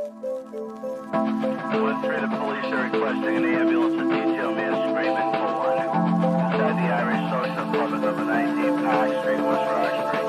1-3, the police are requesting an ambulance to detail man screaming for one. Inside the Irish Social Club at number 19 Park Street, West Rock Street.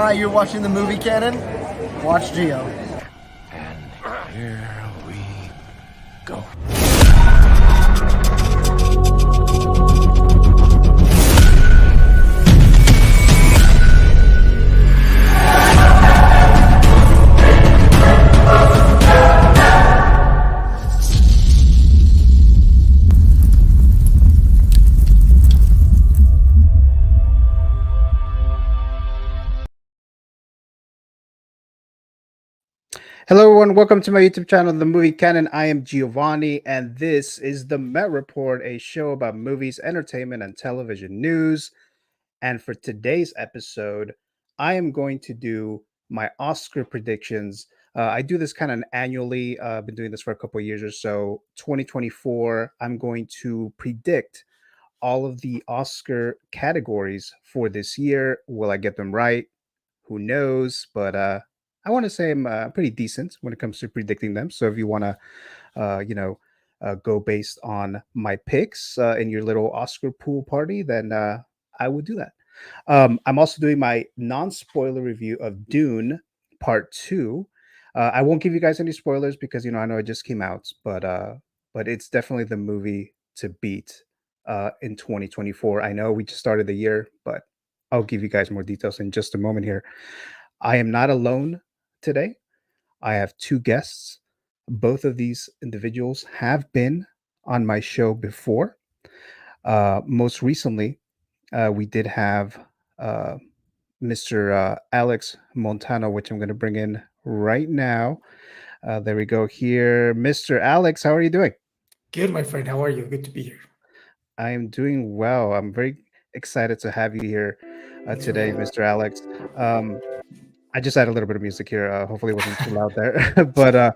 Hi, you're watching the movie canon? Watch Gio. And here we go. Hello, everyone. Welcome to my YouTube channel, The Movie Canon. I am Giovanni, and this is the Met Report, a show about movies, entertainment, and television news. And for today's episode, I am going to do my Oscar predictions. I do this kind of annually. I've been doing this for a couple of years or so. 2024, I'm going to predict all of the Oscar categories for this year. Will I get them right? Who knows? But I want to say I'm pretty decent when it comes to predicting them. So if you want to, go based on my picks in your little Oscar pool party, then I would do that. I'm also doing my non-spoiler review of Dune Part Two. I won't give you guys any spoilers because I know it just came out, but it's definitely the movie to beat in 2024. I know we just started the year, but I'll give you guys more details in just a moment here. I am not alone today. I have two guests. Both of these individuals have been on my show before. Most recently, we did have uh, Mr. Alex Montano, which I'm going to bring in right now. There we go here. Mr. Alex, how are you doing? Good, my friend. How are you? Good to be here. I am doing well. I'm very excited to have you here Thanks today, for having Mr. Alex. I just had a little bit of music here. Hopefully, it wasn't too loud there. But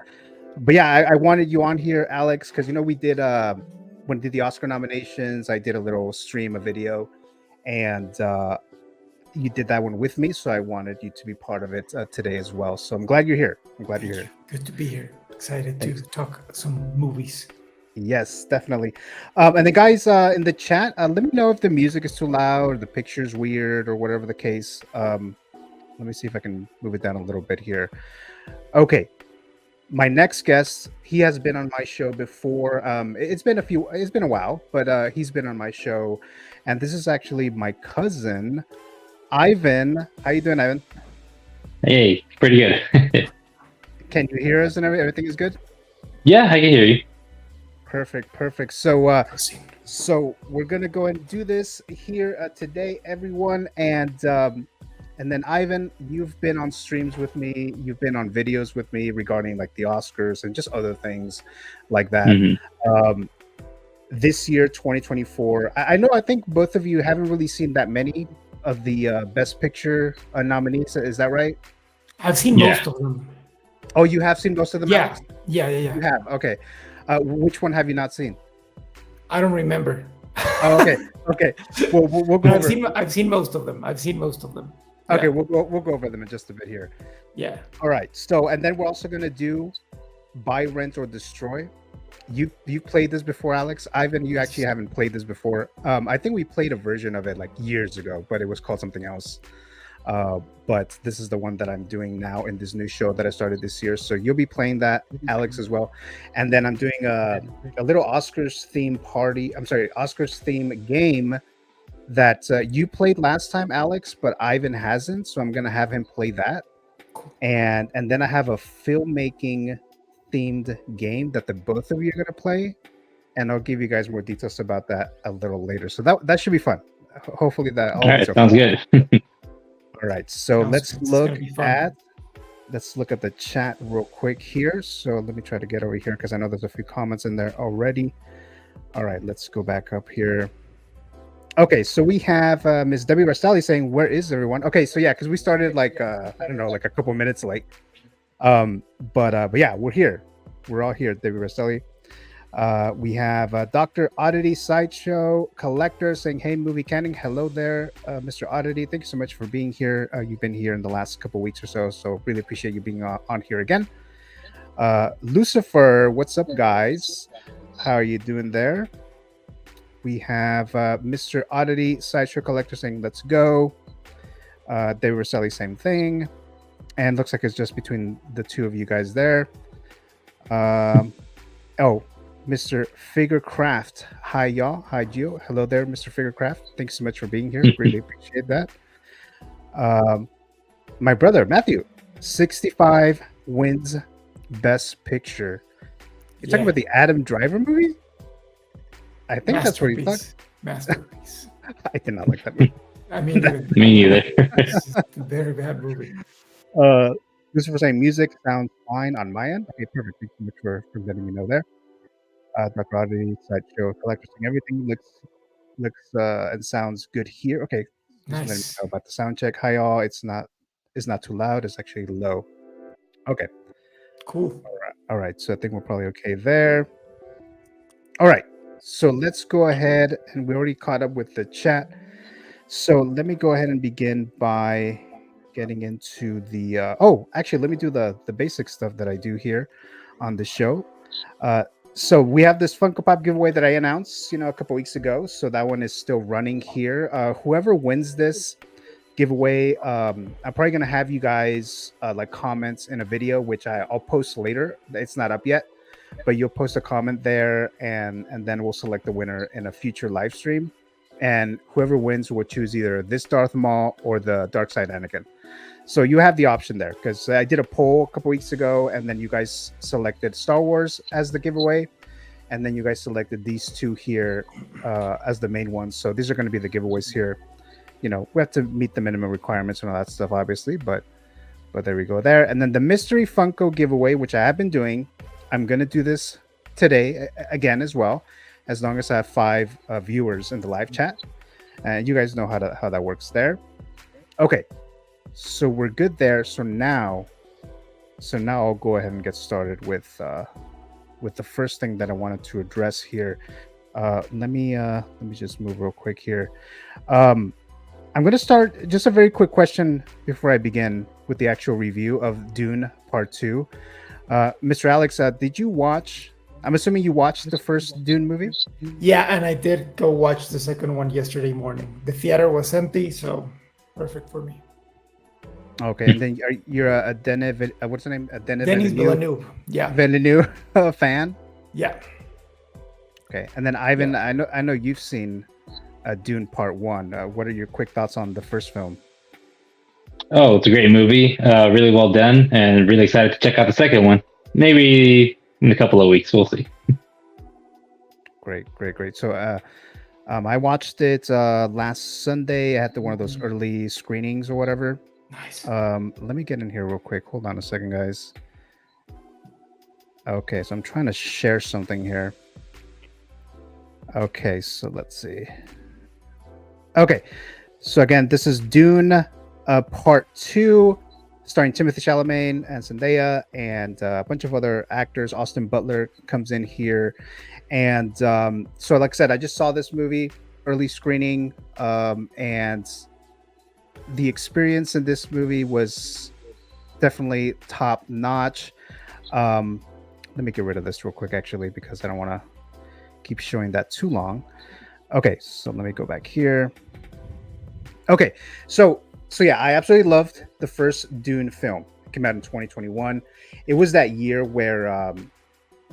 yeah, I wanted you on here, Alex, because we did when we did the Oscar nominations. I did a little stream, a video, and you did that one with me. So I wanted you to be part of it today as well. So I'm glad you're here. I'm glad you're here. Good to be here. Excited Thanks. to talk some movies. Yes, definitely. And the guys in the chat, let me know if the music is too loud or the picture's weird or whatever the case. Let me see if I can move it down a little bit here. Okay. My next guest, he has been on my show before. It's been a while, but he's been on my show. And this is actually my cousin, Ivan. How you doing, Ivan? Hey, pretty good. Can you hear us and everything is good? Yeah, I can hear you. Perfect. So we're gonna go and do this here today, everyone, and then Ivan, you've been on streams with me, you've been on videos with me regarding like the Oscars and just other things like that. Mm-hmm. This year, 2024, I think both of you haven't really seen that many of the Best Picture nominees. Is that right? I've seen most of them. Oh, you have seen most of them? Yeah. Alex? Yeah. You have? Okay. Which one have you not seen? I don't remember. Oh, okay. Well, we'll go over. I've seen most of them. Okay, yeah. We'll go over them in just a bit here. Yeah. All right. So, and then we're also gonna do Buy, Rent, or Destroy. You played this before, Alex. Ivan, you actually haven't played this before. I think we played a version of it like years ago, but it was called something else. But this is the one that I'm doing now in this new show that I started this year. So you'll be playing that, Alex, as well. And then I'm doing a little Oscars theme party. I'm sorry, Oscars theme game that you played last time, Alex, but Ivan hasn't. So I'm gonna have him play that. And then I have a filmmaking themed game that the both of you are gonna play, and I'll give you guys more details about that a little later. So that should be fun. Hopefully that all right, sounds good. All right, so let's look at the chat real quick here. So let me try to get over here because I know there's a few comments in there already. All right, let's go back up here. Okay, so we have Ms. Debbie Rastelli saying, "Where is everyone?" Okay, so yeah, because we started like I don't know, like a couple minutes late. But yeah, we're here. We're all here. Debbie Rastelli. We have Dr. Oddity Sideshow Collector saying, "Hey, movie canon." Hello there, Mr. Oddity. Thank you so much for being here. You've been here in the last couple weeks or so really appreciate you being on here again. Lucifer, what's up, guys? How are you doing there? We have Mr. Oddity Sideshow Collector saying, "Let's go." They were selling same thing, and looks like it's just between the two of you guys there. Oh, Mr. Figurecraft. Hi, y'all. Hi, Gio. Hello there, Mr. Figurecraft. Thanks so much for being here. Really appreciate that. My brother, Matthew, 65 wins Best Picture. You're talking about the Adam Driver movie? I think that's what he thought. Masterpiece. I did not like that movie. I mean, Me neither. it's a very bad movie. This was saying music sounds fine on my end. Okay, perfect. Thank you so much for letting me know there. Dr. Oddity, Sideshow, Collector's Thing, everything looks and sounds good here. Okay, just letting me Nice. know about the sound check. Hi all. It's not too loud. It's actually low. Okay. Cool. All right. So I think we're probably okay there. All right. So let's go ahead, and we already caught up with the chat. So let me go ahead and begin by getting into the actually let me do the basic stuff that I do here on the show. So we have this Funko Pop giveaway that I announced, a couple weeks ago. So that one is still running here. Whoever wins this giveaway, I'm probably gonna have you guys like comments in a video, which I'll post later. It's not up yet, but you'll post a comment there, and then we'll select the winner in a future live stream. And whoever wins will choose either this Darth Maul or the Dark Side Anakin. So you have the option there, because I did a poll a couple weeks ago, and then you guys selected Star Wars as the giveaway, and then you guys selected these two here as the main ones. So these are going to be the giveaways here. We have to meet the minimum requirements and all that stuff, obviously, but there we go there. And then the mystery Funko giveaway, which I have been doing, I'm going to do this today again as well, as long as I have 5 viewers in the live chat. And you guys know how that works there. Okay. So we're good there. So now I'll go ahead and get started with the first thing that I wanted to address here. Let me just move real quick here. I'm going to start just a very quick question before I begin with the actual review of Dune Part 2. Mr. Alex, did you watch? I'm assuming you watched the first Dune movie. Yeah, and I did go watch the second one yesterday morning. The theater was empty, so perfect for me. Okay, and then you're a Denis, what's the name? A Denis Villeneuve. Yeah. Villeneuve fan. Yeah. Okay, and then Ivan, yeah. I know you've seen Dune Part 1. What are your quick thoughts on the first film? Oh, it's a great movie. Really well done, and really excited to check out the second one. Maybe in a couple of weeks, we'll see. Great. So, I watched it last Sunday. I had one of those early screenings or whatever. Nice. Let me get in here real quick. Hold on a second, guys. Okay, so I'm trying to share something here. Okay, so let's see. Okay, so again, this is Dune Part 2, starring Timothée Chalamet and Zendaya and a bunch of other actors. Austin Butler comes in here. And so like I said, I just saw this movie, early screening, and the experience in this movie was definitely top notch. Let me get rid of this real quick, actually, because I don't want to keep showing that too long. Okay, so let me go back here. Okay, so yeah, I absolutely loved the first Dune film. It came out in 2021. It was that year where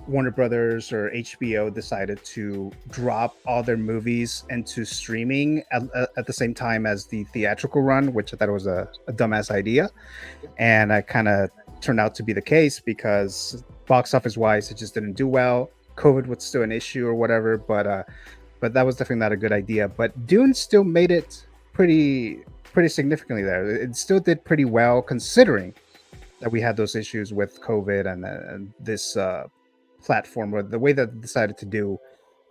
Warner Brothers or HBO decided to drop all their movies into streaming at the same time as the theatrical run, which I thought was a dumbass idea. And I kind of turned out to be the case, because box office wise, it just didn't do well. COVID was still an issue or whatever, but that was definitely not a good idea. But Dune still made it pretty significantly there. It still did pretty well, considering that we had those issues with COVID and this platform, or the way that they decided to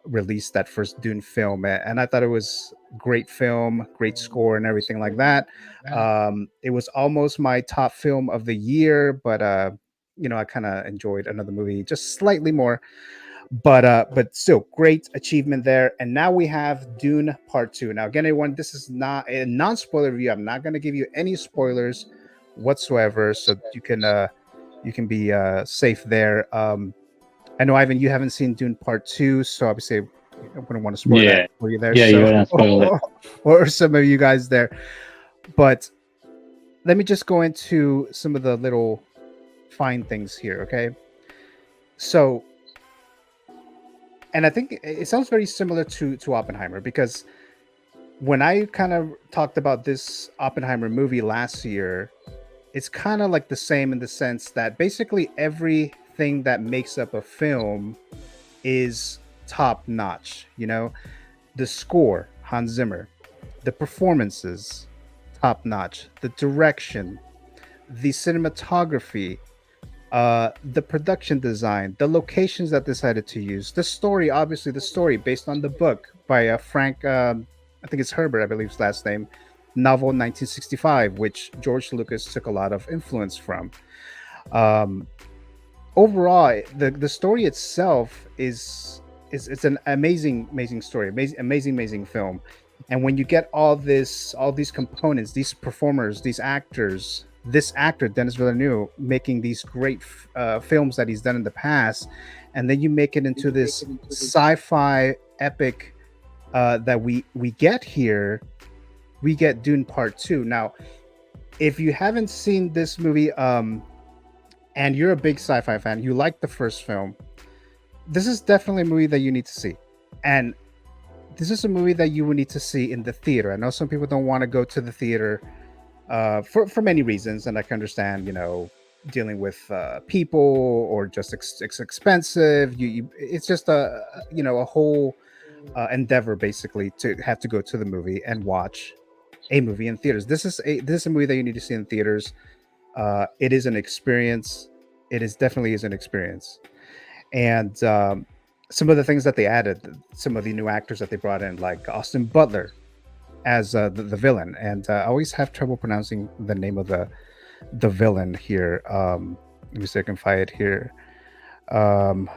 release that first Dune film. And I thought it was great film, great score and everything like that. It was almost my top film of the year, but I kind of enjoyed another movie just slightly more. But still, great achievement there. And now we have Dune Part 2. Now, again, everyone, this is not a non-spoiler review. I'm not going to give you any spoilers whatsoever, so you can be safe there. I know, Ivan, you haven't seen Dune Part 2, so obviously I wouldn't want to spoil that for you there. Yeah, so, you wouldn't spoil it. Or some of you guys there. But let me just go into some of the little fine things here, okay? So, and I think it sounds very similar to Oppenheimer, because when I kind of talked about this Oppenheimer movie last year, it's kind of like the same in the sense that basically everything that makes up a film is top notch. You know, the score, Hans Zimmer, the performances, top notch, the direction, the cinematography, the production design, the locations that decided to use, the story, obviously the story based on the book by Frank, I think it's Herbert, I believe his last name, novel 1965, which George Lucas took a lot of influence from. Um, Overall, the story itself is it's an amazing story, amazing film. And when you get all these components, these performers, these actors, this actor Denis Villeneuve making these great films that he's done in the past, and then you make it into this sci-fi epic that we get here. We get Dune Part 2. Now, if you haven't seen this movie, and you're a big sci-fi fan, you like the first film, this is definitely a movie that you need to see. And this is a movie that you would need to see in the theater. I know some people don't want to go to the theater for many reasons, and I can understand, dealing with people, or just it's expensive. It's just a whole endeavor basically to have to go to the movie and watch a movie in theaters. This is a movie that you need to see in theaters. It is an experience. It is definitely is an experience. And some of the things that they added, some of the new actors that they brought in, like Austin Butler as the villain. And I always have trouble pronouncing the name of the villain here. Let me see if I can find it here. I'm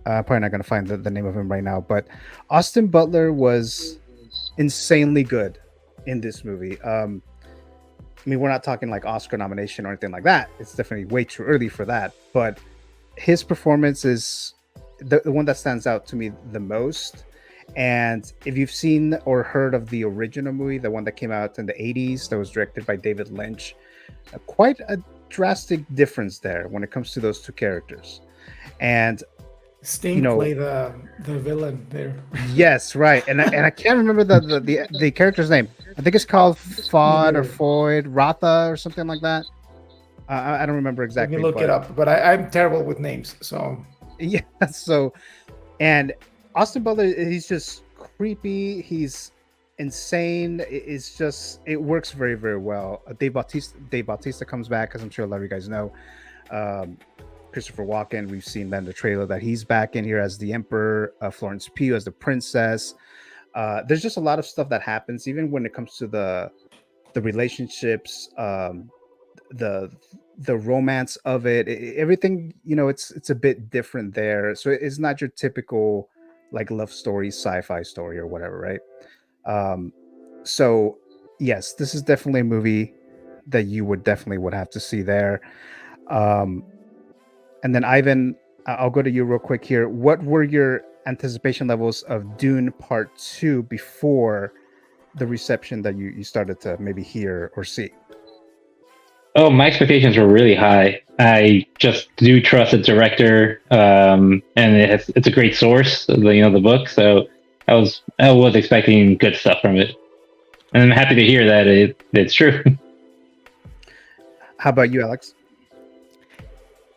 probably not going to find the name of him right now, but Austin Butler was insanely good in this movie. I mean, we're not talking like Oscar nomination or anything like that. It's definitely way too early for that. But his performance is the one that stands out to me the most. And if you've seen or heard of the original movie, the one that came out in the 80s, that was directed by David Lynch, quite a drastic difference there when it comes to those two characters. And Sting play the villain there. Yes, right. And I can't remember the character's name. I think it's called Fod or Foyd, Ratha or something like that. I don't remember exactly. Let me look it up, but I'm terrible with names. So yeah. So, and Austin Butler, he's just creepy. He's insane. It's just, it works very, very well. Dave Bautista comes back, as I'm sure a lot of you guys know. Christopher Walken, we've seen that in the trailer that he's back in here as the Emperor, Florence Pugh as the Princess. There's just a lot of stuff that happens, even when it comes to the relationships, the romance of it, everything. It's a bit different there. So it's not your typical like love story, sci-fi story or whatever, right? So yes, this is definitely a movie that you would have to see there. And then Ivan, I'll go to you real quick here. What were your anticipation levels of Dune Part 2 before the reception that you started to maybe hear or see? Oh, my expectations were really high. I just do trust the director, and it's a great source, the book. So I was expecting good stuff from it, and I'm happy to hear that it's true. How about you, Alex?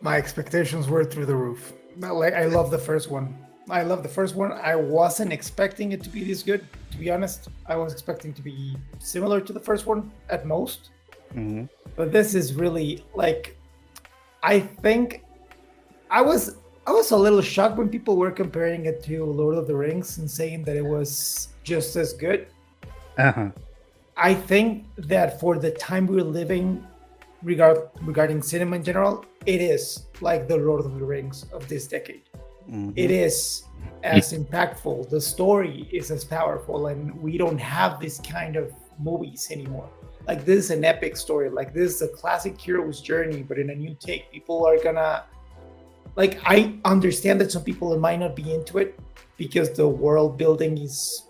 my expectations were through the roof. Like, I love the first one. I wasn't expecting it to be this good, to be honest. I was expecting to be similar to the first one at most. Mm-hmm. But this is really like, I think I was a little shocked when people were comparing it to Lord of the Rings and saying that it was just as good. Uh-huh. I think that for the time we're living, regarding cinema in general, it is like the Lord of the Rings of this decade. Mm-hmm. It is as impactful. The story is as powerful, and we don't have this kind of movies anymore. Like, this is an epic story. Like, this is a classic hero's journey, but in a new take. People are gonna, like, I understand that some people might not be into it because the world building is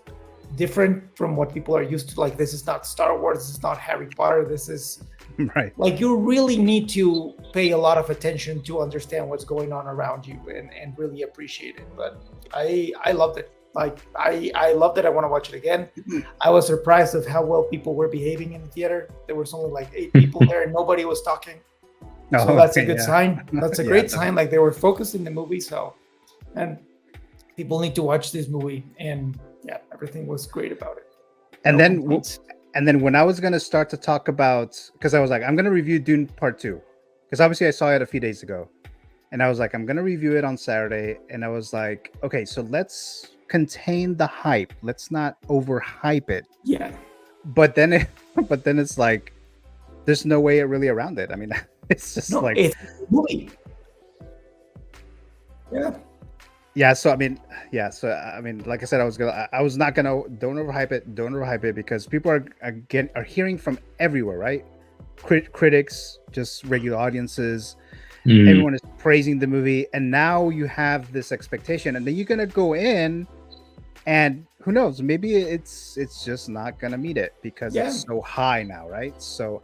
different from what people are used to. Like, this is not Star Wars, this is not Harry Potter, this is Right. Like you really need to pay a lot of attention to understand what's going on around you and really appreciate it. But I loved it. Like I loved it. I want to watch it again. I was surprised of how well people were behaving in the theater. There was only like 8 people there and nobody was talking. So Oh, that's a okay, good yeah. sign. That's a Yeah, great sign. Like they were focused in the movie. So, and people need to watch this movie. And yeah, everything was great about it. And No then complaints. and then when I was gonna start to talk about, because I was like, I'm gonna review Dune Part 2, because obviously I saw it a few days ago, and I was like, I'm gonna review it on Saturday, and I was like, okay, so let's contain the hype, let's not overhype it. Yeah. But then but then it's like, there's no way really around it. I mean, it's just No, like, it's a movie. Yeah. yeah. So I mean, yeah. So I mean, like I said, I was not gonna, don't overhype it, because people are hearing from everywhere, right? Critics, just regular audiences, everyone is praising the movie, and now you have this expectation, and then you're gonna go in, and who knows, maybe it's just not gonna meet it because Yeah. it's so high now, right? So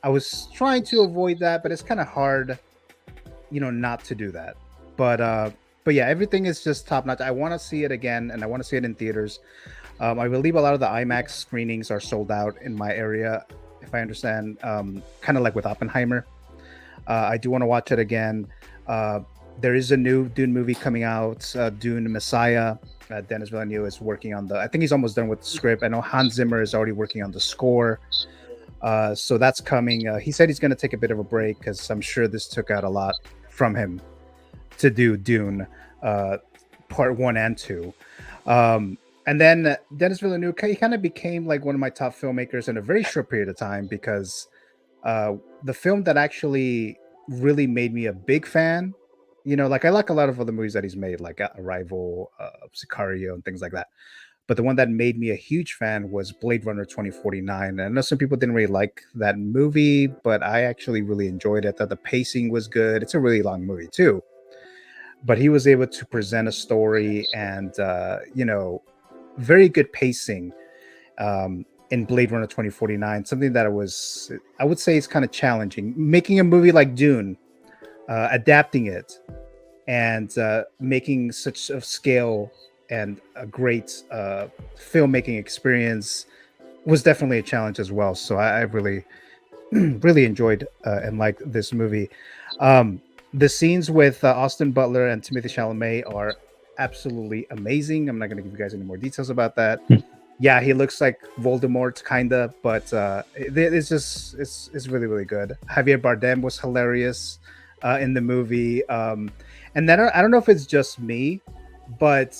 I was trying to avoid that, but it's kind of hard, not to do that. But yeah, everything is just top notch. I want to see it again, and I want to see it in theaters. I believe a lot of the IMAX screenings are sold out in my area, if I understand. Kind of like with Oppenheimer. I do want to watch it again. There is a new Dune movie coming out, Dune Messiah. Denis Villeneuve is working on I think he's almost done with the script. I know Hans Zimmer is already working on the score. So that's coming. He said he's going to take a bit of a break because I'm sure this took out a lot from him to do Dune Part 1 and 2. And then Denis Villeneuve, he kind of became like one of my top filmmakers in a very short period of time, because the film that actually really made me a big fan, like I like a lot of other movies that he's made, like Arrival, Sicario, and things like that. But the one that made me a huge fan was Blade Runner 2049. And I know some people didn't really like that movie, but I actually really enjoyed it. Thought the pacing was good. It's a really long movie too. But he was able to present a story and, very good pacing in Blade Runner 2049. Something that I would say is kind of challenging. Making a movie like Dune, adapting it, and making such a scale and a great filmmaking experience was definitely a challenge as well. So I really, really enjoyed and liked this movie. The scenes with Austin Butler and Timothée Chalamet are absolutely amazing. I'm not going to give you guys any more details about that. Yeah, he looks like Voldemort, kinda, but it's really, really good. Javier Bardem was hilarious in the movie. And then I don't know if it's just me, but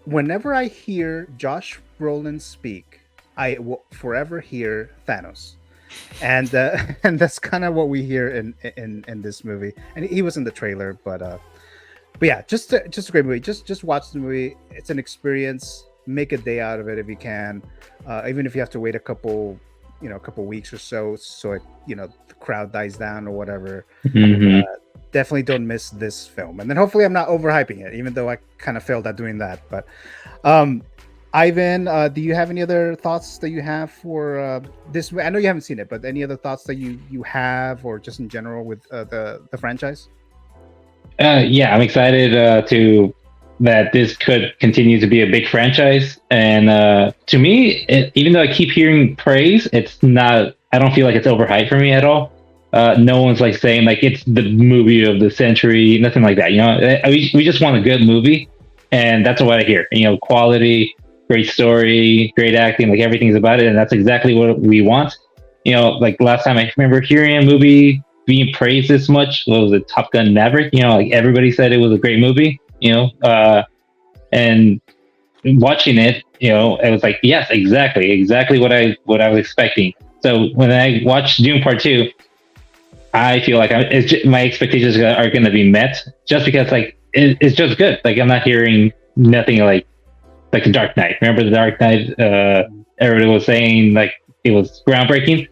whenever I hear Josh Brolin speak, I will forever hear Thanos, and that's kind of what we hear in this movie. And he was in the trailer, but yeah, just a great movie. Just watch the movie. It's an experience. Make a day out of it if you can, even if you have to wait a couple weeks or so the crowd dies down or whatever. Definitely don't miss this film. And then hopefully I'm not overhyping it, even though I kind of failed at doing that. But Ivan, do you have any other thoughts that you have for this? I know you haven't seen it, but any other thoughts that you have, or just in general with the franchise? Yeah, I'm excited that this could continue to be a big franchise. And to me, even though I keep hearing praise, it's not. I don't feel like it's overhyped for me at all. No one's like saying like it's the movie of the century, nothing like that. We just want a good movie, and that's what I hear. Quality, great story, great acting, like everything's about it, and that's exactly what we want. Like last time I remember hearing a movie being praised this much was it Top Gun Maverick. Like everybody said it was a great movie. And watching it, it was like, yes, exactly what I was expecting. So when I watched Dune Part 2, I feel like my expectations are going to be met, just because like it's just good. Like I'm not hearing nothing like The Dark Knight. Remember The Dark Knight? Everybody was saying like it was groundbreaking.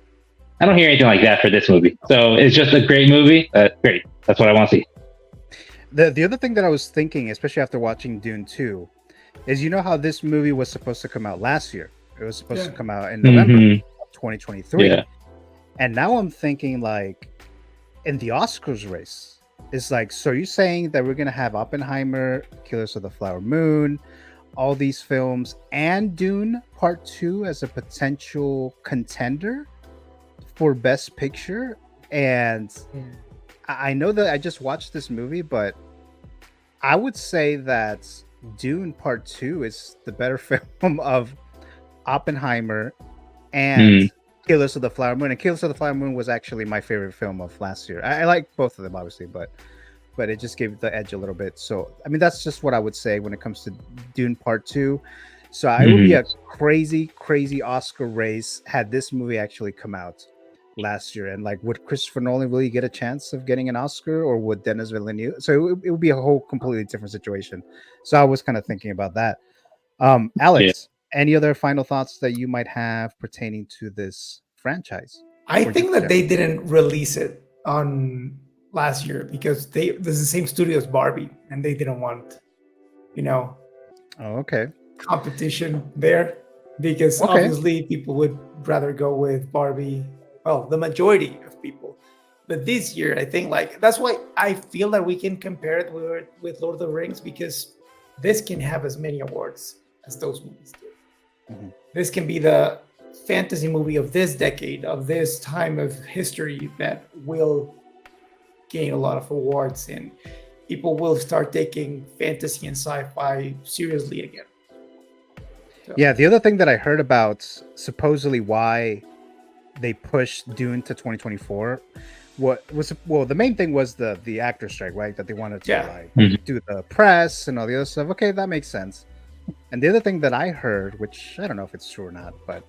I don't hear anything like that for this movie. So it's just a great movie. Great. That's what I want to see. The other thing that I was thinking, especially after watching Dune 2, is how this movie was supposed to come out last year. It was supposed to come out in November of 2023. Yeah. And now I'm thinking like in the Oscars race, it's like, so you're saying that we're gonna have Oppenheimer, Killers of the Flower Moon, all these films, and Dune Part 2 as a potential contender for Best Picture? And I know that I just watched this movie, but I would say that Dune Part 2 is the better film of Oppenheimer and Killers of the Flower Moon. And Killers of the Flower Moon was actually my favorite film of last year. I like both of them, obviously, but it just gave the edge a little bit. So, I mean, that's just what I would say when it comes to Dune Part 2. So it would be a crazy, crazy Oscar race had this movie actually come out last year. And like, would Christopher Nolan really get a chance of getting an Oscar, or would Denis Villeneuve? So it would be a whole completely different situation. So I was kind of thinking about that. Alex, any other final thoughts that you might have pertaining to this franchise? I think that they didn't release it on last year because there's the same studio as Barbie, and they didn't want, Oh, okay. competition there, because obviously people would rather go with Barbie. Well, the majority of people. But this year, I think like that's why I feel that we can compare it with Lord of the Rings, because this can have as many awards as those movies did. This can be the fantasy movie of this decade, of this time of history, that will gain a lot of awards, and people will start taking fantasy and sci-fi seriously again. So. Yeah, the other thing that I heard about supposedly why they pushed Dune to 2024, the main thing was the actor strike, right? That they wanted to do the press and all the other stuff. Okay, that makes sense. And the other thing that I heard, which I don't know if it's true or not, but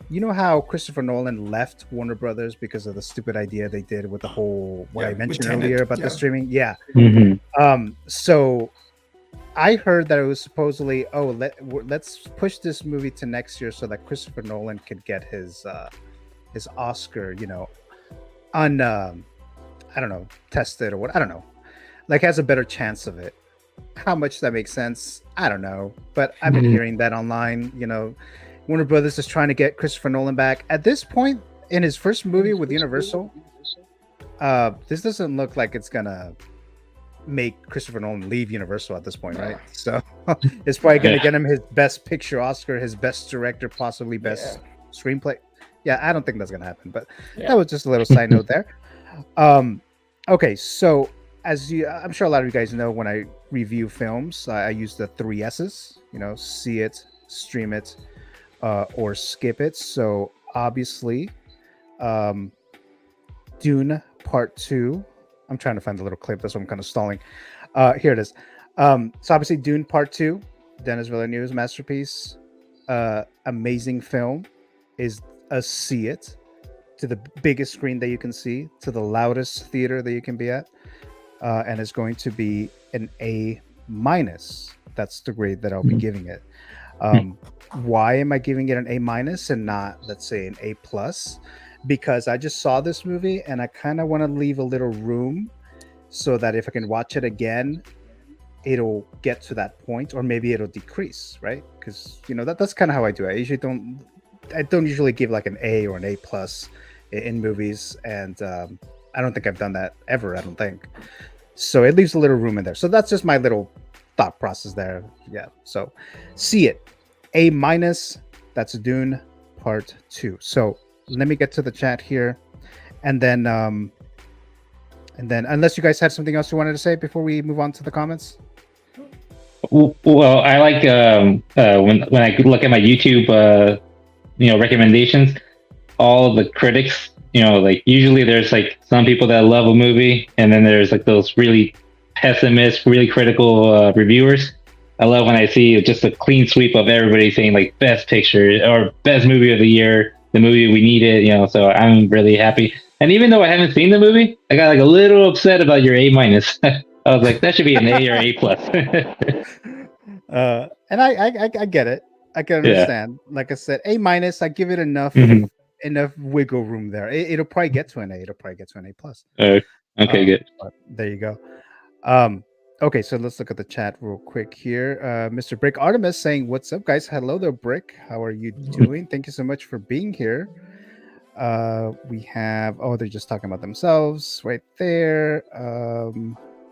you know how Christopher Nolan left Warner Brothers because of the stupid idea they did with the whole I mentioned earlier about the streaming? Yeah. So I heard that it was supposedly, let's push this movie to next year so that Christopher Nolan could get his Oscar, I don't know, tested or what, I don't know, like has a better chance of it. How much that makes sense, I don't know, but I've been hearing that online. Warner Brothers is trying to get Christopher Nolan back at this point in his first movie with Universal. This doesn't look like it's gonna make Christopher Nolan leave Universal at this point, right? So it's probably gonna get him his Best Picture Oscar, his Best Director, possibly Best Screenplay. Yeah, I don't think that's gonna happen, but that was just a little side note there. Okay, so I'm sure a lot of you guys know, when I review films, I use the 3 S's, see it, stream it, or skip it. So obviously, Dune Part 2, I'm trying to find the little clip, that's why I'm kind of stalling. Here it is. So obviously Dune Part 2, Denis Villeneuve's masterpiece, amazing film, is a see it to the biggest screen that you can see, to the loudest theater that you can be at, and it's going to be an A-. That's the grade that I'll be giving it. Why am I giving it an A- and not, let's say, an A+? Because I just saw this movie and I kind of want to leave a little room so that if I can watch it again, it'll get to that point, or maybe it'll decrease, right? Because that's kind of how I do it. I don't usually give like an A or an A+ in movies, and I don't think I've done that ever. I don't think so. It leaves a little room in there. So that's just my little thought process there. Yeah. So see it, A-. That's Dune Part 2. So let me get to the chat here, and then unless you guys had something else you wanted to say before we move on to the comments. Well, I like when I look at my YouTube recommendations, all the critics, like usually there's like some people that love a movie, and then there's like those really pessimist, really critical reviewers. I love when I see just a clean sweep of everybody saying like best picture or best movie of the year, the movie we needed, so I'm really happy. And even though I haven't seen the movie, I got like a little upset about your A-. I was like, that should be an A or A+. And I get it. I can understand. Like I said, A-. I give it enough wiggle room there. It'll probably get to an A. It'll probably get to an A+. Okay, good. There you go. Okay, so let's look at the chat real quick here. Mr. Brick Artemis saying, "What's up, guys? Hello there, Brick. How are you doing? Thank you so much for being here." We have, oh, they're just talking about themselves right there.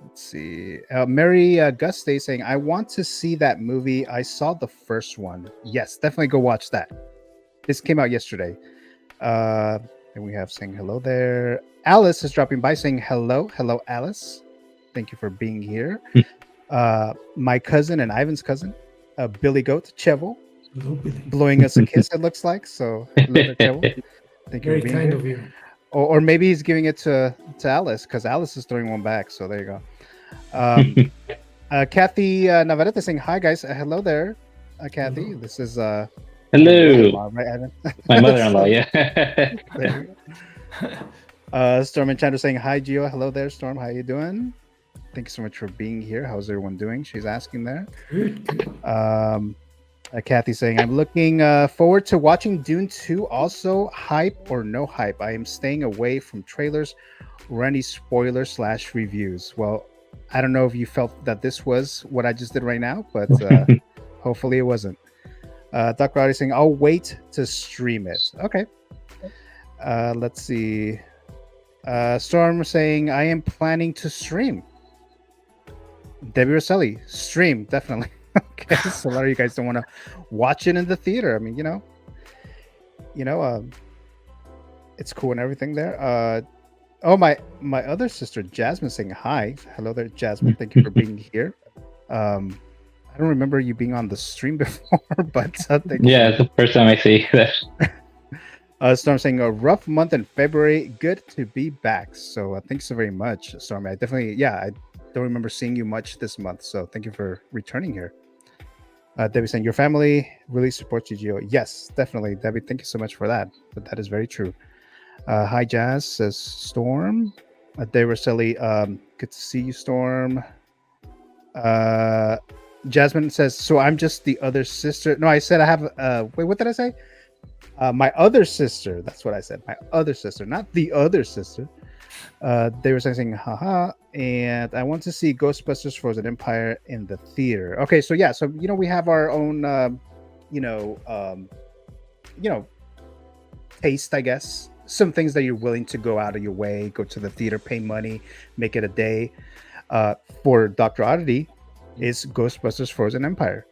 Let's see. Mary Guste saying, I want to see that movie. I saw the first one. Yes, definitely go watch that. This came out yesterday. And we have saying hello there. Alice is dropping by saying hello. Hello, Alice. Thank you for being here. My cousin and Ivan's cousin, Billy Goat, Chevo, blowing us a kiss, it looks like. So, hello there, Chevo. Thank you Very for being kind here. of you. Or maybe he's giving it to Alice, because Alice is throwing one back. So there you go. Kathy Navarrete saying hi, guys. Hello there, Kathy. Hello. This is Hello, right, Ivan? my mother-in-law. Yeah. There you go. Storm and Chandra saying hi, Gio. Hello there, Storm. How you doing? Thank you so much for being here. How's everyone doing? She's asking there. Good. Kathy saying, I'm looking forward to watching Dune 2. Also, hype or no hype? I am staying away from trailers or any spoilers / reviews. Well, I don't know if you felt that this was what I just did right now, but hopefully it wasn't. Dr. Audi saying, I'll wait to stream it. Okay. Let's see. Storm saying, I am planning to stream. Debbie Rosselli, stream, definitely. Okay, so a lot of you guys don't want to watch it in the theater. I mean, it's cool and everything there. Oh, my other sister Jasmine saying hi. Hello there, Jasmine. Thank you for being here. I don't remember you being on the stream before, but thank you. Yeah, it's the first time I see that. Storm saying a rough month in February. Good to be back. So thanks so very much, Storm. I definitely, I don't remember seeing you much this month. So thank you for returning here. Debbie saying your family really supports you, Gio. Yes, definitely, Debbie. Thank you so much for that. But that is very true. Hi, Jazz, says Storm. Dave Rosselli, good to see you, Storm. Jasmine says, so I'm just the other sister. No, I said I have, wait, what did I say? My other sister. That's what I said. My other sister, not the other sister. They were saying, haha, and I want to see Ghostbusters Frozen Empire in the theater. Okay, so yeah, so we have our own taste, I guess. Some things that you're willing to go out of your way, go to the theater, pay money, make it a day. For Dr. Oddity is Ghostbusters Frozen Empire.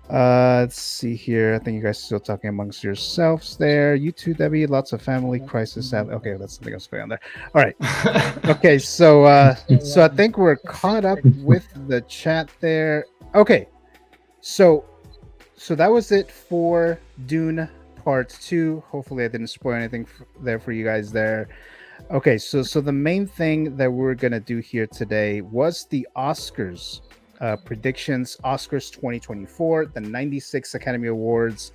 Let's see here. I think you guys are still talking amongst yourselves there. You too, Debbie. Lots of family crisis. Okay, that's something else going on there. All right. Okay, so I think we're caught up with the chat there. Okay, so that was it for Dune Part 2. Hopefully, I didn't spoil anything there for you guys there. Okay, so the main thing that we're gonna do here today was the Oscars. Predictions, Oscars 2024, the 96 Academy Awards.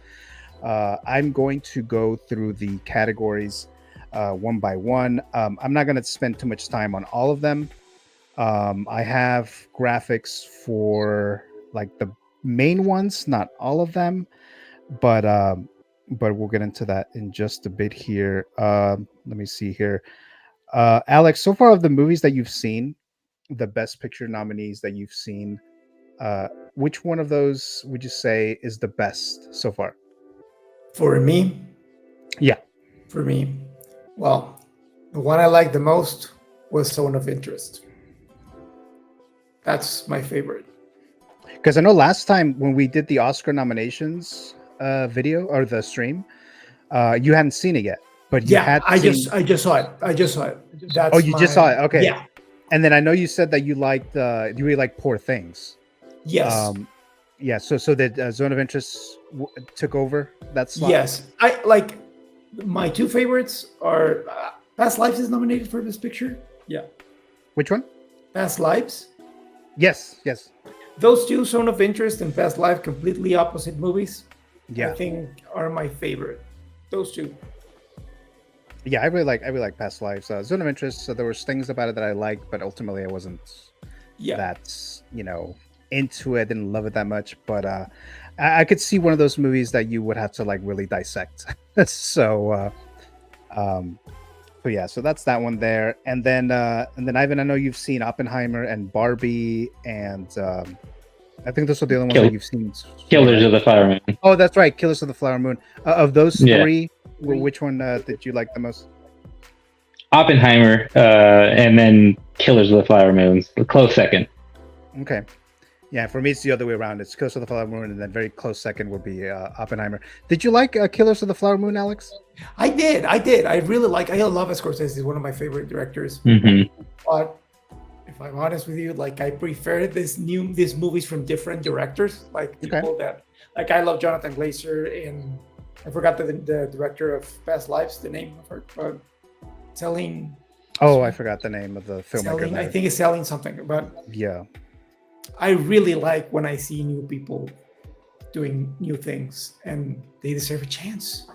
I'm going to go through the categories one by one. I'm not going to spend too much time on all of them. I have graphics for like the main ones, not all of them, but we'll get into that in just a bit here. Let me see here. Alex, so far of the movies that you've seen, the Best Picture nominees that you've seen, which one of those would you say is the best so far? For me? Yeah. For me, well, the one I liked the most was Zone of Interest. That's my favorite. Because I know last time when we did the Oscar nominations video or the stream, you hadn't seen it yet, but you had. I just saw it. That's just saw it. Okay. Yeah. And then I know you said that you liked, you really like Poor Things. Yes. Yeah. So the Zone of Interest took over that slot. Yes. I like my two favorites are Past Lives is nominated for Best Picture. Yeah. Which one? Past Lives. Yes. Those two, Zone of Interest and Past Life, completely opposite movies. Yeah. I think are my favorite. Those two. Yeah, I really like Past Lives. Zone of Interest. So there was things about it that I liked, but ultimately I wasn't that into it. Didn't love it that much, but I could see one of those movies that you would have to like really dissect. So yeah, so that's that one there. And then Ivan, I know you've seen Oppenheimer and Barbie, and I think those are the only ones that you've seen. Killers of the Flower Moon. Oh, that's right, Killers of the Flower Moon. Of those three, which one did you like the most? Oppenheimer, and then Killers of the Flower Moons, a close second. Okay. Yeah, for me, it's the other way around. It's Killers of the Flower Moon, and then very close second would be Oppenheimer. Did you like Killers of the Flower Moon, Alex? I did. I really like. I love Scorsese. He's one of my favorite directors. But if I'm honest with you, like I prefer these movies from different directors. Like people that, like I love Jonathan Glazer, and I forgot the director of Past Lives, the name of her, selling. Oh, I forgot the name of the filmmaker. Selling, I think it's selling something, but yeah. I really like when I see new people doing new things, and they deserve a chance.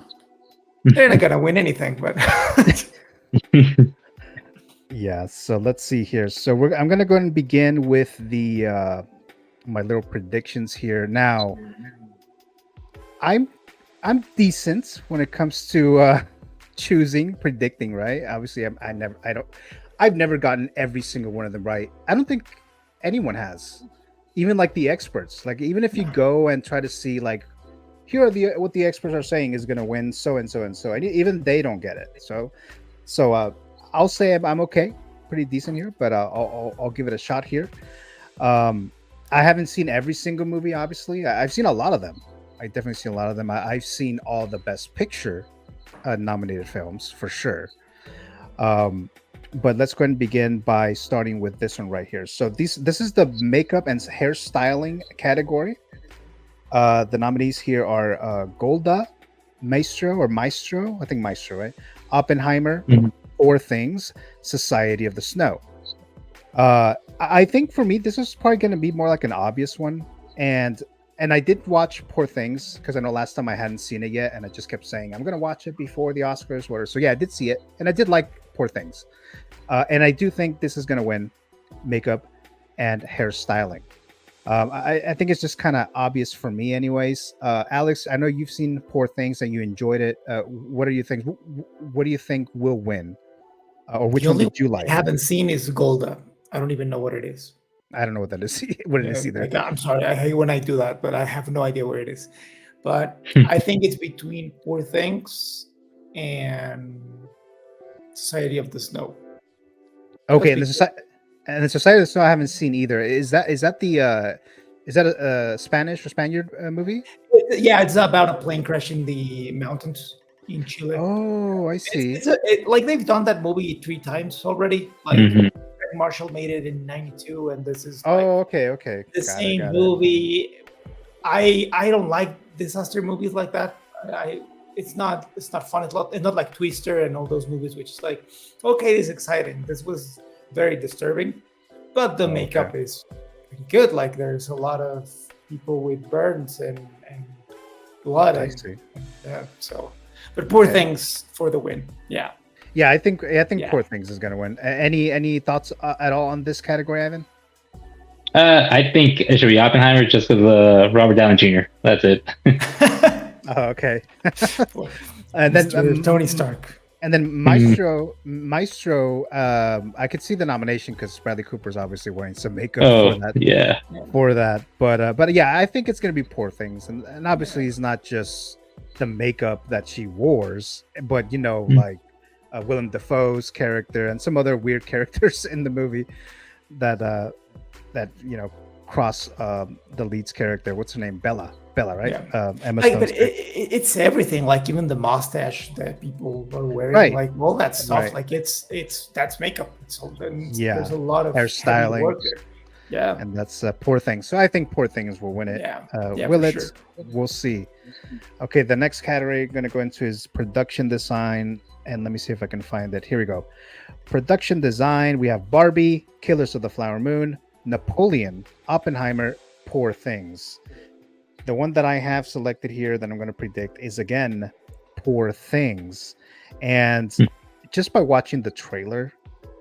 They're not gonna win anything, but yeah. So let's see here. So I'm gonna go and begin with the my little predictions here. Now, I'm decent when it comes to predicting. Right? Obviously, I've never gotten every single one of them right. I don't think anyone has, even like the experts. Like even if you go and try to see like, here are what the experts are saying is going to win so and so and so, and even they don't get it. So I'll say I'm okay, pretty decent here, but I'll give it a shot here. I haven't seen every single movie. Obviously, I've seen a lot of them. I definitely seen a lot of them. I've seen all the Best Picture nominated films for sure. But let's go ahead and begin by starting with this one right here. So this is the makeup and hairstyling category. The nominees here are Golda, Maestro, I think Maestro, right? Oppenheimer, Poor Things, Society of the Snow. I think for me, this is probably going to be more like an obvious one. And I did watch Poor Things because I know last time I hadn't seen it yet, and I just kept saying I'm going to watch it before the Oscars, whatever. So yeah, I did see it, and I did like Poor Things. And I do think this is going to win makeup and hairstyling. I think it's just kind of obvious for me anyways. Alex, I know you've seen Poor Things and you enjoyed it. What do you think? What do you think will win? Or which one did you like? I haven't seen is Golda. I don't even know what it is. I don't know what that is. What it is either. Like, I'm sorry. I hate when I do that, but I have no idea where it is. But I think it's between Poor Things and Society of the Snow. Okay, and the Society of the Snow I haven't seen either. Is that a Spanish or Spaniard movie? Yeah, it's about a plane crash in the mountains in Chile. Oh, I see. Like they've done that movie 3 times already. Like Marshall made it in '92, and this is okay. The same movie. I don't like disaster movies like that. It's not fun. It's not like Twister and all those movies, which is like, okay, this is exciting. This was very disturbing, but the makeup is pretty good. Like there's a lot of people with burns and blood. I see. Yeah. So, but Poor Things for the win. Yeah. Yeah, I think Poor Things is going to win. Any thoughts at all on this category, Ivan? I think it should be Oppenheimer just because of Robert Downey Jr. That's it. Oh, okay. And then Tony Stark. And then Maestro. I could see the nomination because Bradley Cooper's obviously wearing some makeup for that. But yeah, I think it's going to be Poor Things, and obviously it's not just the makeup that she wears, but like Willem Dafoe's character and some other weird characters in the movie that cross the lead's character. What's her name? Bella, right? Yeah. Emma Stone's but it's everything. Like even the mustache that people are wearing, right. Like all that stuff. Right. Like that's makeup. There's a lot of hairstyling. work there. Yeah, and that's Poor Things. So I think Poor Things will win it. Will it? Sure. We'll see. Okay, the next category going to go into is production design, and let me see if I can find it. Here we go. Production design. We have Barbie, Killers of the Flower Moon, Napoleon, Oppenheimer, Poor Things. The one that I have selected here that I'm going to predict is again Poor Things, and just by watching the trailer,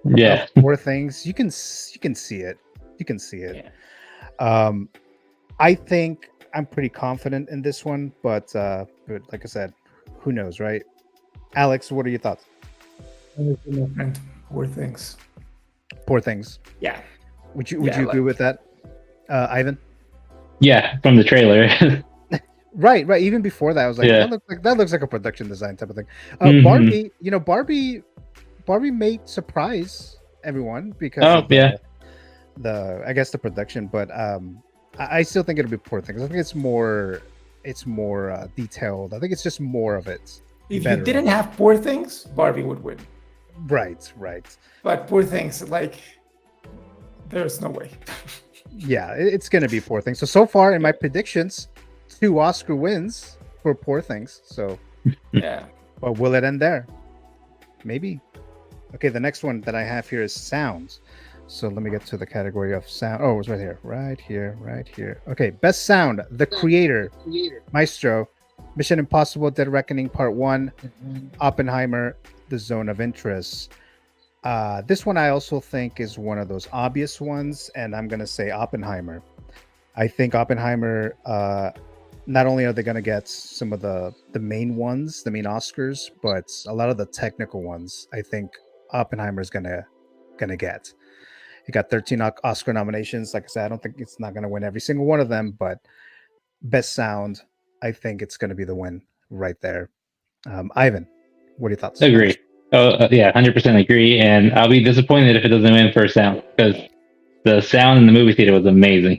of Poor Things, you can see it. You can see it. Yeah. I think I'm pretty confident in this one, but like I said, who knows, right? Alex, what are your thoughts? Poor Things. Poor Things. Yeah. Would you agree with that, Ivan? Yeah, from the trailer. Right, right. Even before that, I was like, Yeah. that looks like a production design type of thing. Mhm. Barbie, Barbie may surprise everyone because Oh of yeah, the I guess the production, but I still think it'll be Poor Things. I think it's more detailed. I think it's just more of it. If you Better didn't of it. have Poor Things, Barbie would win. Right, right. But Poor Things, like, there's no way. Yeah, it's gonna be Poor Things. So far in my predictions, 2 Oscar wins for Poor Things. So, Yeah. but will it end there? Maybe. Okay, the next one that I have here is sounds. So let me get to the category of sound. Oh, it's right here, right here, right here. Okay, best sound: The Creator, Maestro, Mission Impossible: Dead Reckoning Part 1, Oppenheimer, The Zone of Interest. This one I also think is one of those obvious ones, and I'm gonna say Oppenheimer. I think Oppenheimer. Not only are they gonna get some of the main ones, the main Oscars, but a lot of the technical ones. I think Oppenheimer is gonna get. He got 13 Oscar nominations. Like I said, I don't think it's not gonna win every single one of them, but best sound, I think it's gonna be the win right there. Ivan, what are your thoughts? agree. Oh yeah, 100% agree. And I'll be disappointed if it doesn't win for sound because the sound in the movie theater was amazing.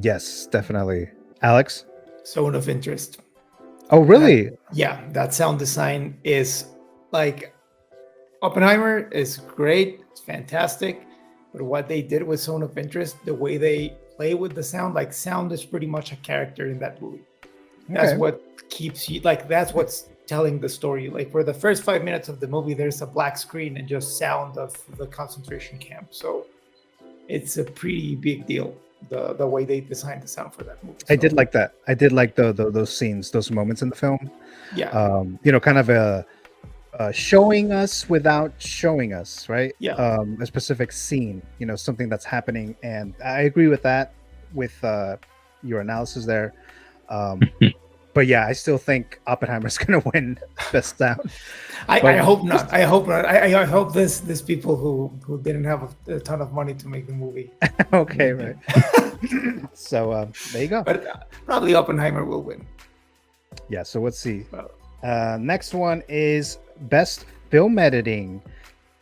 Yes, definitely. Alex? Zone of Interest. Oh, really? Yeah, that sound design is like Oppenheimer is great, it's fantastic, but what they did with Zone of Interest, the way they play with the sound, like sound is pretty much a character in that movie. That's Okay. what keeps you like that's what's telling the story. Like for the first 5 minutes of the movie, there's a black screen and just sound of the concentration camp. So it's a pretty big deal. The way they designed the sound for that movie. I did So, like that. I did like those scenes, those moments in the film. yeah, Kind of showing us without showing us, right? Yeah. A specific scene, something that's happening, and I agree with that, with your analysis there. But yeah, I still think Oppenheimer's gonna win best sound. I But- hope not. I hope not. I hope this people who didn't have a ton of money to make the movie. Okay, right. So there you go. But probably Oppenheimer will win. Yeah. So let's see. Well, Next one is best film editing,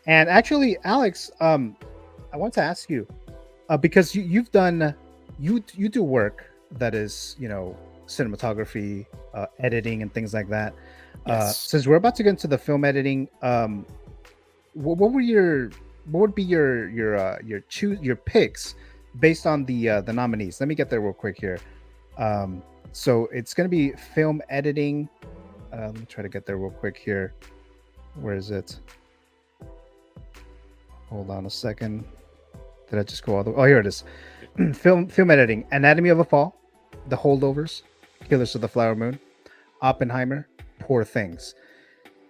and actually, Alex, I want to ask you because you've done you do work that is cinematography, editing, and things like that. Yes. Since we're about to get into the film editing, what would be your picks based on the nominees? Let me get there real quick here. So it's going to be film editing. Let me try to get there real quick here. Where is it? Hold on a second. Did I just go all the way? Oh, here it is. film editing: Anatomy of a Fall, The Holdovers, Killers of the Flower Moon, Oppenheimer, Poor Things.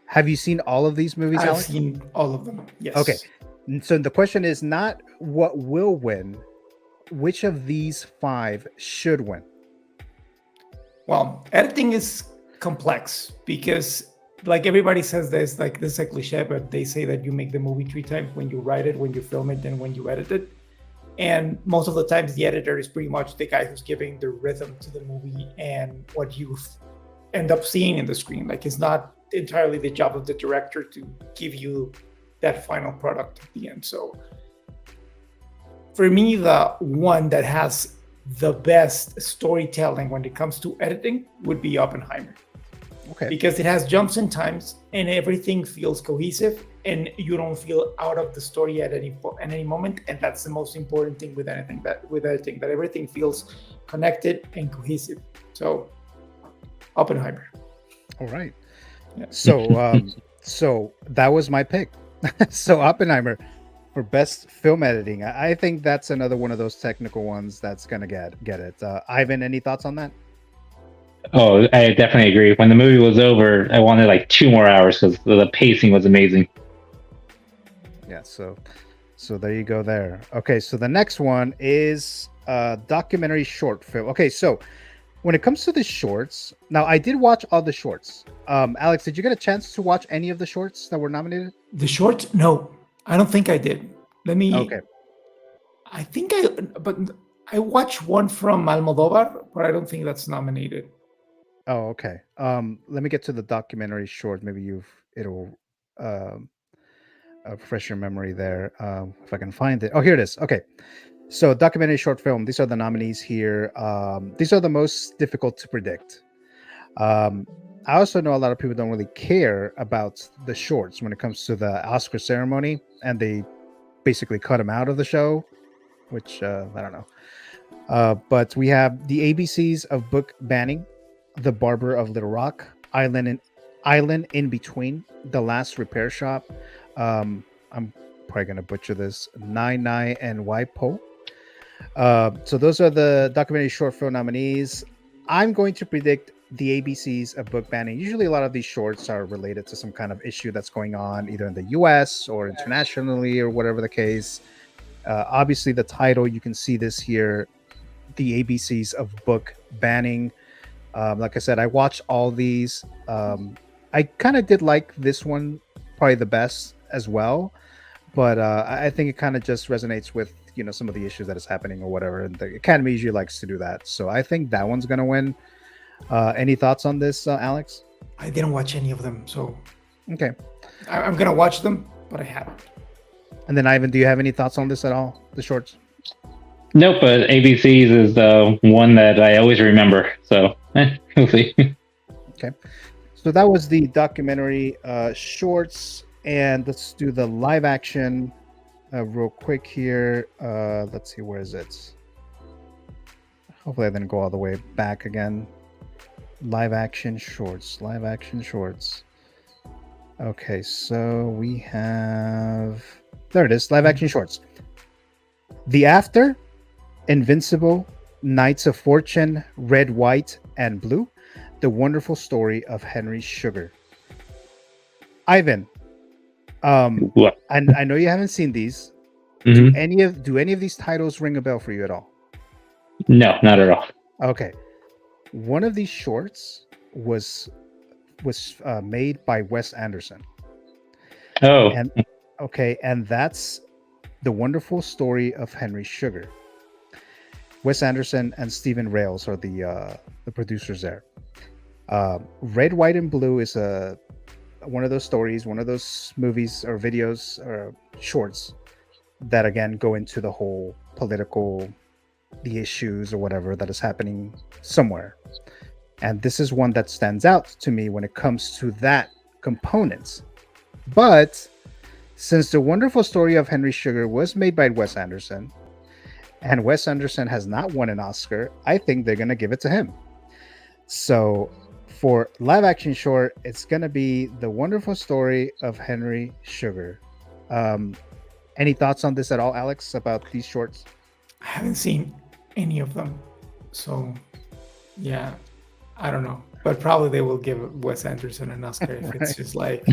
Have you seen all of these movies, I've Alex? seen all of them. Yes. Okay. So the question is not what will win, which of these 5 should win? Well, editing is complex because, like everybody says, this is a cliche, but they say that you make the movie 3 times: when you write it, when you film it, and when you edit it. And most of the times, the editor is pretty much the guy who's giving the rhythm to the movie and what you end up seeing in the screen. Like, it's not entirely the job of the director to give you that final product at the end. So, for me, the one that has the best storytelling when it comes to editing would be Oppenheimer. Okay. Because it has jumps in times and everything feels cohesive and you don't feel out of the story at any moment, and that's the most important thing with editing, that everything feels connected and cohesive. So Oppenheimer. All right. Yeah. So that was my pick. So Oppenheimer for best film editing. I think that's another one of those technical ones that's gonna get it. Ivan, any thoughts on that? Oh, I definitely agree. When the movie was over, I wanted like 2 more hours because the pacing was amazing. Yeah, so there you go there. Okay, so the next one is documentary short film. Okay, so when it comes to the shorts, now I did watch all the shorts. Alex, did you get a chance to watch any of the shorts that were nominated? The short? No, I don't think I did. Let me. Okay. I think but I watched one from Almodovar, but I don't think that's nominated. Oh, okay. Let me get to the documentary short. Maybe it'll um refresh your memory there. If I can find it. Oh, here it is. Okay. So documentary short film. These are the nominees here. These are the most difficult to predict. I also know a lot of people don't really care about the shorts when it comes to the Oscar ceremony, and they basically cut them out of the show, which I don't know. But we have the ABCs of book banning, The Barber of Little Rock, Island in Between, The Last Repair Shop. I'm probably gonna butcher this. Nine Nine and Waipo. So those are the documentary short film nominees. I'm going to predict the ABCs of book banning. Usually, a lot of these shorts are related to some kind of issue that's going on either in the U.S. or internationally or whatever the case. Obviously, the title, you can see this here, the ABCs of book banning. Like I said, I watched all these. I kind of did like this one probably the best as well, but I think it kind of just resonates with some of the issues that is happening or whatever, and the Academy usually likes to do that. So I think that one's gonna win. Any thoughts on this, Alex? I didn't watch any of them, so Okay. I'm gonna watch them, but I haven't. And then Ivan, do you have any thoughts on this at all? The shorts? Nope, but ABCs is the one that I always remember. So we'll see. Okay. So that was the documentary shorts, and let's do the live action real quick here. Let's see, where is it? Hopefully I didn't go all the way back again. Live action shorts. Okay, so we have, there it is, live action shorts. The After, Invincible, Knights of Fortune, Red, White, and Blue, The Wonderful Story of Henry Sugar. Ivan, What? and I know you haven't seen these. Mhm. Do any of these titles ring a bell for you at all? No, not at all. Okay. One of these shorts was made by Wes Anderson. Oh, And okay, and that's The Wonderful Story of Henry Sugar. Wes Anderson and Stephen Rails are the producers there. Red, White, and Blue is one of those stories, one of those movies or videos or shorts that again go into the whole political, the issues or whatever that is happening somewhere. And this is one that stands out to me when it comes to that component. But since The Wonderful Story of Henry Sugar was made by Wes Anderson, and Wes Anderson has not won an Oscar, I think they're going to give it to him. So for live action short, it's going to be The Wonderful Story of Henry Sugar. Any thoughts on this at all, Alex, about these shorts? I haven't seen any of them, so yeah, I don't know. But probably they will give Wes Anderson an Oscar if it's just like,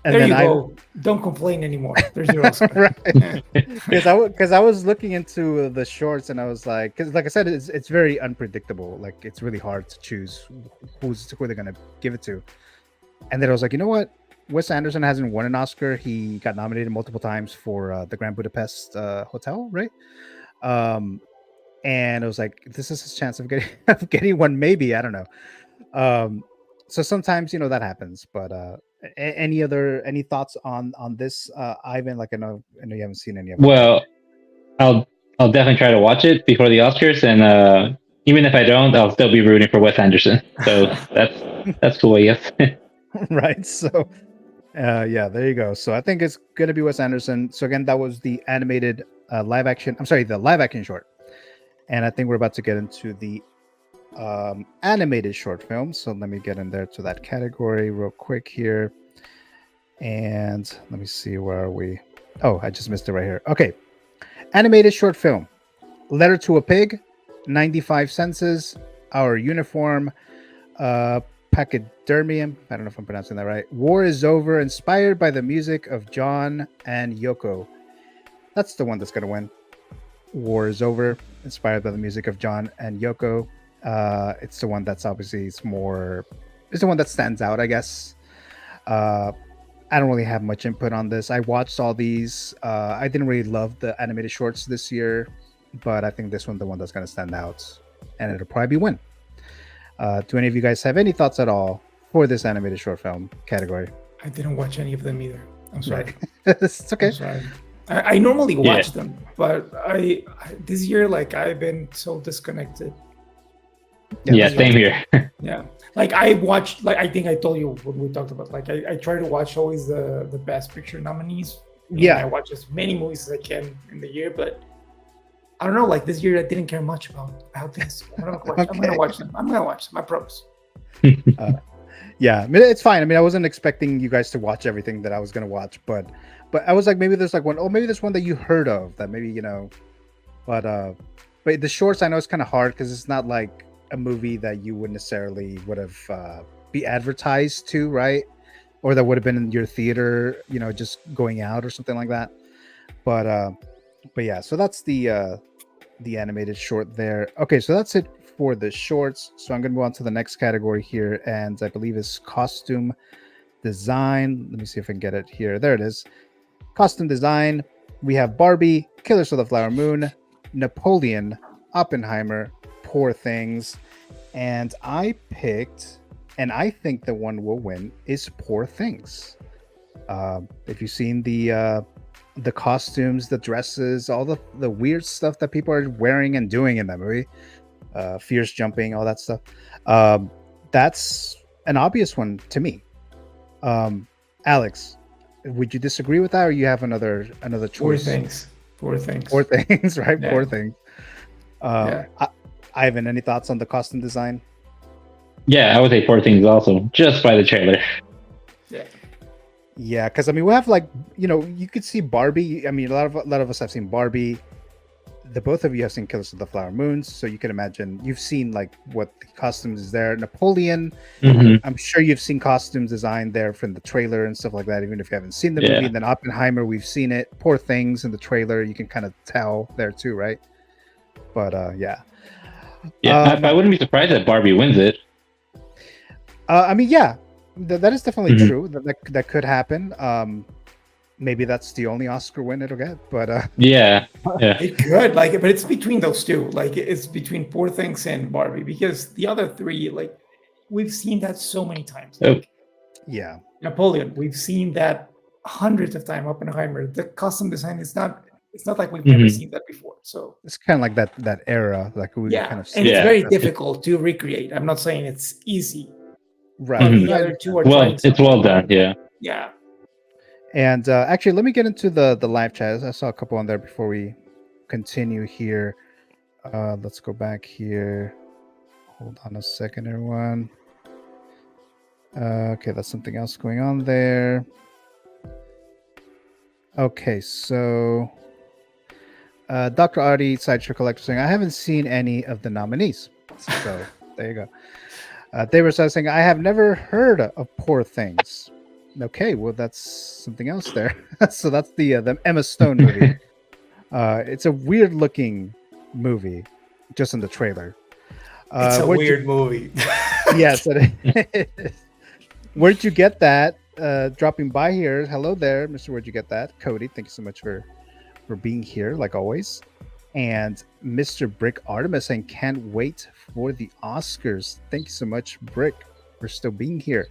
And there then you go. Don't complain anymore. There's your Oscar. Right. Because I was looking into the shorts and I was like, because like I said, it's very unpredictable. Like it's really hard to choose who they're gonna give it to. And then I was like, you know what? Wes Anderson hasn't won an Oscar. He got nominated multiple times for the Grand Budapest Hotel, right? And I was like, this is his chance of getting one. Maybe, I don't know. So sometimes that happens. But any thoughts on this, Ivan? Like I know you haven't seen any of them. well, I'll definitely try to watch it before the Oscars, and even if I don't, I'll still be rooting for Wes Anderson. So that's cool, I guess. Right. So yeah, there you go. So I think it's gonna be Wes Anderson. So again, that was the animated live action. I'm sorry, the live action short. And I think we're about to get into the animated short film. So let me get in there to that category real quick here. And let me see, where are we? Oh, I just missed it right here. Okay. Animated short film. Letter to a Pig, 95 Senses, Our Uniform, Pachydermium. I don't know if I'm pronouncing that right. War is Over, inspired by the music of John and Yoko. That's the one that's going to win. War is Over, inspired by the music of John and Yoko. It's the one that's obviously it's the one that stands out, I guess. I don't really have much input on this. I watched all these. I didn't really love the animated shorts this year. but I think this one the one that's going to stand out, and it'll probably be win. Do any of you guys have any thoughts at all for this animated short film category? I didn't watch any of them either. I'm sorry. It's okay. I'm sorry. I normally watch them, but I this year, like, I've been so disconnected. Yeah, same here. Yeah, like I watched, like I think I told you when we talked about, like I try to watch always the best picture nominees. Yeah, I watch as many movies as I can in the year, but I don't know. Like this year, I didn't care much about this. I'm gonna watch them. I promise. Yeah, I mean, it's fine. I mean, I wasn't expecting you guys to watch everything that I was gonna watch, but I was like, maybe there's like one, maybe there's one that you heard of that maybe but the shorts I know it's kind of hard because it's not like a movie that you would necessarily would have be advertised to, right? Or that would have been in your theater, just going out or something like that. But yeah, so that's the animated short there. Okay, so that's it for the shorts. So I'm gonna go on to the next category here, and I believe is costume design. Let me see if I can get it here. There it is. Costume design. We have Barbie, Killers of the Flower Moon, Napoleon, Oppenheimer, Poor Things, and I picked, and I think the one will win is Poor Things. If you've seen the costumes, the dresses, all the weird stuff that people are wearing and doing in that movie, fierce jumping, all that stuff, that's an obvious one to me. Alex, would you disagree with that, or you have another choice? Poor Things. Poor Things, right? Yeah. Poor Things. Yeah. Ivan, any thoughts on the costume design? Yeah, I would say Poor Things also, just by the trailer. Yeah, because I mean, we have like you could see Barbie. I mean, a lot of us have seen Barbie. The both of you have seen Killers of the Flower Moons, so you can imagine you've seen like what the costumes is there. Napoleon, I'm sure you've seen costumes designed there from the trailer and stuff like that, even if you haven't seen the movie. And then Oppenheimer, we've seen it. Poor Things in the trailer, you can kind of tell there too, right? But yeah. I wouldn't be surprised if Barbie wins it. I mean, yeah, that is definitely true. That could happen. Maybe that's the only Oscar win it'll get, but yeah, it could, but it's between those two. Like it's between Poor Things and Barbie, because the other three, like we've seen that so many times. Like, yeah, Napoleon, we've seen that hundreds of times. Oppenheimer, the costume design is not. It's not like we've never seen that before. So it's kind of like that era, like we kind of. And it's very difficult to recreate. I'm not saying it's easy. Right. The other two are it's well done. Yeah. Yeah. And actually, let me get into the live chat. I saw a couple on there before we continue here. Let's go back here. Hold on a second, everyone. Okay, that's something else going on there. Okay, so Dr. Artie, Sideshow Collector, saying, I haven't seen any of the nominees. So there you go. They were saying, I have never heard of Poor Things. Okay, well, that's something else there. So that's the Emma Stone movie. It's a weird looking movie, just in the trailer. It's a weird movie. Yes. Where'd you get that? Dropping by here. Hello there, Mr. Where'd you get that? Cody, thank you so much for being here, like always. And Mr. Brick Artemis saying, can't wait for the Oscars. Thank you so much, Brick, for still being here.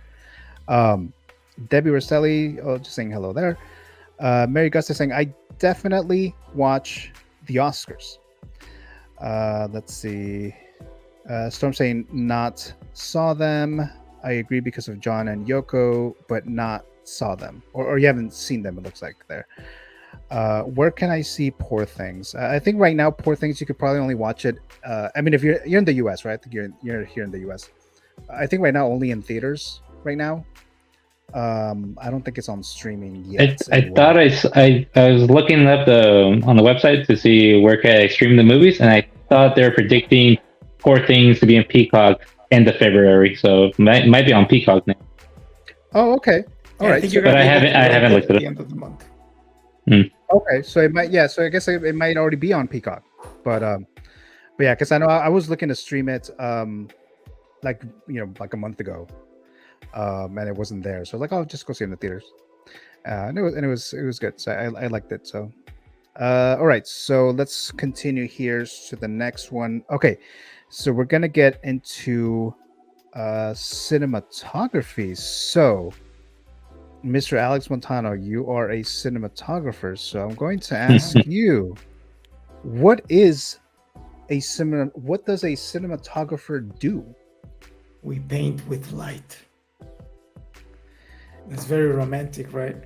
Debbie Rosselli, just saying hello there. Mary Gusta saying, I definitely watch the Oscars. Let's see. Storm saying, not saw them. I agree because of John and Yoko, but not saw them. Or you haven't seen them, it looks like there. Where can I see Poor Things? I think right now, Poor Things, you could probably only watch it. I mean, if you're in the US, right? I think you're here in the US. I think right now only in theaters right now. I don't think it's on streaming yet. I thought I was looking up on the website to see where can I stream the movies, and I thought they're predicting Poor Things to be in Peacock end of February, so it might be on Peacock now. Oh, okay. All right. But I haven't looked at the end of the month. Okay, so it might, so I guess it might already be on Peacock, but yeah, because I know I was looking to stream it, like a month ago, and it wasn't there, so just go see it in the theaters, and it was good, so I liked it, so All right, so let's continue here to the next one. Okay, so we're gonna get into cinematography. So, Mr. Alex Montano, you are a cinematographer, so I'm going to ask you, what is what does a cinematographer do? We paint with light. It's very romantic, right?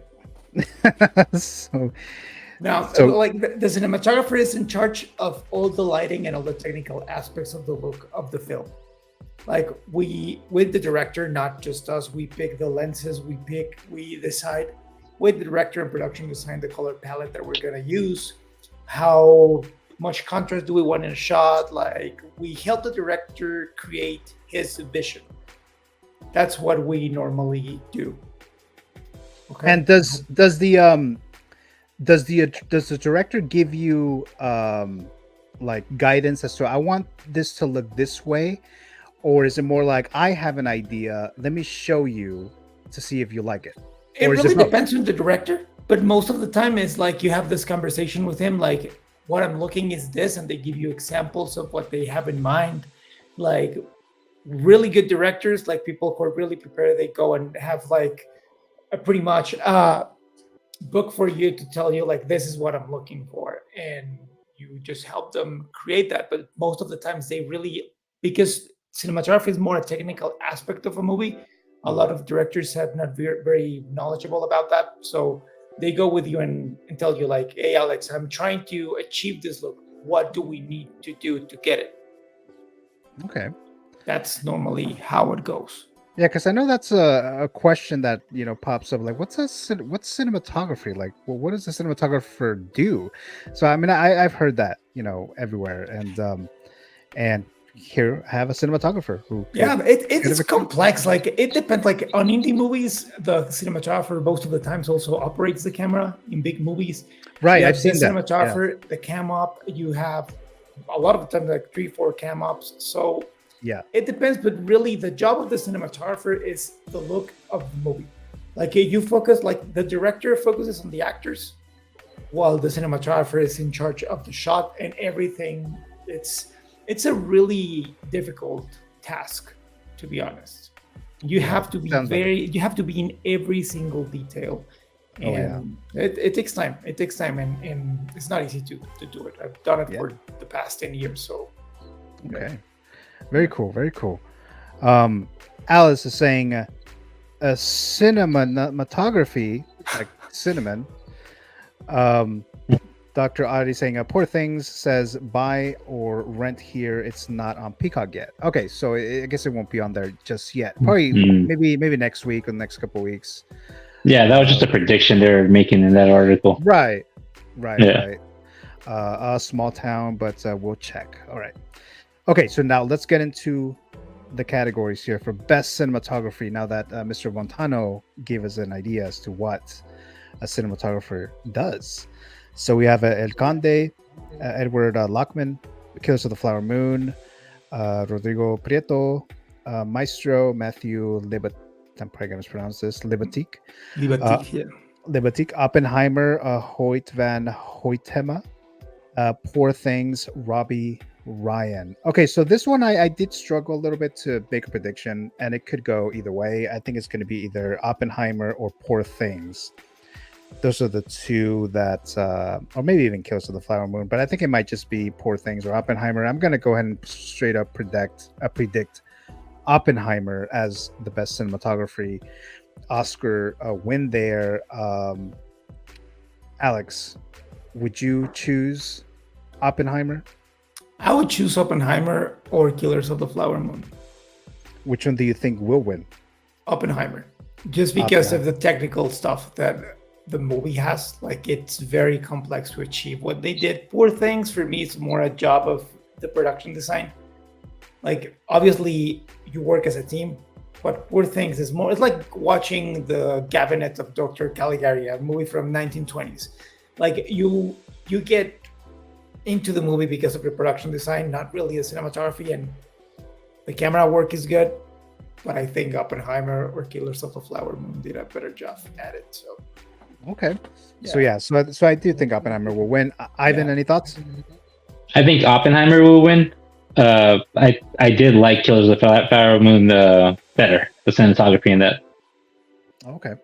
So, Now, so like the cinematographer is in charge of all the lighting and all the technical aspects of the look of the film. Like we, with the director, not just us, we pick the lenses, we decide with the director and production design the color palette that we're gonna use, how much contrast do we want in a shot. Like we help the director create his vision. That's what we normally do. Okay. and does the director give you like guidance as to I want this to look this way, or is it more like I have an idea, let me show you to see if you like it? It Or is really it both? depends on the director, but most of the time it's like you have this conversation with him, like what I'm looking is this, and they give you examples of what they have in mind. Like really good directors, like people who are really prepared, they go and have like a pretty much book for you to tell you like this is what I'm looking for, and you just help them create that. But most of the times they really, because cinematography is more a technical aspect of a movie, a lot of directors have not very knowledgeable about that, so they go with you and tell you like, hey Alex, I'm trying to achieve this look, what do we need to do to get it? Okay. That's normally how it goes. Yeah, because I know that's a question that pops up. Like, what's cinematography? Like, well, what does a cinematographer do? So, I mean, I've heard that everywhere, and here I have a cinematographer who Yeah, could it's have explained. complex. Like it depends. Like on indie movies, the cinematographer most of the times also operates the camera. In big movies, Right, you I've have the seen that. Yeah, cinematographer, the cam op. You have a lot of the time like 3-4 cam ops. So yeah, it depends, but really the job of the cinematographer is the look of the movie. Like you focus, like the director focuses on the actors, while the cinematographer is in charge of the shot and everything. It's a really difficult task, to be honest. You yeah. have to be Sounds like it. you have to be in every single detail, Oh yeah. and it takes time. It takes time, and it's not easy to do it. I've done it Yeah. for the past 10 years, so Okay. Very cool. Very cool. Alice is saying a cinematography, like cinnamon. Dr. Oddity saying, Poor Things says buy or rent here. It's not on Peacock yet. Okay, so I guess it won't be on there just yet. Probably maybe next week or the next couple weeks. Yeah, that was just a prediction they're making in that article. Right. Yeah. Right. A small town, but we'll check. All right. Okay, so now let's get into the categories here for best cinematography. Now that Mr. Montano gave us an idea as to what a cinematographer does. So we have El Conde, Edward Lockman, Killers of the Flower Moon, Rodrigo Prieto, Maestro, Matthew Libat, I'm probably going to mispronounce this, Libatique, Libatique, Oppenheimer, Hoyt van Hoytema, Poor Things, Robbie Ryan. Okay, so this one I did struggle a little bit to make a prediction, and it could go either way. I think it's going to be either Oppenheimer or Poor Things. Those are the two that, or maybe even Killers of the Flower Moon, but I think it might just be Poor Things or Oppenheimer. I'm going to go ahead and straight up predict Oppenheimer as the best cinematography Oscar win there. Alex, would you choose Oppenheimer? I would choose Oppenheimer or Killers of the Flower Moon. Which one do you think will win? Oppenheimer, just because of the technical stuff that the movie has. Like it's very complex to achieve what they did. Poor Things for me is more a job of the production design. Like obviously you work as a team, but Poor Things is more, it's like watching the Cabinet of Dr. Caligari, a movie from 1920s. Like you get into the movie because of the production design, not really the cinematography, and the camera work is good, but I think Oppenheimer or Killers of the Flower Moon did a better job at it. So Okay. So I do think Oppenheimer will win. Ivan, Yeah. any thoughts? I think Oppenheimer will win. I did like Killers of the Flower Moon better, the cinematography in that. Okay.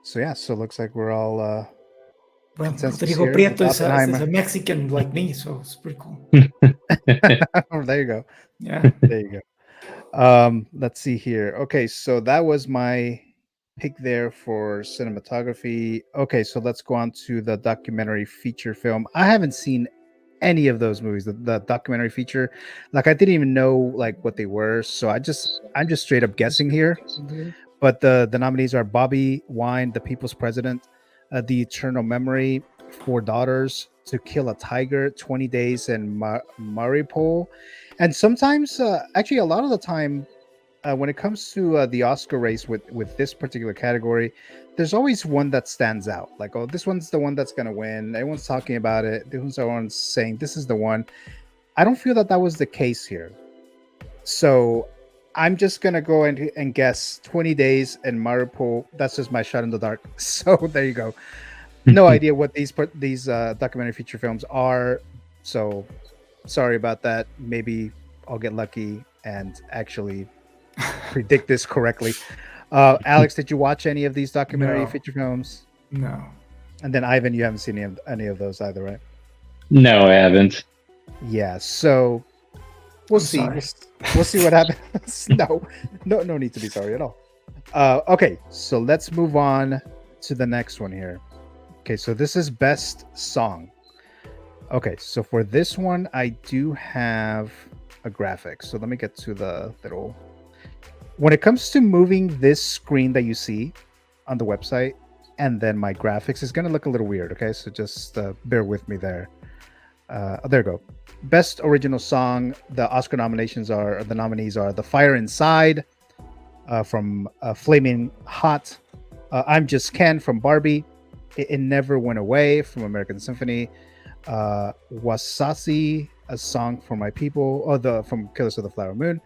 So yeah, so it looks like we're all Well, consensus Rodrigo here Prieto with is Oppenheimer. a Mexican like me, so it's pretty cool. Oh, there you go. Yeah. There you go. Let's see here. Okay, so that was my pick there for cinematography. Okay, so let's go on to the documentary feature film. I haven't seen any of those movies. The documentary feature, like I didn't even know like what they were. So I'm just straight up guessing here. But the nominees are Bobby Wine, The People's President, The Eternal Memory, Four Daughters, To Kill a Tiger, 20 Days, and Mariupol. And sometimes, actually, a lot of the time, when it comes to the Oscar race with this particular category, there's always one that stands out. Like, oh, this one's the one that's gonna win. Everyone's talking about it. Everyone's saying this is the one. I don't feel that was the case here. So I'm just gonna go and guess 20 Days and Mariupol. That's just my shot in the dark. So there you go. No idea what these documentary feature films are. So sorry about that. Maybe I'll get lucky and actually predict this correctly. Alex, did you watch any of these documentary No. feature films? No. And then Ivan, you haven't seen any of those either, right? No, I haven't. Yeah. So we'll I'm see. sorry. We'll see what happens. No need to be sorry at all. Okay, so let's move on to the next one here. Okay, so this is best song. Okay, so for this one, I do have a graphic. So let me get to the little. When it comes to moving this screen that you see on the website, and then my graphics is going to look a little weird. Okay, so just bear with me there. There you go. Best original song. The Oscar nominees are The Fire Inside from Flaming Hot. I'm Just Ken from Barbie. It Never Went Away from American Symphony. Wasasi, A Song for My People, from Killers of the Flower Moon.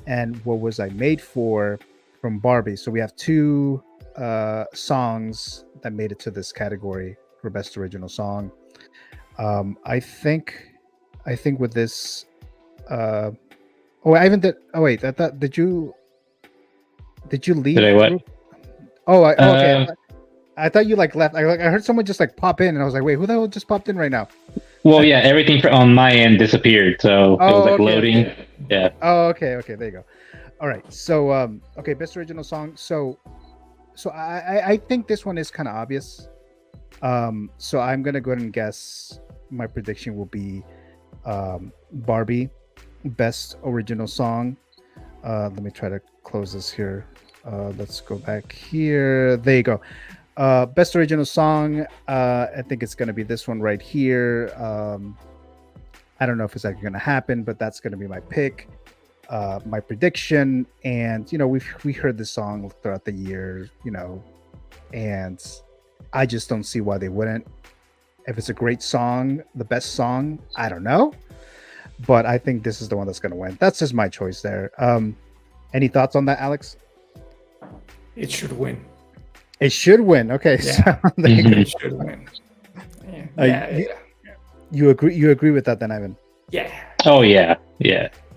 And What Was I Made For from Barbie. So we have two songs that made it to this category for best original song. I think with this I thought did you leave? Did I what? the group? Okay. I thought you like left. I heard someone just like pop in and I was like, wait, who the hell just popped in right now? Well, yeah, everything on my end disappeared, so it was like loading. Okay. Yeah. Oh, okay, there you go. All right. So okay, best original song. So I think this one is kind of obvious. So I'm gonna go ahead and guess my prediction will be Barbie, best original song. Let me try to close this here. Let's go back here. There you go. Best original song. I think it's gonna be this one right here. I don't know if it's actually gonna happen, but that's gonna be my pick. My prediction. And we heard this song throughout the year, and I just don't see why they wouldn't. If it's a great song, the best song, I don't know, but I think this is the one that's going to win. That's just my choice there. Any thoughts on that, Alex? It should win. It should win. Okay, Yeah. so there you go. It should win. Yeah. You agree with that then, Ivan? Yeah. Oh yeah.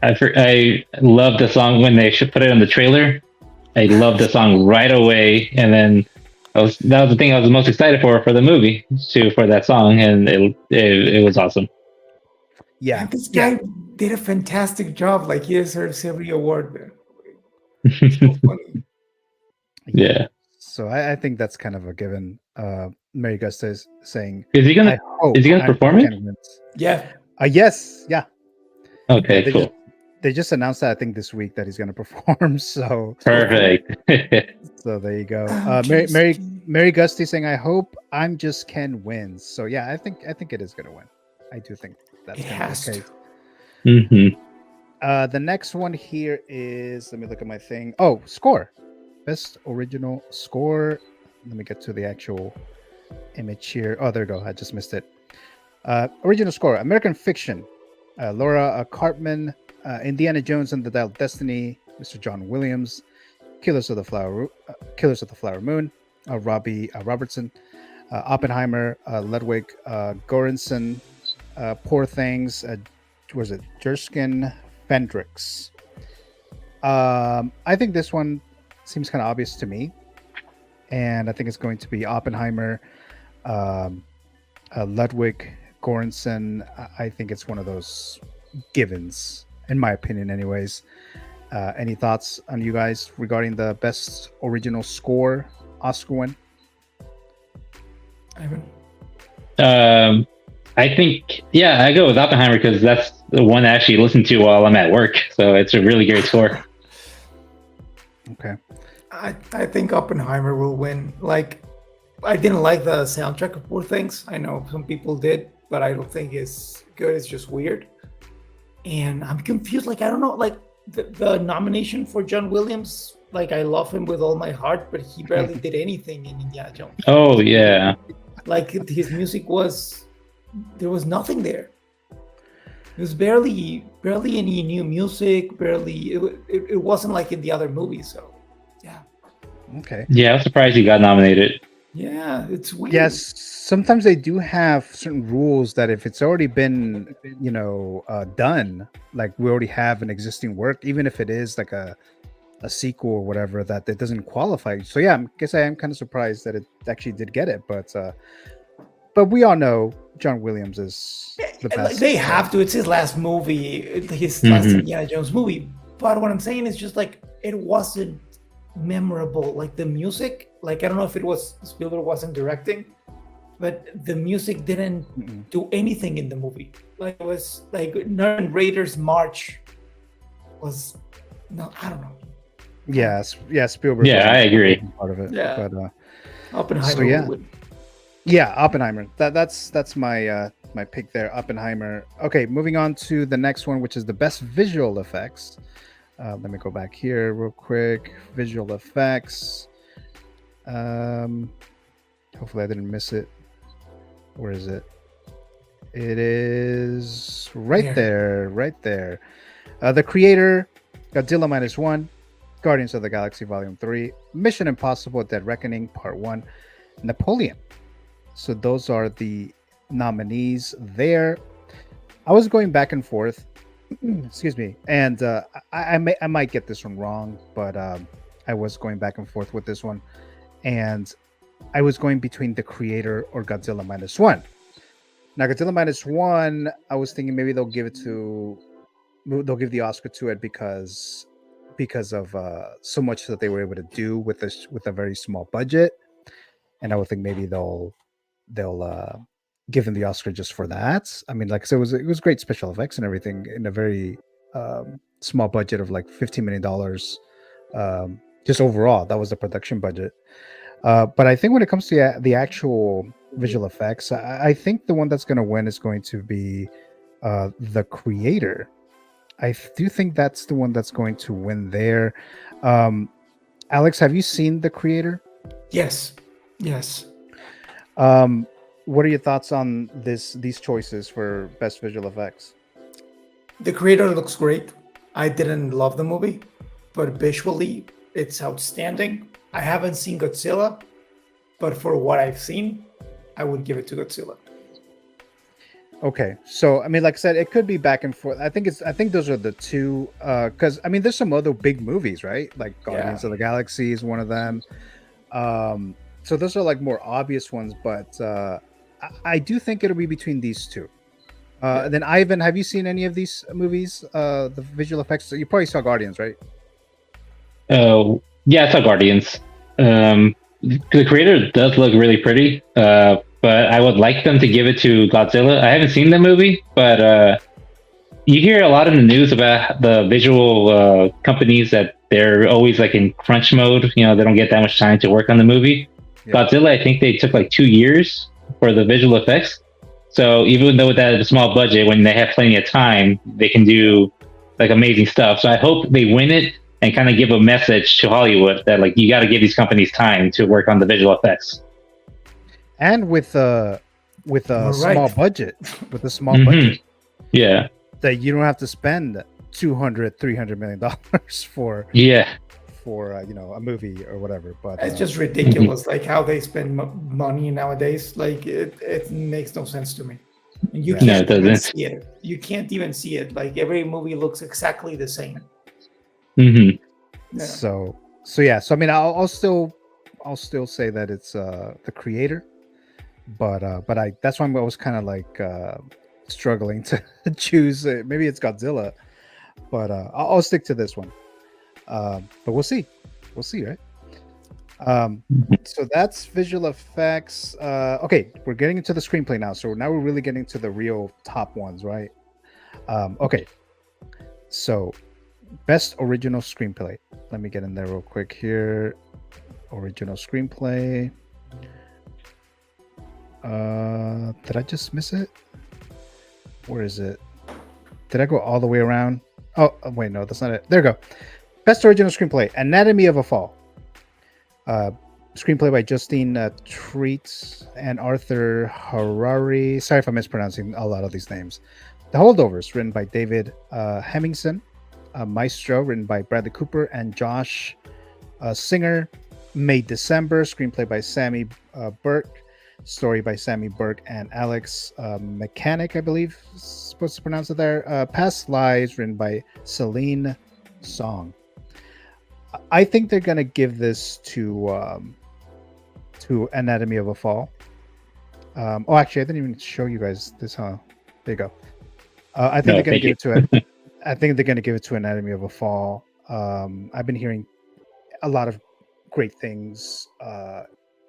I love the song when they should put it on the trailer. I love the song right away, and then that was the thing I was most excited for the movie for that song, and it was awesome. Yeah, And this guy did a fantastic job. Like he deserves every award. So funny. Yeah. So I think that's kind of a given. Mary Gusta is saying, Is he gonna perform it? Yeah. Yes. Yeah. Okay. They Cool. They just announced that I think this week that he's going to perform. So Perfect. So there you go. I'm just Mary kidding. Gusty saying, "I hope I'm Just Ken wins." So yeah, I think it is going to win. I do think that's It going to has be the to. case. Mm-hmm. The next one here is, let me look at my thing. Oh, score, best original score. Let me get to the actual image here. Oh, there you go. I just missed it. Original score: American Fiction, Laura Cartman, Indiana Jones and the Dial of Destiny, Mr. John Williams, Killers of the Flower Moon, Robertson, Oppenheimer, Ludwig Göransson, Poor Things, was it Jerskin Fendrix? I think this one seems kind of obvious to me, and I think it's going to be Oppenheimer, Ludwig Göransson. I think it's one of those givens, in my opinion, anyways. Any thoughts on you guys regarding the best original score Oscar win? I think, yeah, I go with Oppenheimer because that's the one I actually listen to while I'm at work. So it's a really great score. Okay. I think Oppenheimer will win. Like, I didn't like the soundtrack of Poor Things. I know some people did, but I don't think it's good. It's just weird. And I'm confused. Like, I don't know. Like, the nomination for John Williams, like, I love him with all my heart, but he barely did anything in Indiana Jones. Oh, yeah. Like, his music there was nothing there. It was barely any new music. It wasn't like in the other movies. So, yeah. Okay. Yeah, I was surprised he got nominated. Yeah, it's weird. Yes, sometimes they do have certain rules that if it's already been, done, like we already have an existing work, even if it is like a sequel or whatever, that it doesn't qualify. So yeah, I guess I am kind of surprised that it actually did get it, but we all know John Williams is the best. Like, they have to. It's his last movie, his last Indiana Jones movie. But what I'm saying is just like it wasn't memorable. Like the music, like I don't know if it was Spielberg wasn't directing, but the music didn't do anything in the movie. Like it was like Raiders March was I don't know. Yes, yeah, Spielberg. Yeah, I agree. Part of it. Yeah, but Oppenheimer. so, yeah. would. Yeah, Oppenheimer. That's my my pick there, Oppenheimer. Okay, moving on to the next one, which is the best visual effects. Let me go back here real quick. Visual effects. Hopefully I didn't miss it. Where is it? It is right there. The Creator, Godzilla -1, Guardians of the Galaxy Volume 3, Mission Impossible: Dead Reckoning Part 1, Napoleon. So those are the nominees there. I was going back and forth. Excuse me. And I might get this one wrong, but I was going back and forth with this one. And I was going between The Creator or Godzilla -1. Now, Godzilla -1, I was thinking maybe they'll give the Oscar to it because of so much that they were able to do with a very small budget. And I would think maybe they'll give them the Oscar just for that. I mean, like, so it was great special effects and everything in a very small budget of like $15 million. Just overall, that was the production budget. But I think when it comes to the actual visual effects, I think the one that's going to win is going to be The Creator. I do think that's the one that's going to win there. Alex, have you seen The Creator? Yes. What are your thoughts on these choices for best visual effects? The Creator looks great. I didn't love the movie, but visually it's outstanding. I haven't seen Godzilla, but for what I've seen, I would give it to Godzilla. Okay, so I mean, like I said, it could be back and forth. I think those are the two. Because I mean, there's some other big movies, right? Like Guardians of the Galaxy is one of them. So those are like more obvious ones, but I do think it'll be between these two. And then Ivan, have you seen any of these movies? The visual effects. You probably saw Guardians, right? Oh, yeah, I saw Guardians. The Creator does look really pretty, but I would like them to give it to Godzilla. I haven't seen the movie, but you hear a lot in the news about the visual companies that they're always like in crunch mode. You know, they don't get that much time to work on the movie. Yeah. Godzilla, I think they took like 2 years for the visual effects. So even though with that small budget, when they have plenty of time, they can do like amazing stuff. So I hope they win it and kind of give a message to Hollywood that like you got to give these companies time to work on the visual effects. And with a small budget, yeah, that you don't have to spend $200-300 million for for a movie or whatever. But It's just ridiculous, like how they spend money nowadays. Like it makes no sense to me. And you Yeah. No, can't it even doesn't. see it. You can't even see it. Like every movie looks exactly the same. Hmm. Yeah. So yeah. So I mean, I'll still say that it's the creator, but I that's why I was kind of like struggling to choose. Maybe it's Godzilla, but I'll stick to this one. But we'll see, right? So that's visual effects. Okay, we're getting into the screenplay now. So now we're really getting to the real top ones, right? Okay, so best original screenplay. Let me get in there real quick here. Original screenplay. Did I just miss it? Where is it? Did I go all the way around? Oh, wait, no, that's not it. There we go. Best original screenplay: Anatomy of a Fall. Screenplay by Justine Treat and Arthur Harari. Sorry if I'm mispronouncing a lot of these names. The Holdovers, written by David Hemmingson. Maestro, written by Bradley Cooper and Josh Singer. May December, screenplay by Sammy Burke. Story by Sammy Burke and Alex Mechanic, I believe is supposed to pronounce it there. Past Lives, written by Celine Song. I think they're gonna give this to Anatomy of a Fall. Oh, actually, I didn't even show you guys this. Huh? There you go. I think No, they're gonna thank give you. it to it. I think they're gonna give it to Anatomy of a Fall. I've been hearing a lot of great things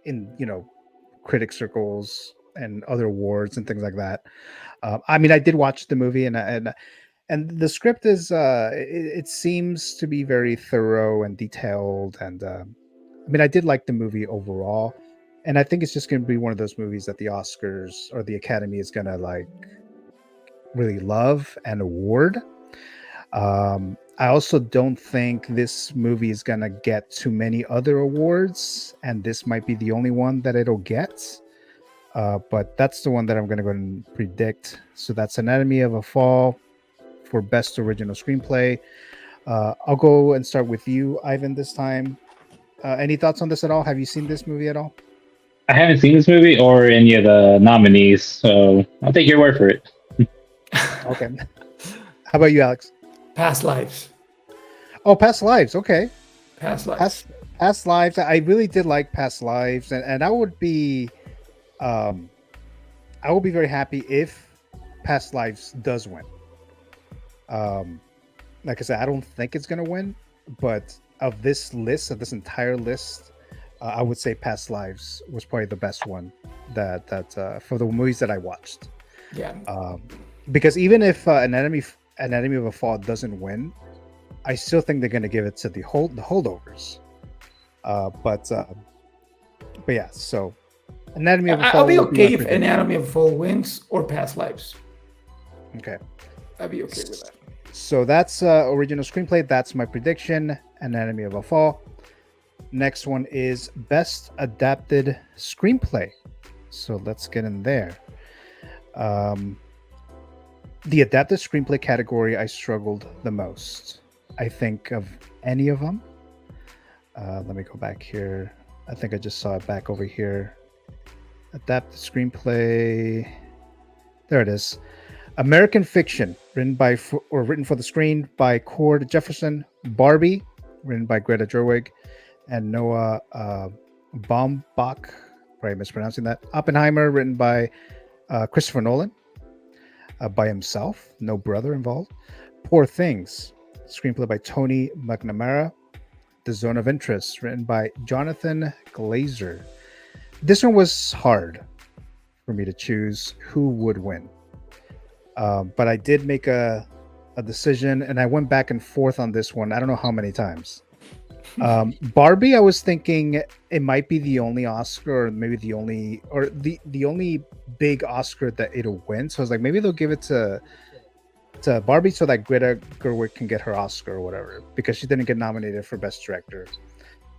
in critic circles and other awards and things like that. I mean, I did watch the movie and the script is it seems to be very thorough and detailed, and I mean, I did like the movie overall, and I think it's just going to be one of those movies that the Oscars or the Academy is going to like really love and award. I also don't think this movie is going to get too many other awards, and this might be the only one that it'll get. But that's the one that I'm going to go and predict. So that's Anatomy of a Fall for Best Original Screenplay. I'll go and start with you, Ivan, this time. Any thoughts on this at all? Have you seen this movie at all? I haven't seen this movie or any of the nominees, so I'll take your word for it. Okay. How about you, Alex? Past lives. Oh, Past Lives. Okay. Past lives. Past Lives. I really did like Past Lives, and I would be very happy if Past Lives does win. Like I said, I don't think it's gonna win, but of this entire list, I would say Past Lives was probably the best one that for the movies that I watched. Yeah. Because even if Anatomy of a Fall doesn't win, I still think they're gonna give it to the Holdovers. But yeah, so Anatomy of a Fall. I'll be would my okay if prediction. Anatomy of a Fall wins or Past Lives. Okay. I'd be okay with that. So that's original screenplay. That's my prediction. Anatomy of a Fall. Next one is Best Adapted Screenplay. So let's get in there. The adapted screenplay category, I struggled the most, I think, of any of them. Let me go back here. I think I just saw it back over here. Adapted screenplay. There it is. American Fiction, written for the screen by Cord Jefferson. Barbie, written by Greta Gerwig and Noah Baumbach. Probably mispronouncing that. Oppenheimer, written by Christopher Nolan. By himself, no brother involved. Poor Things, screenplay by Tony McNamara. The Zone of Interest, written by Jonathan Glazer. This one was hard for me to choose who would win. But I did make a decision, and I went back and forth on this one. I don't know how many times. Barbie, I was thinking it might be the only Oscar, or maybe the only big Oscar that it'll win. So I was like, maybe they'll give it to Barbie so that Greta Gerwig can get her Oscar or whatever, because she didn't get nominated for Best Director.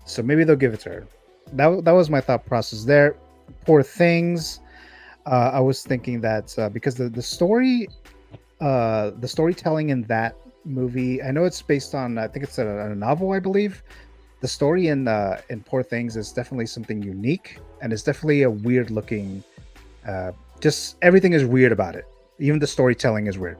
So maybe they'll give it to her. That was my thought process there. Poor Things. I was thinking that because the storytelling in that movie, I know it's based on, I think it's a novel, I believe, the story in Poor Things is definitely something unique, and it's definitely a weird looking. Just everything is weird about it. Even the storytelling is weird.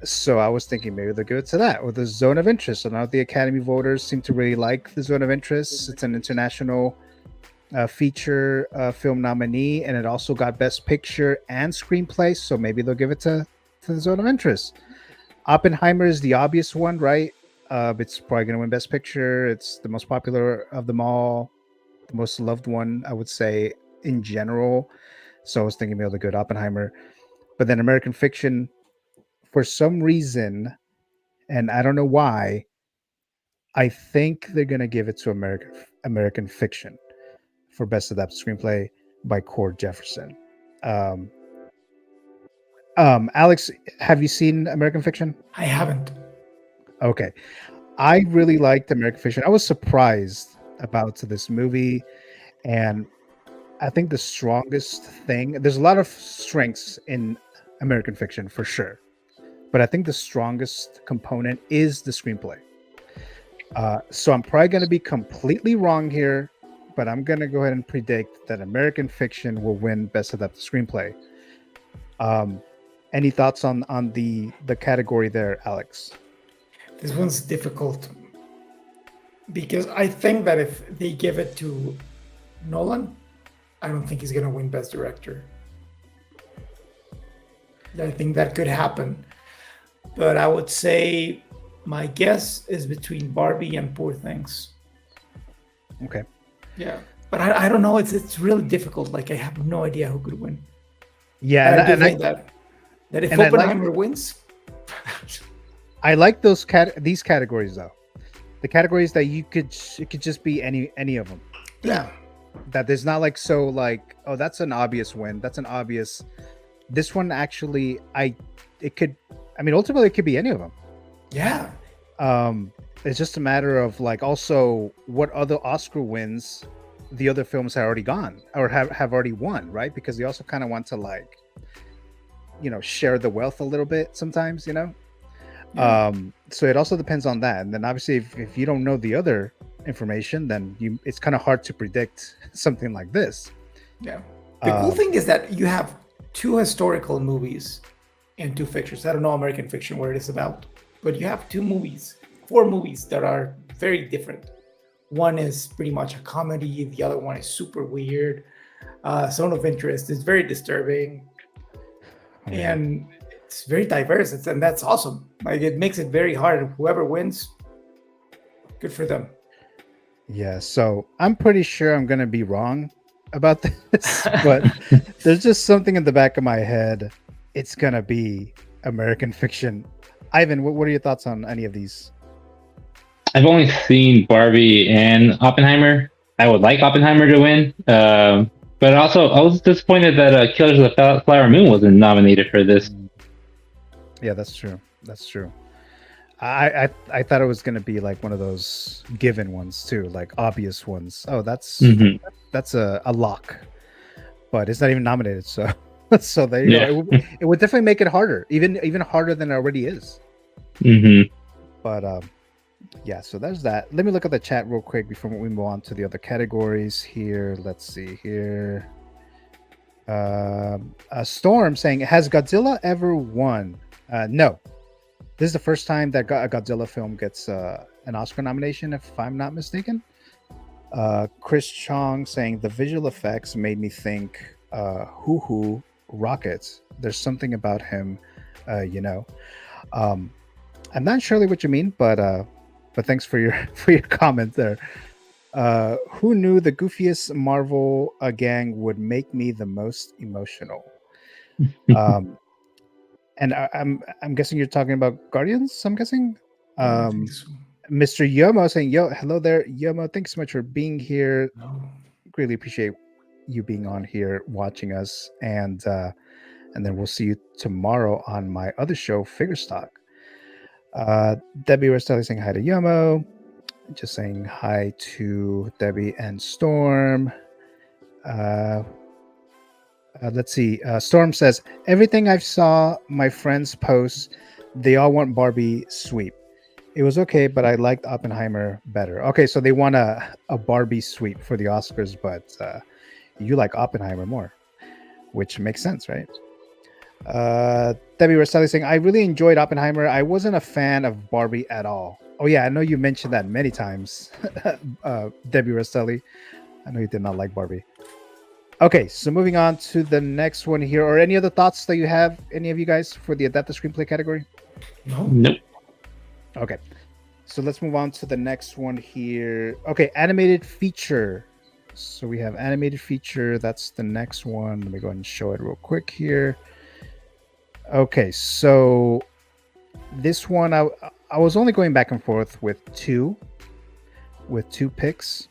So I was thinking maybe they'll give it to that or the Zone of Interest. So now the Academy voters seem to really like the Zone of Interest. It's an international feature film nominee, and it also got Best Picture and Screenplay. So maybe they'll give it to the Zone of Interest. Oppenheimer is the obvious one, right? It's probably going to win Best Picture. It's the most popular of them all, the most loved one, I would say, in general. So I was thinking maybe they'll go to Oppenheimer. But then American Fiction, for some reason, and I don't know why, I think they're going to give it to American Fiction for Best Adapted Screenplay by Cord Jefferson. Um, Alex, have you seen American Fiction? I haven't. Okay. I really liked American Fiction. I was surprised about this movie, and I think the strongest thing, there's a lot of strengths in American Fiction for sure, but I think the strongest component is the screenplay. So I'm probably going to be completely wrong here, but I'm going to go ahead and predict that American Fiction will win Best Adapted Screenplay. Any thoughts on the category there, Alex? This one's difficult because I think that if they give it to Nolan, I don't think he's going to win Best Director. I think that could happen. But I would say my guess is between Barbie and Poor Things. Okay. Yeah. But I don't know. It's really difficult. Like, I have no idea who could win. Yeah. And I do think that if Oppenheimer wins... I like these categories though. The categories that it could just be any of them. Yeah. That there's not like oh, that's an obvious win. That's an obvious. This one actually, ultimately it could be any of them. Yeah. It's just a matter of like also what other Oscar wins the other films have already gone or have already won, right? Because they also kind of want to like, share the wealth a little bit sometimes, Yeah. So it also depends on that, and then obviously if you don't know the other information, then it's kind of hard to predict something like this. Yeah. The cool thing is that you have 2 historical movies and 2 fictions. I don't know American Fiction what it is about, but you have 4 movies that are very different. One is pretty much a comedy. The other one is super weird. Zone of Interest is very disturbing, and it's very diverse. And that's awesome. Like, it makes it very hard. Whoever wins, good for them. Yeah, so I'm pretty sure I'm gonna be wrong about this, but there's just something in the back of my head. It's gonna be American Fiction. Ivan, what are your thoughts on any of these? I've only seen Barbie and Oppenheimer. I would like Oppenheimer to win, but also I was disappointed that Killers of the Flower Moon wasn't nominated for this. Yeah, that's true. That's true. I thought it was going to be like one of those given ones too, like obvious ones. Oh, that's a lock, but it's not even nominated. So there you go. It would definitely make it harder, even harder than it already is. But yeah, so there's that. Let me look at the chat real quick before we move on to the other categories here. Let's see here. A Storm saying, has Godzilla ever won? No. This is the first time that a Godzilla film gets an Oscar nomination, if I'm not mistaken. Chris Chong saying, the visual effects made me think Hoo Hoo Rockets. There's something about him, I'm not surely what you mean, but thanks for your comment there. Who knew the goofiest Marvel gang would make me the most emotional? And I'm guessing you're talking about Guardians. I'm guessing. Mr. Yomo saying, hello there, Yomo. Thanks so much for being here. Greatly appreciate you being on here watching us, and then we'll see you tomorrow on my other show, Figure Stock. Debbie Restelli saying hi to Yomo. Just saying hi to Debbie and Storm. Let's see. Storm says, everything I saw my friends post, they all want Barbie sweep. It was okay, but I liked Oppenheimer better. Okay, so they won a Barbie sweep for the Oscars, but you like Oppenheimer more, which makes sense, right? Debbie Rosselli saying, I really enjoyed Oppenheimer. I wasn't a fan of Barbie at all. Oh, yeah, I know you mentioned that many times, Debbie Rosselli. I know you did not like Barbie. Okay, so moving on to the next one here. Or any other thoughts that you have, any of you guys, for the adapted screenplay category? No. Nope. Okay, so let's move on to the next one here. Okay, animated feature. So we have animated feature. That's the next one. Let me go ahead and show it real quick here. Okay, so this one, I was only going back and forth with two picks.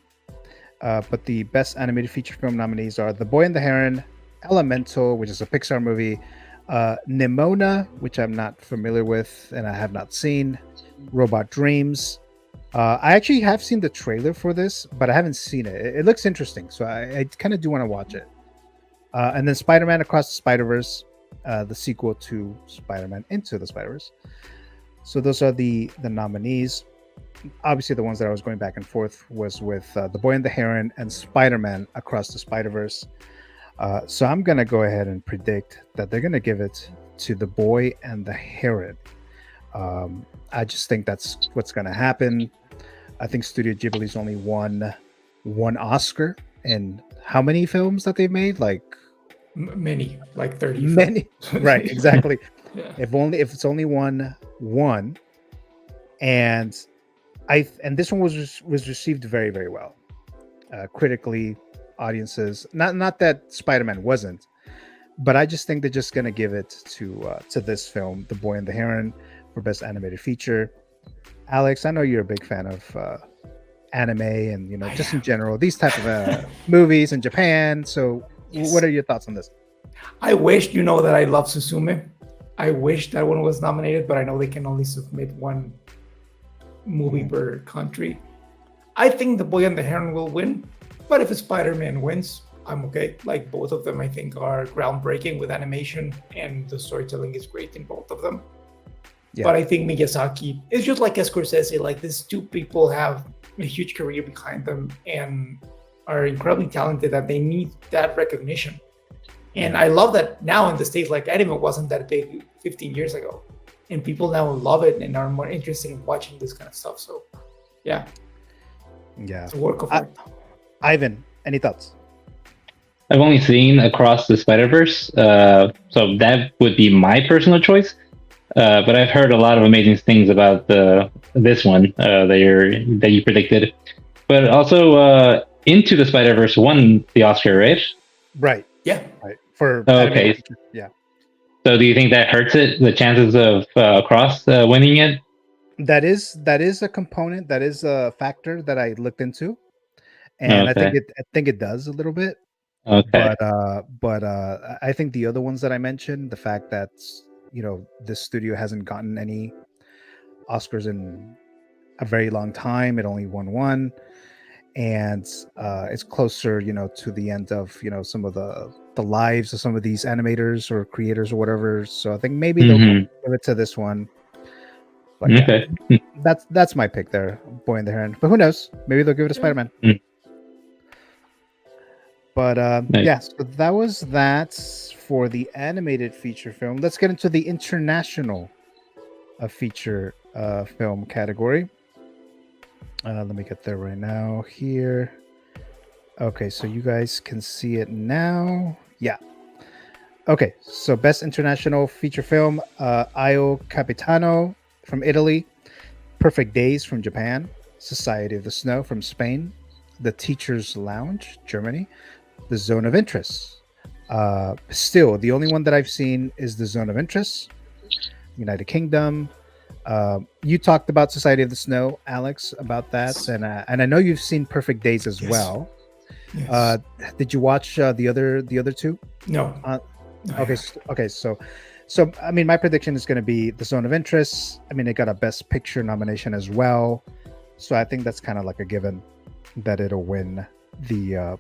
But the best animated feature film nominees are The Boy and the Heron, Elemental, which is a Pixar movie, Nimona, which I'm not familiar with and I have not seen, Robot Dreams. I actually have seen the trailer for this, but I haven't seen it. It looks interesting, so I kind of do want to watch it. And then Spider-Man Across the Spider-Verse, the sequel to Spider-Man Into the Spider-Verse. So those are the nominees. Obviously, the ones that I was going back and forth was with The Boy and the Heron and Spider-Man Across the Spider-Verse. So I'm going to go ahead and predict that they're going to give it to The Boy and the Heron. I just think that's what's going to happen. I think Studio Ghibli's only won one Oscar in how many films that they've made? Like Many, like 30. many. Right, exactly. Yeah. If it's only one, and this one was received very, very well, critically, audiences. Not that Spider-Man wasn't, but I just think they're just gonna give it to this film, The Boy and the Heron, for best animated feature. Alex, I know you're a big fan of anime and just in general these type of movies in Japan. So, Yes. What are your thoughts on this? I wish that I love Suzume. I wish that one was nominated, but I know they can only submit one movie per country. I think The Boy and the Heron will win, but if Spider-Man wins, I'm okay. Like, both of them, I think, are groundbreaking with animation, and the storytelling is great in both of them. Yeah. But I think Miyazaki is just like Scorsese. Like, these two people have a huge career behind them and are incredibly talented, that they need that recognition. And I love that now in the States, like, anime wasn't that big 15 years ago, and people now love it and are more interested in watching this kind of stuff. So yeah, it's a work of art. Ivan, any thoughts? I've only seen Across the Spider-Verse, so that would be my personal choice. But I've heard a lot of amazing things about this one that you predicted. But also, Into the Spider-Verse won the Oscar, right? Right. Yeah. Right. For okay. Yeah. So do you think that hurts it, the chances of Across winning it? That is a component. That is a factor that I looked into, and Okay. I think it does a little bit. Okay. But I think the other ones that I mentioned, the fact that this studio hasn't gotten any Oscars in a very long time. It only won one, and it's closer, to the end of some of the lives of some of these animators or creators or whatever. So I think maybe they'll give it to this one. But Okay. that's my pick there, Boy and the Heron. But who knows? Maybe they'll give it to Spider-Man. But Nice. yeah, so that was that for the animated feature film. Let's get into the international feature film category. Let me get there right now here. Okay, so you guys can see it now. Yeah. Okay, so best international feature film, Io Capitano from Italy, Perfect Days from Japan, Society of the Snow from Spain, The Teacher's Lounge, Germany, The Zone of Interest. Still, the only one that I've seen is The Zone of Interest, United Kingdom. You talked about Society of the Snow, Alex, about that, and I know you've seen Perfect Days as well. Yes. Did you watch the other two? No. Okay. So I mean, my prediction is going to be The Zone of Interest. I mean, it got a Best Picture nomination as well, so I think that's kind of like a given that it'll win the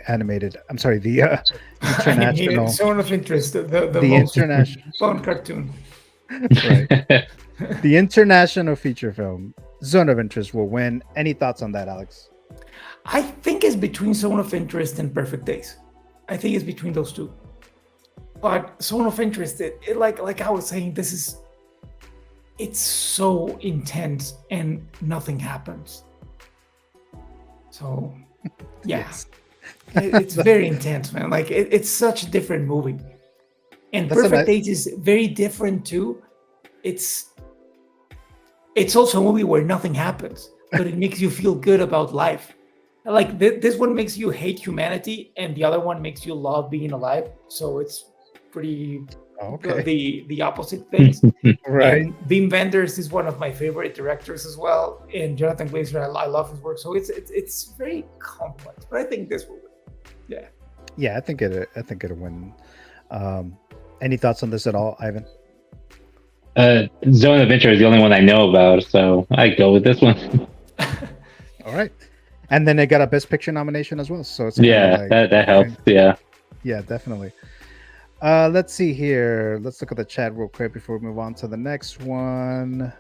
animated. I'm sorry, the international Zone of Interest, the the most international fun cartoon. right. The international feature film Zone of Interest will win. Any thoughts on that, Alex? I think it's between Zone of Interest and Perfect Days. I think it's between those two. But Zone of Interest, it like I was saying, it's so intense and nothing happens. So, yeah, Yes. it's very intense, man. Like it's such a different movie. And That's a Perfect ni- Days is very different too. It's also a movie where nothing happens, but it makes you feel good about life. Like this one makes you hate humanity, and the other one makes you love being alive. So it's pretty Okay. the opposite things. Right. And Wim Wenders is one of my favorite directors as well, and Jonathan Glazer, I love his work. So it's very complex, but I think this will win. Yeah. Yeah, I think it'll win. Any thoughts on this at all, Ivan? Zone of Interest is the only one I know about, so I go with this one. All right. And then they got a Best Picture nomination as well. So it's kinda Yeah, like, that helps. Yeah. yeah, definitely. Let's see here. Let's look at the chat real quick before we move on to the next one.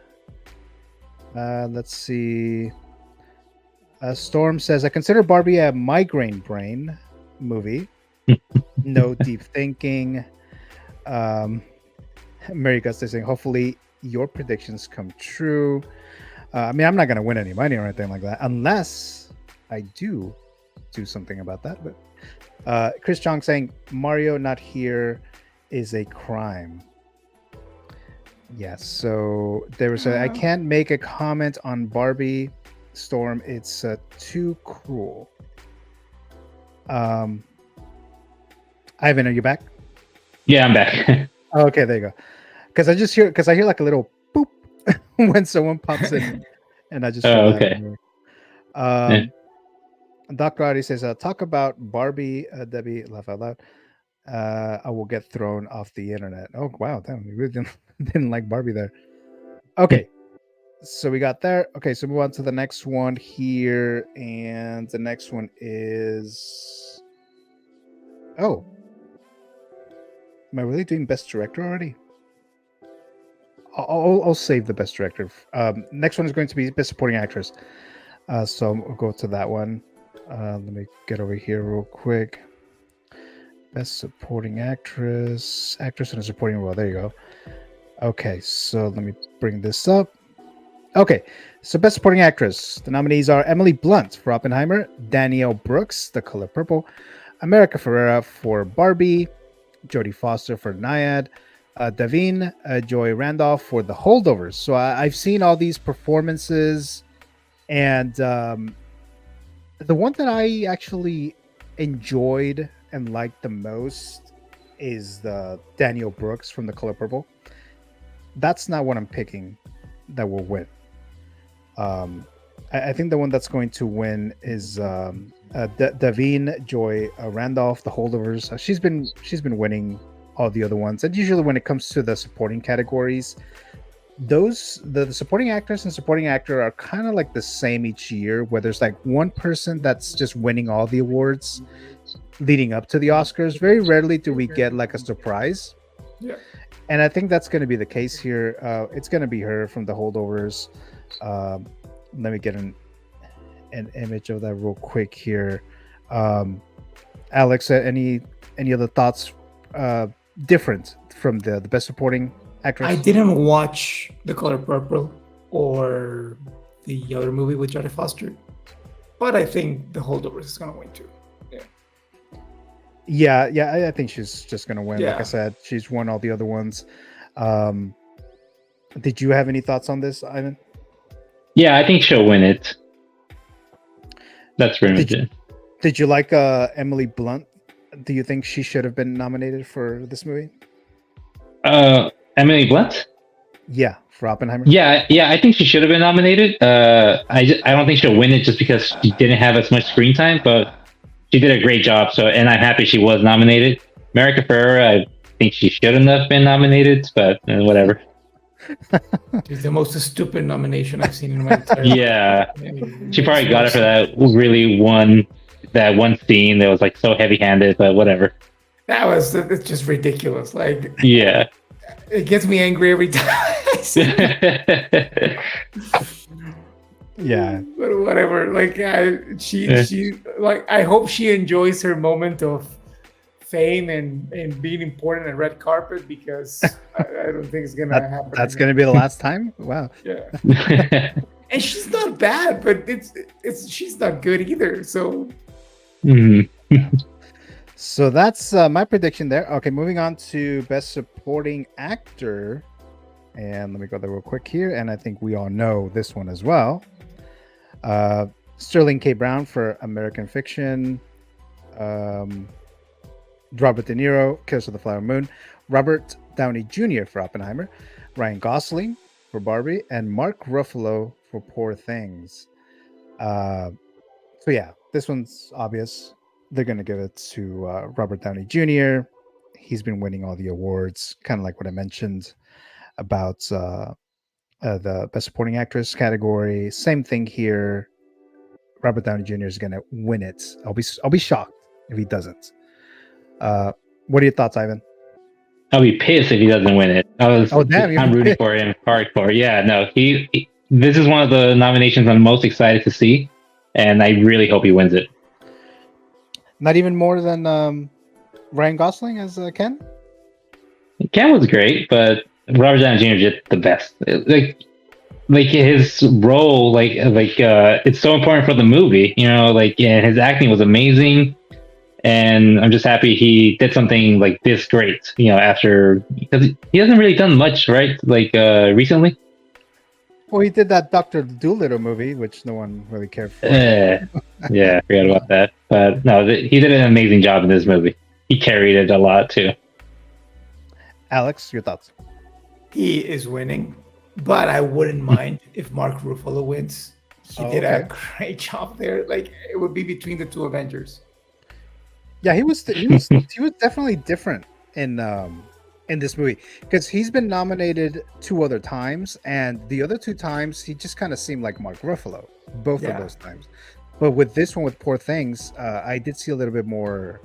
Let's see. Storm says, I consider Barbie a migraine brain movie. No deep thinking. Mary Gusta saying, hopefully your predictions come true. I mean, I'm not going to win any money or anything like that unless I do something about that. But Chris Chong saying, Mario not here is a crime. Yes. So there was I can't make a comment on Barbie Storm. It's too cruel. Ivan, are you back? Yeah, I'm back. Oh, okay, there you go. Because I hear like a little boop when someone pops in, and I just Oh, feel that okay. anyway. Dr. Adi says, talk about Barbie, Debbie, laugh out loud. I will get thrown off the internet. Oh, wow. Damn, you really didn't like Barbie there. Okay. So we got there. Okay, so move on to the next one here. And the next one is... Oh. Am I really doing Best Director already? I'll save the Best Director. Next one is going to be Best Supporting Actress. So we'll go to that one. Let me get over here real quick. Best Supporting Actress. Actress in a Supporting Role. There you go. Okay, so let me bring this up. Okay, so Best Supporting Actress. The nominees are Emily Blunt for Oppenheimer, Danielle Brooks, The Color Purple, America Ferrera for Barbie, Jodie Foster for Nyad, Davine Joy Randolph for The Holdovers. So I've seen all these performances, and the one that I actually enjoyed and liked the most is the Danielle Brooks from The Color Purple. That's not what I'm picking that will win. I think the one that's going to win is Davine Joy Randolph, The Holdovers. She's been winning all the other ones, and usually when it comes to the supporting categories, the supporting actress and supporting actor are kind of like the same each year, where there's like one person that's just winning all the awards leading up to the Oscars. Very rarely do we get like a surprise. Yeah. And I think that's going to be the case here. It's going to be her from The Holdovers. Let me get an image of that real quick here. Alex, any other thoughts different from the Best Supporting Actress? I didn't watch The Color Purple or the other movie with Jodie Foster, but I think The Holdovers is going to win too. Yeah, I think she's just going to win. Yeah. Like I said, she's won all the other ones. Did you have any thoughts on this, Ivan? Yeah, I think she'll win it. That's pretty much it. Did you like Emily Blunt? Do you think she should have been nominated for this movie? Emily Blunt? Yeah, for Oppenheimer. Yeah, I think she should have been nominated. I don't think she'll win it just because she didn't have as much screen time, but she did a great job. So, and I'm happy she was nominated. America Ferrera, I think she shouldn't have been nominated, but whatever. It's the most stupid nomination I've seen in my entire Yeah, life. she probably got it for that one scene that was like so heavy-handed, but whatever. It's just ridiculous. Like, Yeah, It gets me angry every time. I see it. Yeah. But whatever. Like she like I hope she enjoys her moment of fame and being important on red carpet, because I don't think it's gonna happen. That's again. gonna be the last time. Wow. Yeah. And she's not bad, but it's she's not good either. So Mhm. So that's my prediction there. Okay, moving on to best supporting actor, and let me go there real quick here. And I think we all know this one as well. Sterling K. Brown for American Fiction. Robert De Niro, Killers of the Flower Moon. Robert Downey Jr. for Oppenheimer. Ryan Gosling for Barbie, and Mark Ruffalo for Poor Things. So yeah, this one's obvious. They're gonna give it to Robert Downey Jr. He's been winning all the awards, kind of like what I mentioned about the Best Supporting Actress category. Same thing here. Robert Downey Jr. is gonna win it. I'll be shocked if he doesn't. What are your thoughts, Ivan? I'll be pissed if he doesn't win it. Oh, damn, you're I'm rooting for him hardcore. Yeah, no, this is one of the nominations I'm most excited to see, and I really hope he wins it. Not even more than Ryan Gosling as Ken? Ken was great, but Robert Downey Jr. did the best. Like his role, it's so important for the movie. You know, and his acting was amazing. And I'm just happy he did something like this great, after, because he hasn't really done much, right? Recently. Well, he did that Dr. Dolittle movie, which no one really cared for. Yeah, I forgot about that. But no, he did an amazing job in this movie. He carried it a lot too. Alex, your thoughts? he is winning, but I wouldn't mind if Mark Ruffalo wins. He did a great job there. Like, it would be between the two Avengers. Yeah, he was definitely different in this movie, because he's been nominated 2 other times, and the other 2 times he just kind of seemed like Mark Ruffalo, both of those times. But with this one, with Poor Things, I did see a little bit more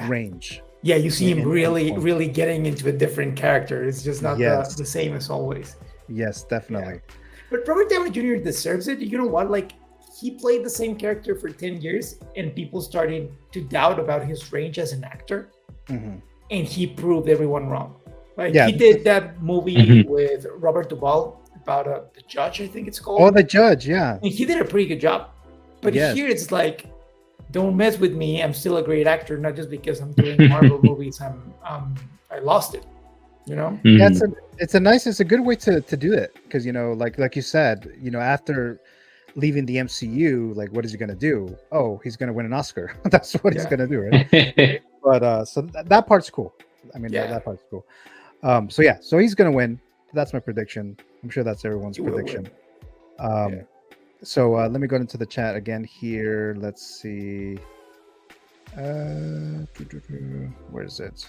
range. Yeah, you see him really getting into a different character. It's just not the same as always. Yes, definitely. Yeah. But Robert Downey Jr. deserves it. You know what? Like, he played the same character for 10 years, and people started to doubt about his range as an actor. Mm-hmm. And he proved everyone wrong. Like, he did that movie with Robert Duvall about the judge, I think it's called. Oh, The Judge, yeah. And he did a pretty good job. But here it's like, don't mess with me. I'm still a great actor, not just because I'm doing Marvel movies. I lost it. You know? Mm-hmm. Yeah, it's a good way to do it, because like you said, after leaving the MCU, like, what is he gonna do? Oh, he's gonna win an Oscar. That's what he's gonna do, right? But so that part's cool. I mean, that part's cool. So he's gonna win. That's my prediction. I'm sure that's everyone's prediction. So let me go into the chat again here. Let's see. Where is it?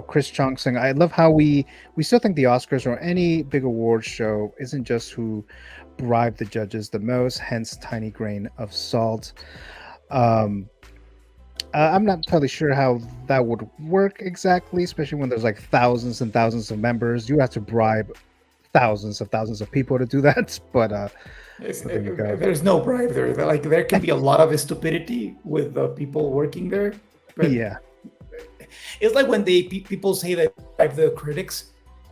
Chris Chong saying, I love how we still think the Oscars or any big award show isn't just who bribed the judges the most, hence tiny grain of salt. I'm not entirely sure how that would work exactly, especially when there's like thousands and thousands of members. You have to bribe thousands of people to do that. But there's no bribe there. Like, there can be a lot of stupidity with the people working there. But it's like when people say that bribe the critics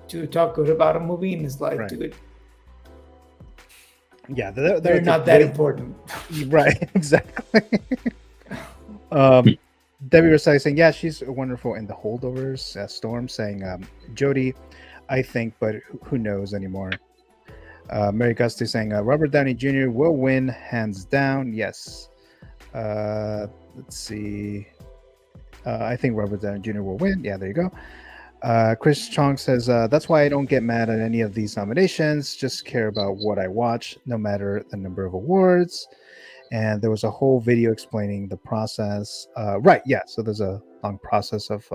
to talk good about a movie, and it's like, dude, they're not that important. Right, exactly. Debbie Rosali saying, yeah, she's wonderful in The Holdovers. Storm saying, Jodie, I think, but who knows anymore. Mary Gusty saying, Robert Downey Jr. will win hands down. Yes. Let's see. I think Robert Downey Jr. will win. Yeah, there you go. Chris Chong says, that's why I don't get mad at any of these nominations. Just care about what I watch, no matter the number of awards. And there was a whole video explaining the process. Right, yeah. So there's a long process of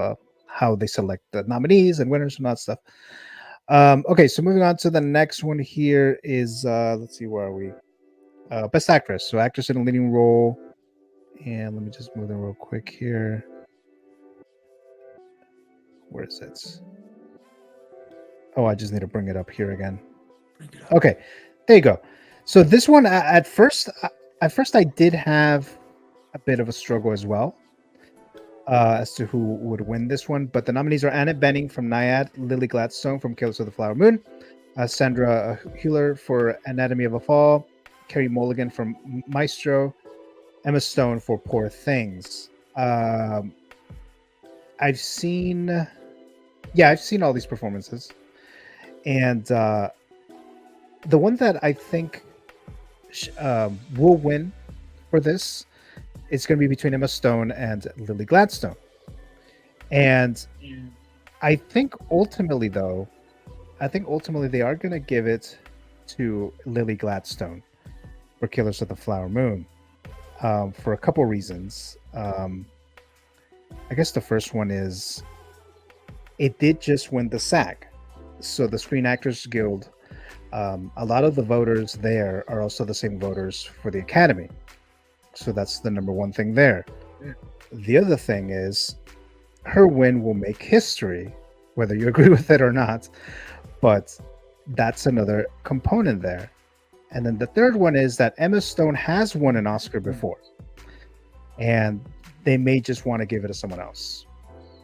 how they select the nominees and winners and all that stuff. Okay, so moving on to the next one here is, let's see, where are we? Best Actress. So actress in a leading role. And let me just move them real quick here. Where is it? Oh, I just need to bring it up here again. Bring it up. Okay, there you go. So this one, at first I did have a bit of a struggle as well as to who would win this one. But the nominees are Annette Bening from Naiad, Lily Gladstone from Killers of the Flower Moon, Sandra Hüller for Anatomy of a Fall, Carey Mulligan from Maestro, Emma Stone for Poor Things. I've seen all these performances, and the one that I think will win for this is going to be between Emma Stone and Lily Gladstone. And I think ultimately they are going to give it to Lily Gladstone for Killers of the Flower Moon for a couple reasons. I guess the first one is it did just win the SAG. So the Screen Actors Guild, a lot of the voters there are also the same voters for the Academy. So that's the number one thing there. The other thing is her win will make history, whether you agree with it or not. But that's another component there. And then the third one is that Emma Stone has won an Oscar before. And they may just want to give it to someone else.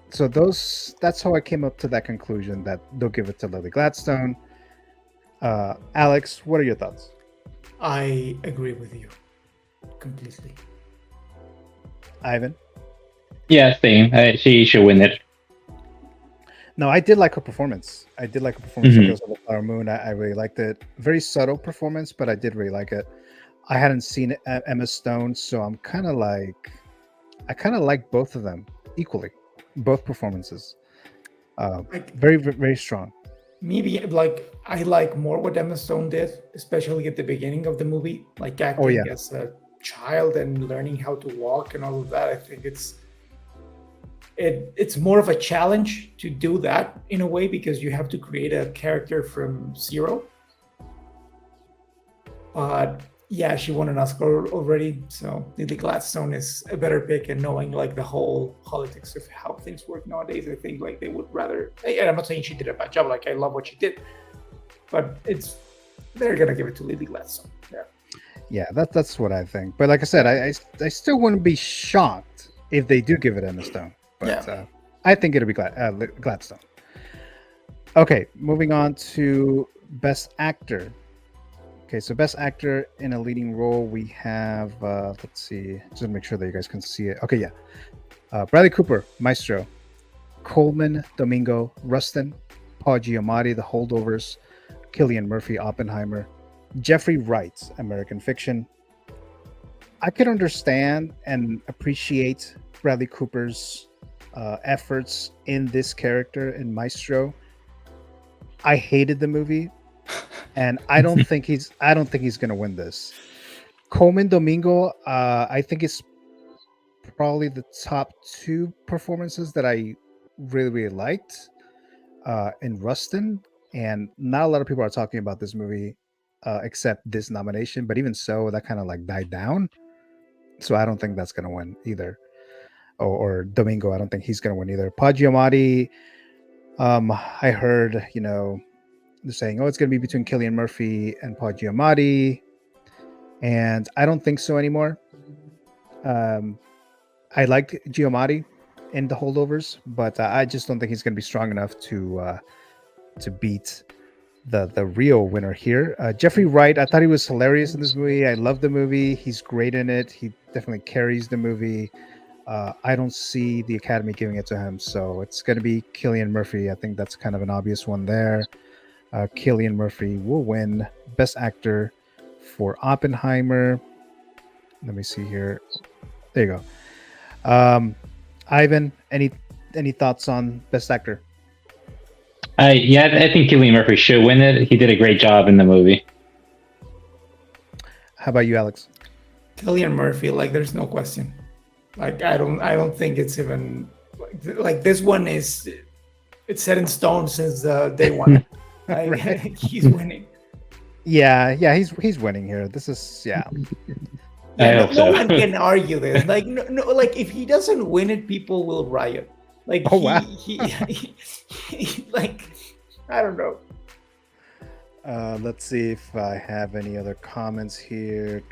So that's how I came up to that conclusion that they'll give it to Lily Gladstone. Alex, what are your thoughts? I agree with you completely. Ivan? Yeah, same. She should win it. No, I did like her performance. I did like her performance in Killers of the Flower Moon. I really liked it. Very subtle performance, but I did really like it. I hadn't seen Emma Stone, so I kind of like both of them equally. Both performances. Very, very strong. Maybe like I like more what Emma Stone did, especially at the beginning of the movie, like acting as a child and learning how to walk and all of that. I think it's more of a challenge to do that in a way because you have to create a character from zero. But yeah, she won an Oscar already, so Lily Gladstone is a better pick. And knowing like the whole politics of how things work nowadays, I think like they would rather. And I'm not saying she did a bad job. Like I love what she did, but they're gonna give it to Lily Gladstone. Yeah, that's what I think. But like I said, I still wouldn't be shocked if they do give it Emma Stone. But I think it'll be Gladstone. Okay, moving on to Best Actor. Okay, so Best Actor in a Leading Role, we have, let's see, just to make sure that you guys can see it. Okay, yeah. Bradley Cooper, Maestro. Coleman Domingo, Rustin. Paul Giamatti, The Holdovers. Cillian Murphy, Oppenheimer. Jeffrey Wright, American Fiction. I could understand and appreciate Bradley Cooper's efforts in this character in Maestro. I hated the movie. And I don't think he's going to win this. Coleman Domingo, I think it's probably the top two performances that I really, really liked in Rustin. And not a lot of people are talking about this movie except this nomination. But even so, that kind of like died down. So I don't think that's going to win either. Or Domingo, I don't think he's going to win either. Paul Giamatti, I heard, they're saying, it's going to be between Cillian Murphy and Paul Giamatti. And I don't think so anymore. I liked Giamatti in The Holdovers, but I just don't think he's going to be strong enough to beat the real winner here. Jeffrey Wright, I thought he was hilarious in this movie. I love the movie. He's great in it. He definitely carries the movie. I don't see the Academy giving it to him. So it's going to be Cillian Murphy. I think that's kind of an obvious one there. Cillian Murphy will win Best Actor for Oppenheimer. Let me see here. There you go. Ivan, any thoughts on Best Actor? I think Cillian Murphy should win it. He did a great job in the movie. How about you, Alex? Cillian Murphy, like there's no question. Like I don't think it's even like this one it's set in stone since day one. Right. He's winning. Yeah, he's winning here. This is I hope so. No one can argue this. Like no, like if he doesn't win it, people will riot. Like Oh, wow. like I don't know. Let's see if I have any other comments here.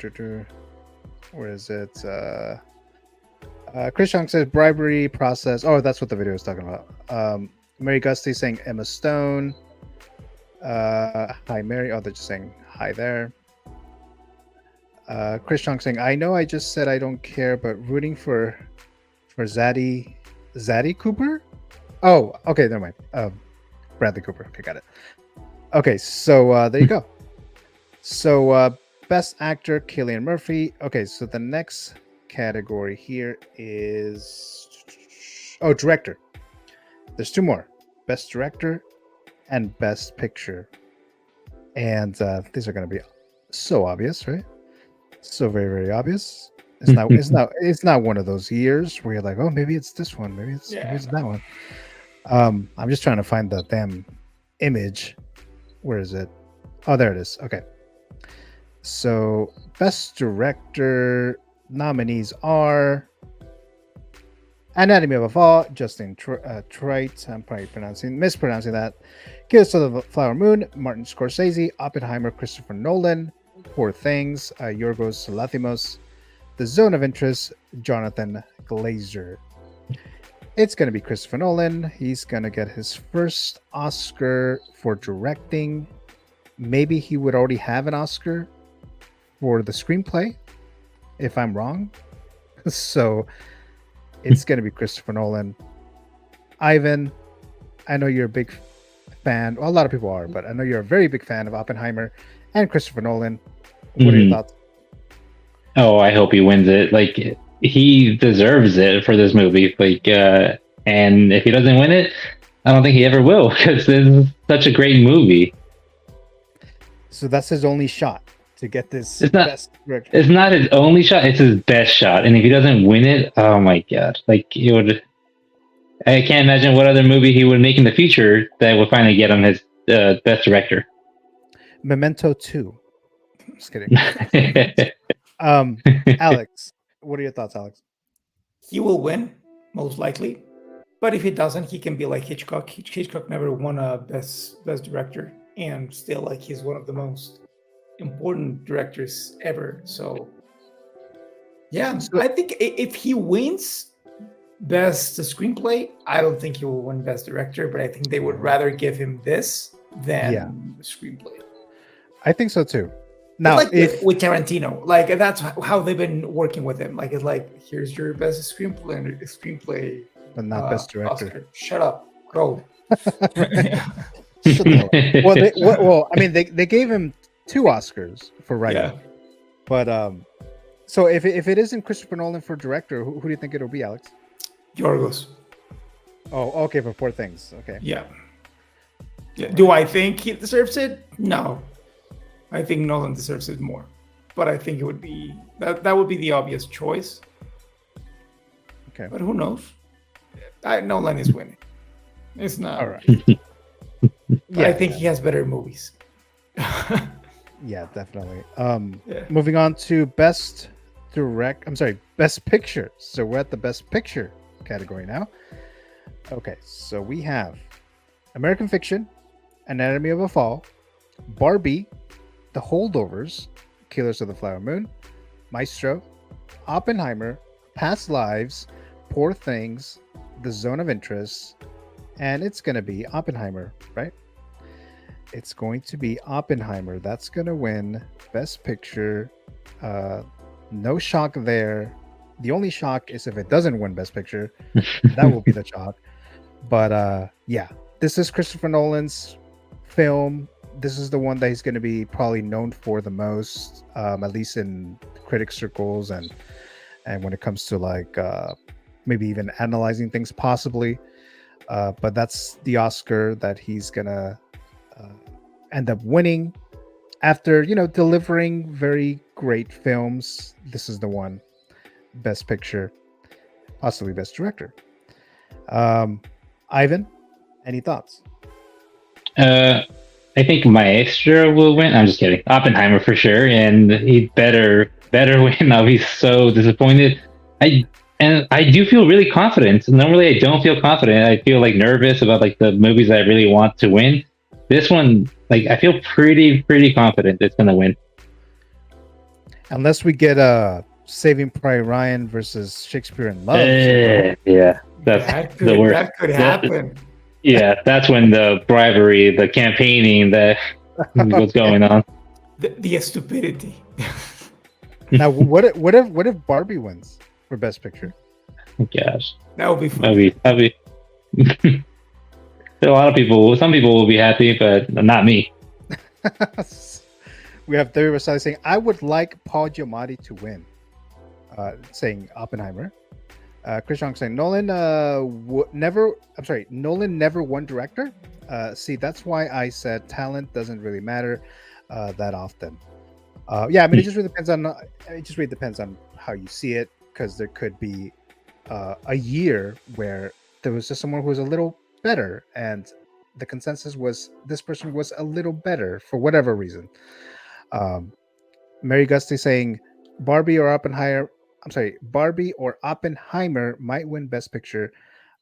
Where is it? Chris Young says bribery process. Oh, that's what the video is talking about. Mary Gusty saying Emma Stone. Hi, Mary. Oh, they're just saying hi there. Chris Young saying, I know I just said I don't care, but rooting for Zaddy Cooper? Oh, okay, never mind. Bradley Cooper. Okay, got it. Okay, so there you go. So best actor, Cillian Murphy. Okay, so the next category here is director. There's two more: best director and best picture. And these are going to be so obvious, right? So very, very obvious. It's not one of those years where you're like, oh, maybe it's this one, maybe it's that one. I'm just trying to find the damn image. Where is it? Oh, there it is. Okay. So best director nominees are Anatomy of a Fall, Justin Trite, I'm probably mispronouncing that. Killers of the Flower Moon, Martin Scorsese, Oppenheimer, Christopher Nolan, Poor Things, Yorgos Lanthimos, The Zone of Interest, Jonathan Glazer. It's going to be Christopher Nolan. He's going to get his first Oscar for directing. Maybe he would already have an Oscar for the screenplay, if I'm wrong. So it's going to be Christopher Nolan. Ivan, I know you're a big fan. Well, a lot of people are, but I know you're a very big fan of Oppenheimer and Christopher Nolan. What are your thoughts? Oh, I hope he wins it. Like, he deserves it for this movie. Like, and if he doesn't win it, I don't think he ever will, because this is such a great movie. So that's his only shot to get this best director. It's not his only shot, it's his best shot. And if he doesn't win it, oh my god. Like, he would... I can't imagine what other movie he would make in the future that would finally get him his best director. Memento 2. Just kidding. Alex, what are your thoughts, Alex? He will win, most likely. But if he doesn't, he can be like Hitchcock. Hitchcock never won a best director, and still, like, he's one of the most important directors ever. So yeah, I think if he wins best screenplay, I don't think he will win best director, but I think they would rather give him this than the screenplay. I think so too. Now, like with Tarantino, like, that's how they've been working with him. Like, it's like, here's your best screenplay, but not best director. Oscar. Shut up, go. Well, I mean, they gave him 2 Oscars for writing. Yeah. But so if it isn't Christopher Nolan for director, who do you think it'll be, Alex? Yorgos. Oh, okay, for Poor Things. Okay. Yeah. Do I think he deserves it? No. I think Nolan deserves it more. But I think it would be that would be the obvious choice. Okay. But who knows? Nolan is winning. It's not. All right. I think he has better movies. Yeah, definitely. Moving on to best picture. So we're at the best picture category now. Okay, so we have American Fiction, Anatomy of a Fall, Barbie, The Holdovers, Killers of the Flower Moon, Maestro, Oppenheimer, Past Lives, Poor Things, The Zone of Interest, and it's going to be Oppenheimer, right? It's going to be Oppenheimer. That's going to win Best Picture. No shock there. The only shock is if it doesn't win Best Picture. That will be the shock. But yeah, this is Christopher Nolan's film. This is the one that he's going to be probably known for the most, at least in critic circles and when it comes to like maybe even analyzing things possibly. But that's the Oscar that he's going to end up winning after, delivering very great films. This is the one. Best Picture, possibly Best Director. Ivan, any thoughts? I think Maestro will win. I'm just kidding. Oppenheimer for sure, and he better win. I'll be so disappointed. I and I do feel really confident. Normally, I don't feel confident. I feel like nervous about like the movies that I really want to win. This one, like, I feel pretty confident it's gonna win. Unless we get Saving Private Ryan versus Shakespeare in Love. Yeah, that's the worst. That could happen. Yeah, that's when the bribery, the campaigning, that what's going on. The stupidity. Now, what if Barbie wins for Best Picture? Gosh, That would be fun. that'd be. A lot of people, some people will be happy, but not me. We have David Versailles saying, "I would like Paul Giamatti to win." Saying Oppenheimer. Chris Young saying Nolan Nolan never won director. See, that's why I said talent doesn't really matter that often. Yeah, I mean, it just really depends on how you see it, because there could be a year where there was just someone who was a little better, and the consensus was this person was a little better for whatever reason. Mary Gusty saying Barbie or Oppenheimer might win Best Picture.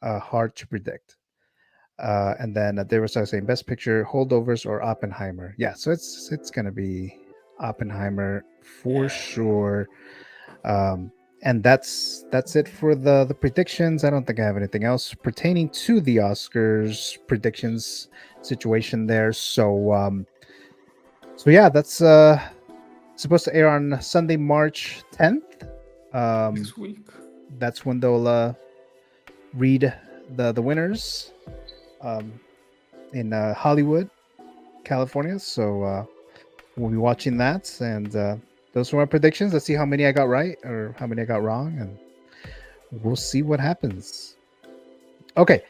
Hard to predict. And then they were saying Best Picture, Holdovers or Oppenheimer. Yeah, so it's gonna be Oppenheimer for sure. And that's it for the predictions. I don't think I have anything else pertaining to the Oscars predictions situation there. So yeah, that's supposed to air on Sunday, March 10th. Next week. That's when they'll read the winners in Hollywood, California. So we'll be watching that, and those were my predictions. Let's see how many I got right or how many I got wrong, and we'll see what happens. Okay,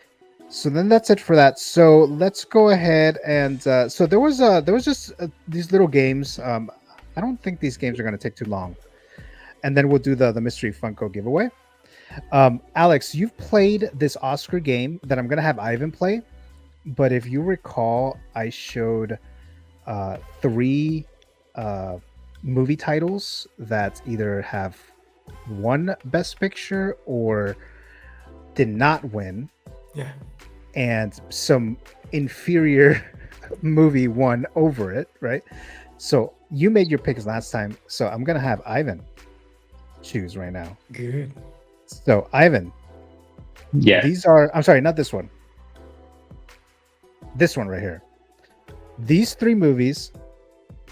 so then that's it for that. So let's go ahead and so there was just these little games. I don't think these games are going to take too long, and then we'll do the mystery Funko giveaway. Alex, you've played this Oscar game that I'm going to have Ivan play, but if you recall, I showed 3 movie titles that either have won Best Picture or did not win. Yeah. And some inferior movie won over it, right? So you made your picks last time, so I'm gonna have Ivan choose right now. Good. So Ivan, Yeah. these are, I'm sorry, not this one. This one right here. These 3 movies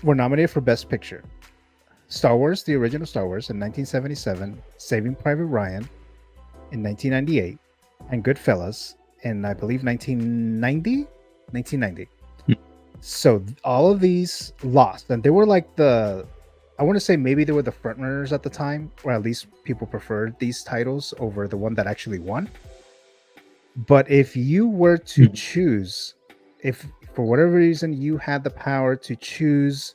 were nominated for Best Picture. Star Wars, the original Star Wars in 1977, Saving Private Ryan in 1998, and Goodfellas in, I believe, 1990. So all of these lost, and they were like I want to say maybe they were the front runners at the time, or at least people preferred these titles over the one that actually won. But if you were to choose, if for whatever reason you had the power to choose,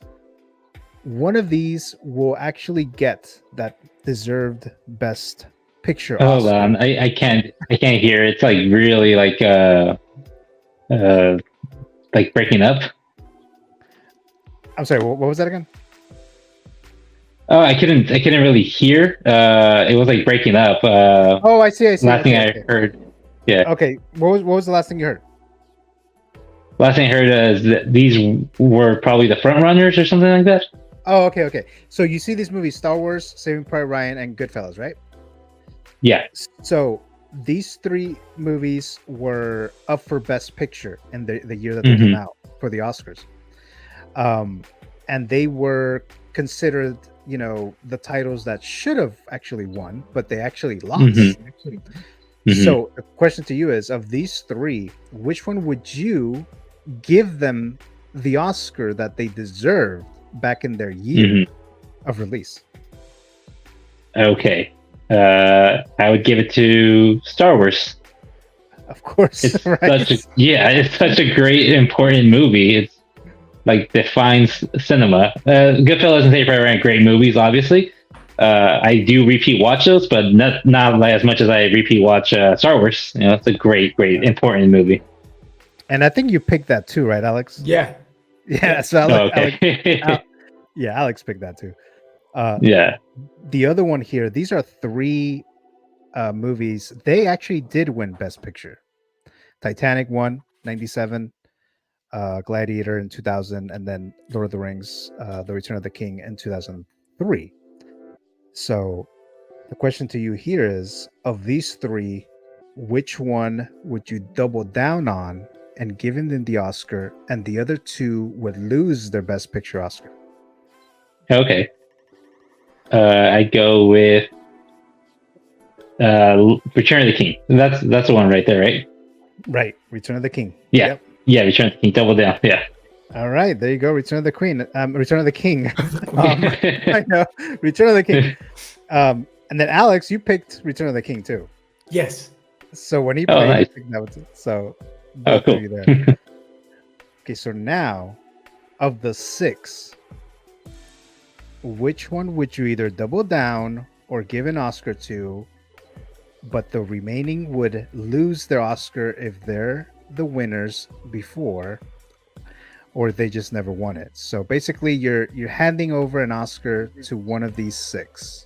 one of these will actually get that deserved Best Picture. Hold on, I can't hear. It's like really like breaking up. I'm sorry, what was that again? Oh, I couldn't really hear. It was like breaking up. Oh, I see. Last thing Okay. I heard. Yeah. Okay, what was the last thing you heard? Last thing I heard is that these were probably the front runners or something like that. Oh, okay. So you see these movies, Star Wars, Saving Private Ryan, and Goodfellas, right? Yeah. So these 3 movies were up for Best Picture in the year that they came out for the Oscars. And they were considered, the titles that should have actually won, but they actually lost. So the question to you is, of these 3, which one would you give them the Oscar that they deserved back in their year of release? Okay. I would give it to Star Wars. Of course. It's right? it's such a great, important movie. It's like defines cinema. Goodfellas and Saving Private Ryan, great movies, obviously. I do repeat watch those, but not as much as I repeat watch Star Wars. It's a great, important movie. And I think you picked that too, right, Alex? Yeah. Yeah. So Alex picked that too. Yeah. The other one here, these are 3 movies, they actually did win Best Picture. Titanic won 97, Gladiator in 2000, and then Lord of the Rings, The Return of the King in 2003. So the question to you here is, of these three, which one would you double down on and give them the Oscar, and the other two would lose their Best Picture Oscar? Okay. I go with Return of the King. That's the one right there, right? Right, Return of the King. Yeah. Yep. Yeah, Return of the King. Double down. Yeah. All right, there you go. Return of the Queen. Return of the King. I know. Return of the King. And then Alex, you picked Return of the King too. Yes. So when he Oh, played, nice. he picked that one too. So Oh, both cool. of you there. Okay, so now of the six, which one would you either double down or give an Oscar to, but the remaining would lose their Oscar if they're the winners before, or they just never won it? So basically you're handing over an Oscar to one of these six.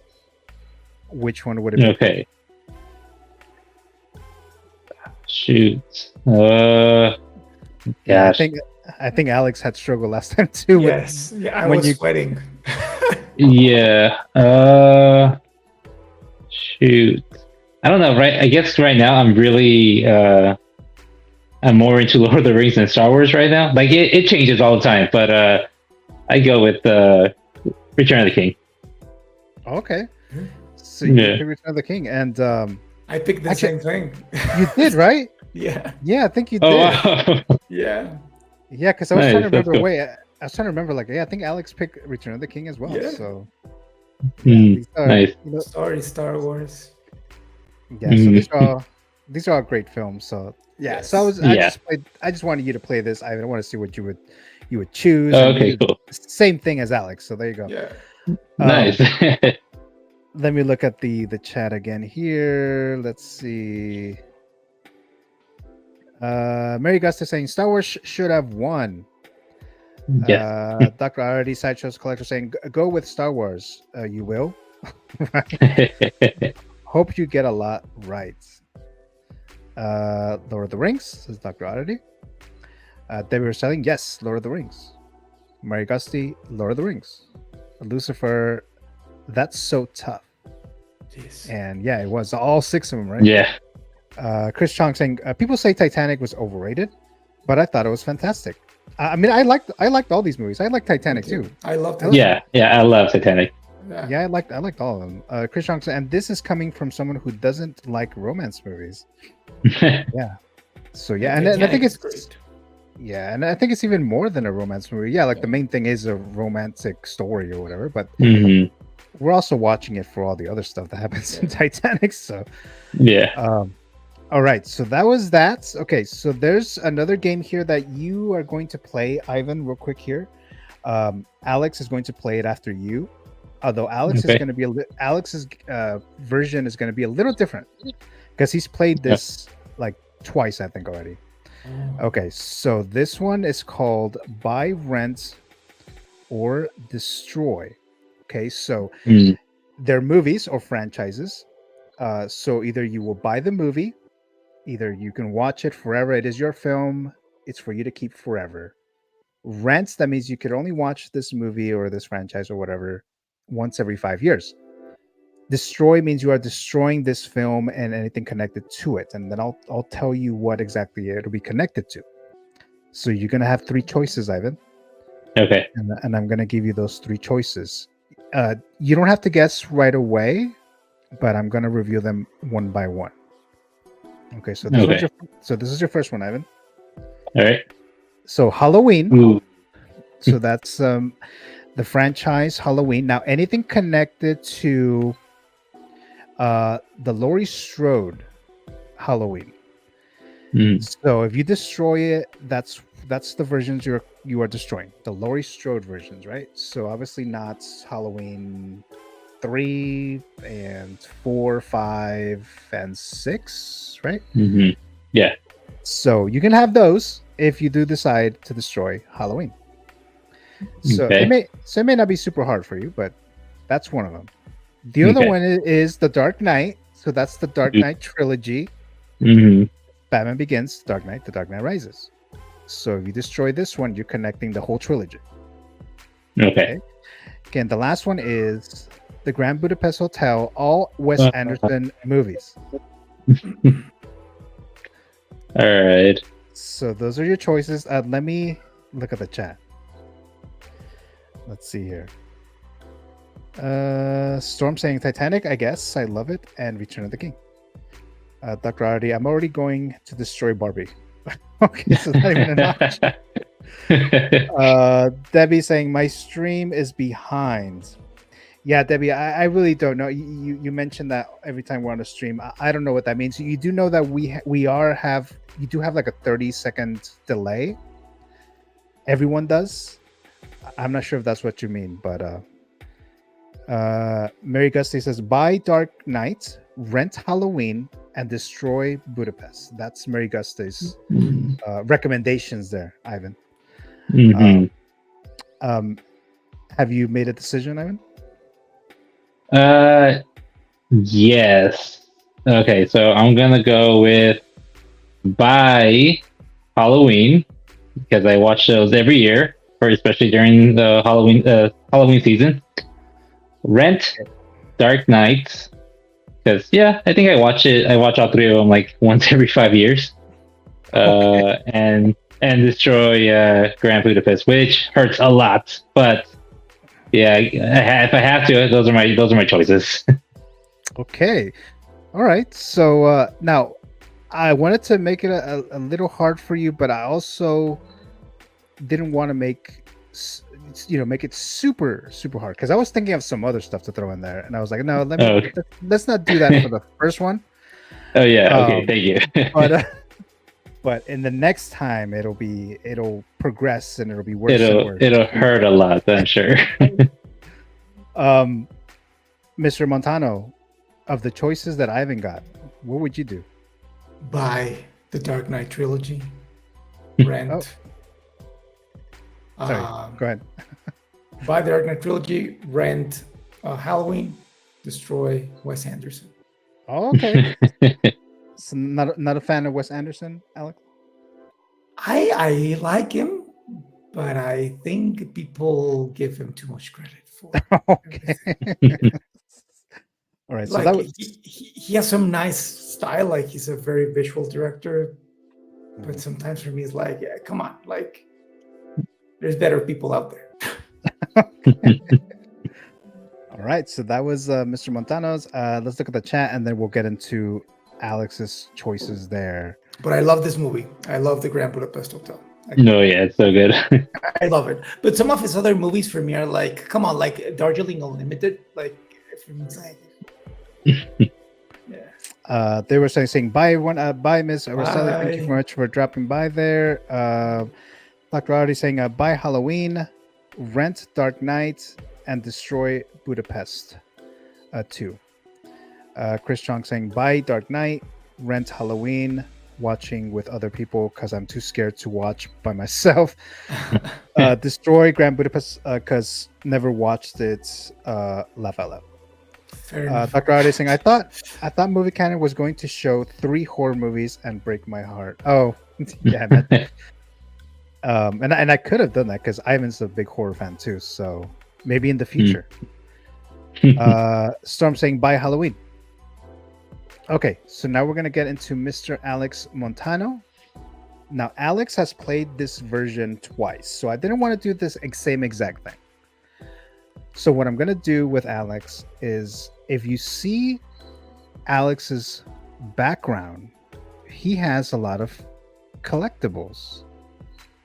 Which one would it be? Okay. Shoot. Yeah. Yeah, I think Alex had struggled last time too. Yes. Yeah, I when was you- sweating. Yeah. Shoot. I don't know. Right. I guess right now I'm really I'm more into Lord of the Rings than Star Wars right now. Like it changes all the time, but I go with Return of the King. Okay. So you Yeah. picked Return of the King, and I picked the Actually- same thing. you did, right? Yeah. Yeah, I think you did. Oh wow. Yeah. Yeah, because I was trying to Nice, that's remember. cool. Wait, I was trying to remember. Like, yeah, I think Alex picked Return of the King as well. Yeah. So Hmm, these are, nice. you know, Sorry, Star Wars. yeah. So Mhm. these are all great films. So yeah. Yes. So Yeah. I just wanted you to play this. I want to see what you would choose. Oh, and okay. you did Cool. the same thing as Alex. So there you go. Yeah. Nice. Let me look at the chat again here. Let's see. Mary Gusta saying Star Wars should have won. Yes. Dr. Already Sideshows Collector saying go with Star Wars. You will. Hope you get a lot right. Lord of the Rings, says Dr. Oddity. David was saying yes, Lord of the Rings. Mary Gusty, Lord of the Rings. Lucifer, That's So Tough. Jeez. And yeah, it was all six of them, right? Yeah. Chris Chong saying people say Titanic was overrated, but I thought it was fantastic. I mean, I liked all these movies. I like Titanic too. I love that. Yeah. Yeah. I love Titanic. Yeah, I liked all of them. Chris Chong saying, and this is coming from someone who doesn't like romance movies. Yeah. So yeah, and I think Titanic is it's great. yeah, and I think it's even more than a romance movie. Yeah, like the main thing is a romantic story or whatever, but Mhm. we're also watching it for all the other stuff that happens in Titanic. So Yeah. all right, so that was that. Okay, so there's another game here that you are going to play, Ivan, real quick here. Alex is going to play it after you. Although Alex is Okay. going to be Alex's version is going to be a little different because he's played this like twice, I think, already. Okay, so this one is called Buy, Rent, or Destroy. Okay, so Mm. they're movies or franchises. So either you will buy the movie, either you can watch it forever. It is your film. It's for you to keep forever. Rent, that means you could only watch this movie or this franchise or whatever once every 5 years. Destroy means you are destroying this film and anything connected to it. And then I'll tell you what exactly it'll be connected to. So you're going to have three choices, Ivan. Okay. And I'm going to give you those three choices. You don't have to guess right away, but I'm going to review them one by one. Okay, so this is your first one, Ivan. All right. So Halloween. Ooh. So that's the franchise Halloween. Now, anything connected to the Laurie Strode Halloween. Mm. So if you destroy it, that's the versions you are destroying. The Laurie Strode versions, right? So obviously not Halloween 3 and 4, 5, and 6, right? Hmm. Yeah. So you can have those if you do decide to destroy Halloween. So Okay. it may not be super hard for you, but that's one of them. The other Okay. one is The Dark Knight. So that's the Dark Knight trilogy. Mhm. Batman Begins, Dark Knight, The Dark Knight Rises. So if you destroy this one, you're connecting the whole trilogy. Okay. Again, the last one is the Grand Budapest Hotel, all Wes Uh, Anderson movies. All right. So those are your choices. Let me look at the chat. Let's see here. Storm saying Titanic, I guess. I love it. And Return of the King. Dr. Artie, I'm already going to destroy Barbie. Okay, so not even an option. Debbie saying my stream is behind. Yeah, Debbie, I really don't know. You mentioned that every time we're on a stream. I don't know what that means. You do know that you do have like a 30-second delay. Everyone does. I'm not sure if that's what you mean, but Mary Gusty says buy Dark Knight, rent Halloween, and destroy Budapest. That's Mary Gusty's recommendations there, Ivan. Mhm. Have you made a decision, Ivan? Yes. Okay, so I'm gonna go with buy Halloween because I watch those every year, or especially during the Halloween season. Rent Dark Knight because I think I watch it. I watch all three of them like once every 5 years. And destroy Grand Budapest, which hurts a lot, but if I have to, those are my choices. Okay. All right. So now I wanted to make it a little hard for you, but I also didn't want to make it super hard because I was thinking of some other stuff to throw in there, and I was like, no, let's not do that for the first one. Oh yeah, okay, thank you. But in the next time, it'll progress and it'll be worse. It'll hurt a lot, I'm sure. Mr. Montano, of the choices that Ivan got, what would you do? Buy the Dark Knight trilogy. Rent. Sorry, go ahead. Buy the Dark Knight trilogy. Rent Halloween. Destroy Wes Anderson. Oh, okay. So not a fan of Wes Anderson, Alex? I like him, but I think people give him too much credit for. Okay. All right. So Like that was he has some nice style. Like he's a very visual director, but sometimes for me it's like, yeah, come on, like there's better people out there. all right. So that was Mr. Montano's. Let's look at the chat and then we'll get into Alex's choices there. But I love this movie. I love the Grand Budapest Hotel. No, yeah, it's so good. I love it. But some of his other movies for me are like, come on, like Darjeeling Unlimited. Like, for me, it's like, yeah. They were saying bye Miss Araceli. Thank you very much for dropping by there. Dr. Artie saying buy Halloween, rent Dark Knight, and destroy Budapest 2. Chris Chong saying buy Dark Knight, rent Halloween, watching with other people because I'm too scared to watch by myself. Destroy Grand Budapest because never watched it. Laugh out loud. Dr. Artie saying I thought Movie Canon was going to show 3 horror movies and break my heart. Oh yeah, man. And I could have done that because Ivan's a big horror fan too. So maybe in the future. Storm saying buy Halloween. Okay, so now we're going to get into Mr. Alex Montano. Now, Alex has played this version twice, so I didn't want to do this same exact thing. So what I'm going to do with Alex is, if you see Alex's background, he has a lot of collectibles.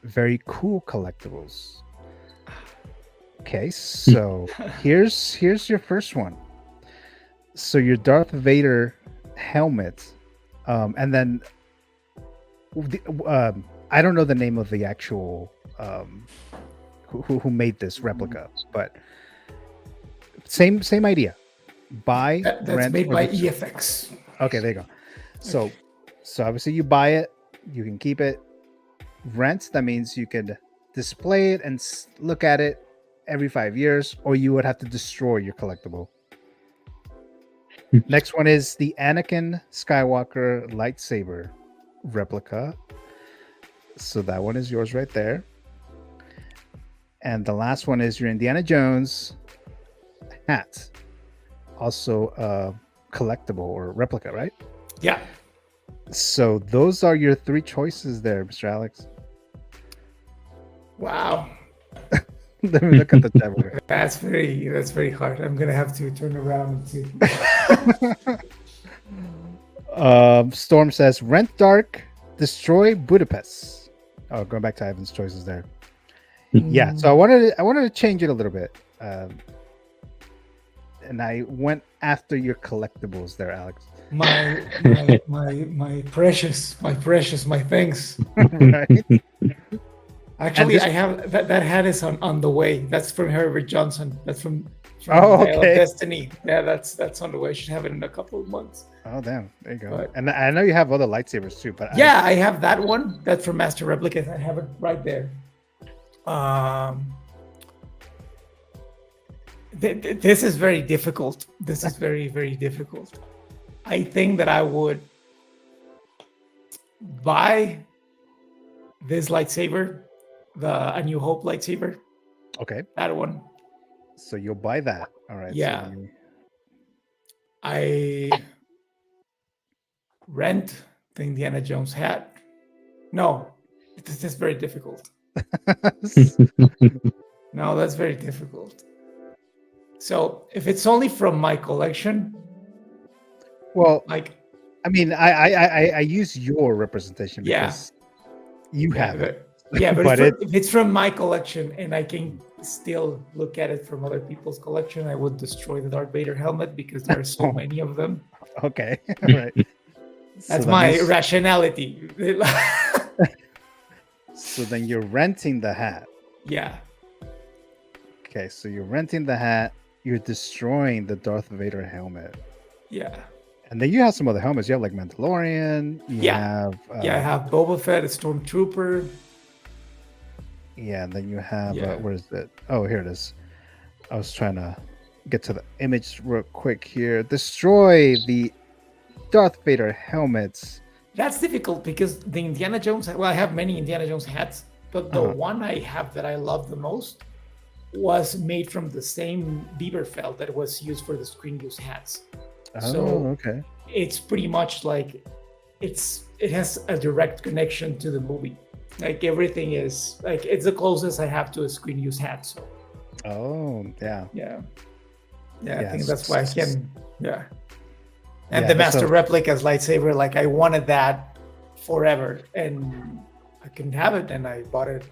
Very cool collectibles. Okay, so here's your first one. So your Darth Vader helmet, and then I don't know the name of the actual who made this replica, but same idea. Buy that's made by EFX. Okay, there you go. So obviously you buy it, you can keep it. Rent, that means you could display it and look at it every 5 years, or you would have to destroy your collectible. Next one is the Anakin Skywalker lightsaber replica. So that one is yours right there. And the last one is your Indiana Jones hat. Also a collectible or replica, right? Yeah. So those are your three choices there, Mr. Alex. Wow. Let me look at the timer. That's very hard. I'm gonna have to turn around and see. Storm says rent dark, destroy Budapest. Oh, going back to Ivan's choices there. Yeah, so I wanted to change it a little bit. And I went after your collectibles there, Alex. my precious, my things. Right? Actually, I have that hat is on the way. That's from Herbert Johnson. That's from Oh, Dial of okay. Destiny. Yeah, that's on the way. I should have it in a couple of months. Oh, damn. There you go. But- And I know you have other lightsabers too, but Yeah, I have that one. That's from Master Replicas. I have it right there. This is very difficult. This is very, very difficult. I think that I would buy this lightsaber, the A New Hope lightsaber. okay. That one. So you'll buy that. All right. Yeah. So you- I rent the Indiana Jones hat. No, this is very difficult. No, that's very difficult. So if it's only from my collection, well, like I mean, I use your representation Yeah. because you have it. Yeah, but, But if it's from my collection and I can still look at it from other people's collection, I would destroy the Darth Vader helmet because there are so many of them. Okay. All right. That's So my that means- rationality. So then you're renting the hat. Yeah. Okay, so you're renting the hat. You're destroying the Darth Vader helmet. Yeah. And then you have some other helmets. You have like Mandalorian. You Yeah. have Yeah, I have Boba Fett, a Stormtrooper. yeah. And then you have Yeah. where is it? Oh, here it is. I was trying to get to the image real quick here. Destroy the Darth Vader helmets. That's difficult because the Indiana Jones, well, I have many Indiana Jones hats, but the Uh-huh. one I have that I love the most was made from the same beaver felt that was used for the screen use hats. Oh, So okay. it's pretty much like it has a direct connection to the movie. Like everything is like it's the closest I have to a screen use hat. So Oh, yeah. yeah. Yeah, I Yeah, think that's why I can yeah. And Yeah, the that's Master a- Replica's lightsaber, like I wanted that forever and I couldn't have it and I bought it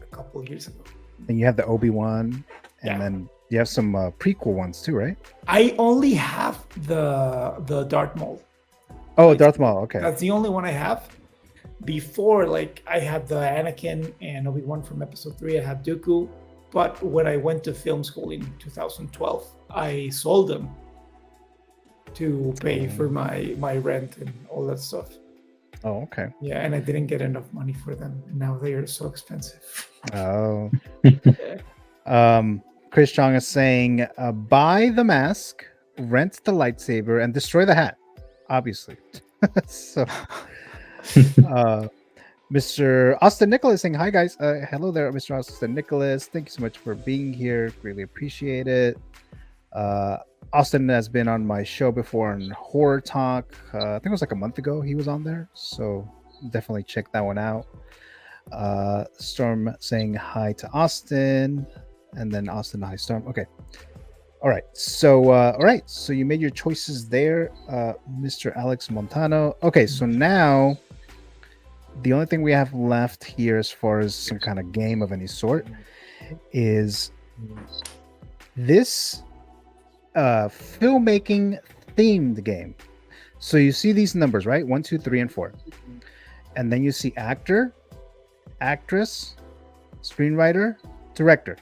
a couple of years ago. Then you have the Obi-Wan, and Yeah. then you have some prequel ones too, right? I only have the Darth Maul. Oh, Darth Maul. Okay. That's the only one I have. Before, like I had the Anakin and Obi-Wan from Episode 3. I had Dooku, but when I went to film school in 2012, I sold them to pay for my rent and all that stuff. Oh, okay. Yeah, and I didn't get enough money for them. And now they are so expensive. Oh. Chris Chong is saying, buy the mask, rent the lightsaber, and destroy the hat. Obviously. So, Mr. Austin Nicholas saying, hi guys. Hello there, Mr. Austin Nicholas. Thank you so much for being here. Really appreciate it. Austin has been on my show before in Horror Talk. I think it was like a month ago he was on there. So definitely check that one out. Storm saying hi to Austin, and then Austin, hi Storm. Okay. All right. So you made your choices there, Mr. Alex Montano. Okay, so now the only thing we have left here as far as some kind of game of any sort is this filmmaking themed game. So you see these numbers, right? 1, 2, 3, and 4. And then you see actor, actress, screenwriter, director.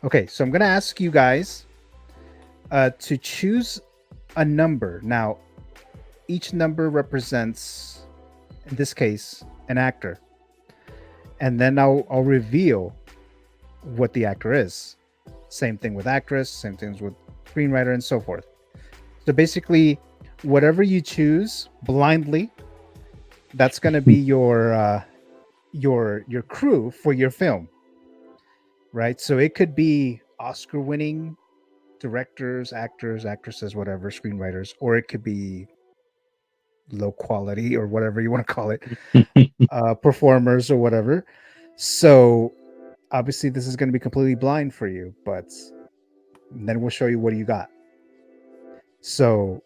Okay, so I'm going to ask you guys to choose a number. Now, each number represents, in this case, an actor. And then I'll reveal what the actor is. Same thing with actress, same things with screenwriter, and so forth. So basically, whatever you choose blindly, that's going to be your crew for your film, right? So it could be Oscar-winning directors, actors, actresses, whatever, screenwriters, or it could be low quality or whatever you want to call it, performers or whatever. So obviously, this is going to be completely blind for you, but then we'll show you what you got. So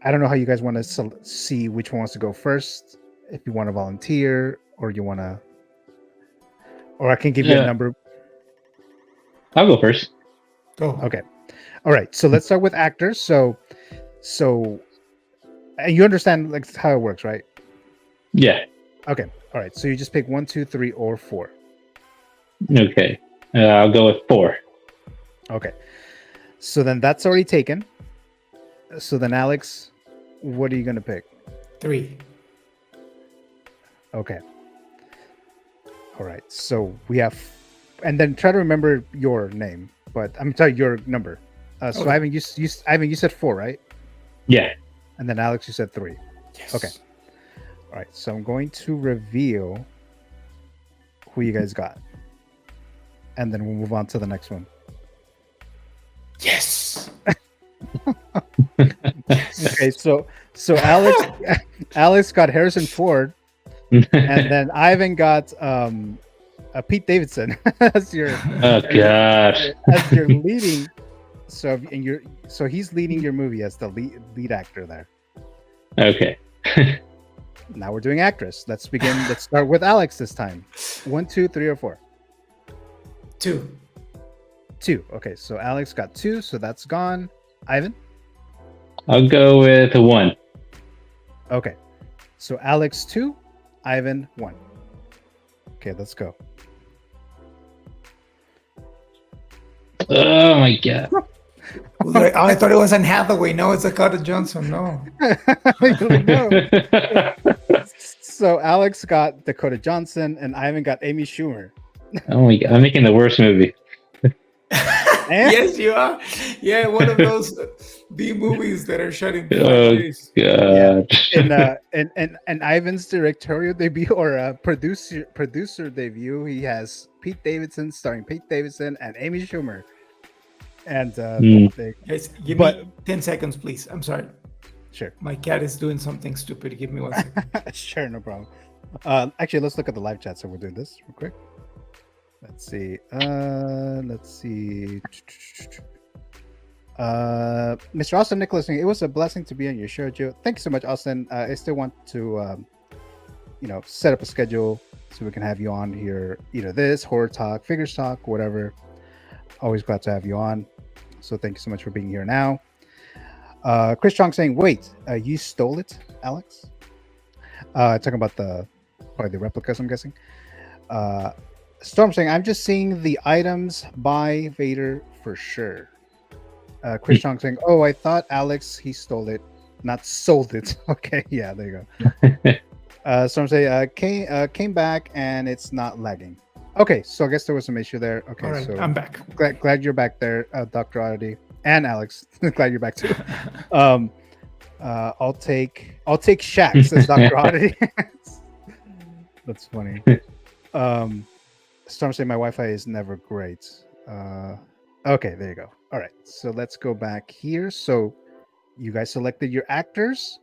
I don't know how you guys want to see which one wants to go first. If you want to volunteer, or you want to, or I can give you a number. I'll go first. Go. Okay. All right. So let's start with actors. So, and you understand like how it works, right? Yeah. Okay. All right. So you just pick 1, 2, 3, or 4. Okay. I'll go with 4. Okay. So then that's already taken. So then, Alex, what are you going to pick? 3. Okay. All right. So we have, and then try to remember your name, but I'm sorry, your number. So Okay. Ivan, you said 4, right? Yeah. And then Alex, you said 3. Yes. Okay. All right. So I'm going to reveal who you guys got, and then we'll move on to the next one. Yes. Okay. So Alex got Harrison Ford, and then Ivan got Pete Davidson as your Oh gosh. as your leading. So he's leading your movie as the lead actor there. Okay. Now we're doing actress. Let's begin. Let's start with Alex this time. 1, 2, 3, or 4. 2. 2. Okay, so Alex got 2, so that's gone. Ivan. I'll go with 1. Okay, so Alex 2, Ivan 1. Okay, let's go. Oh my god. I thought it was Anne Hathaway. No, it's Dakota Johnson. No. No. So Alex got Dakota Johnson, and Ivan got Amy Schumer. Oh my god. I'm making the worst movie. Yes, you are. Yeah, one of those B movies that are shut in 5 Oh years. god. And Ivan's directorial debut or producer debut, he has Pete Davidson starring Pete Davidson and Amy Schumer. And Guys, give But- me 10 seconds, please. I'm sorry. sure, My cat is doing something stupid. Give me 1 second. sure, no problem. Actually, let's look at the live chat. So we'll do this real quick. Let's see. Mr. Austin Nicholas, it was a blessing to be on your show, Joe. Thank you so much, Austin. I still want to, set up a schedule so we can have you on here. Either this, horror talk, figures talk, whatever. Always glad to have you on. So thank you so much for being here now. Chris Chong saying, wait, you stole it, Alex? Talking about probably the replicas, I'm guessing. Storm saying, I'm just seeing the items by Vader for sure. Chris Chong saying, oh, I thought Alex, he stole it, not sold it. Okay, yeah, there you go. Storm saying, came back and it's not lagging. Okay, so I guess there was some issue there. Okay, All right, so I'm back. glad you're back there, Dr. Oddity and Alex. Glad you're back too. I'll take Shaq, says Dr. Oddity. That's funny. Storm saying my Wi-Fi is never great. Okay, there you go. All right, so let's go back here. So you guys selected your actors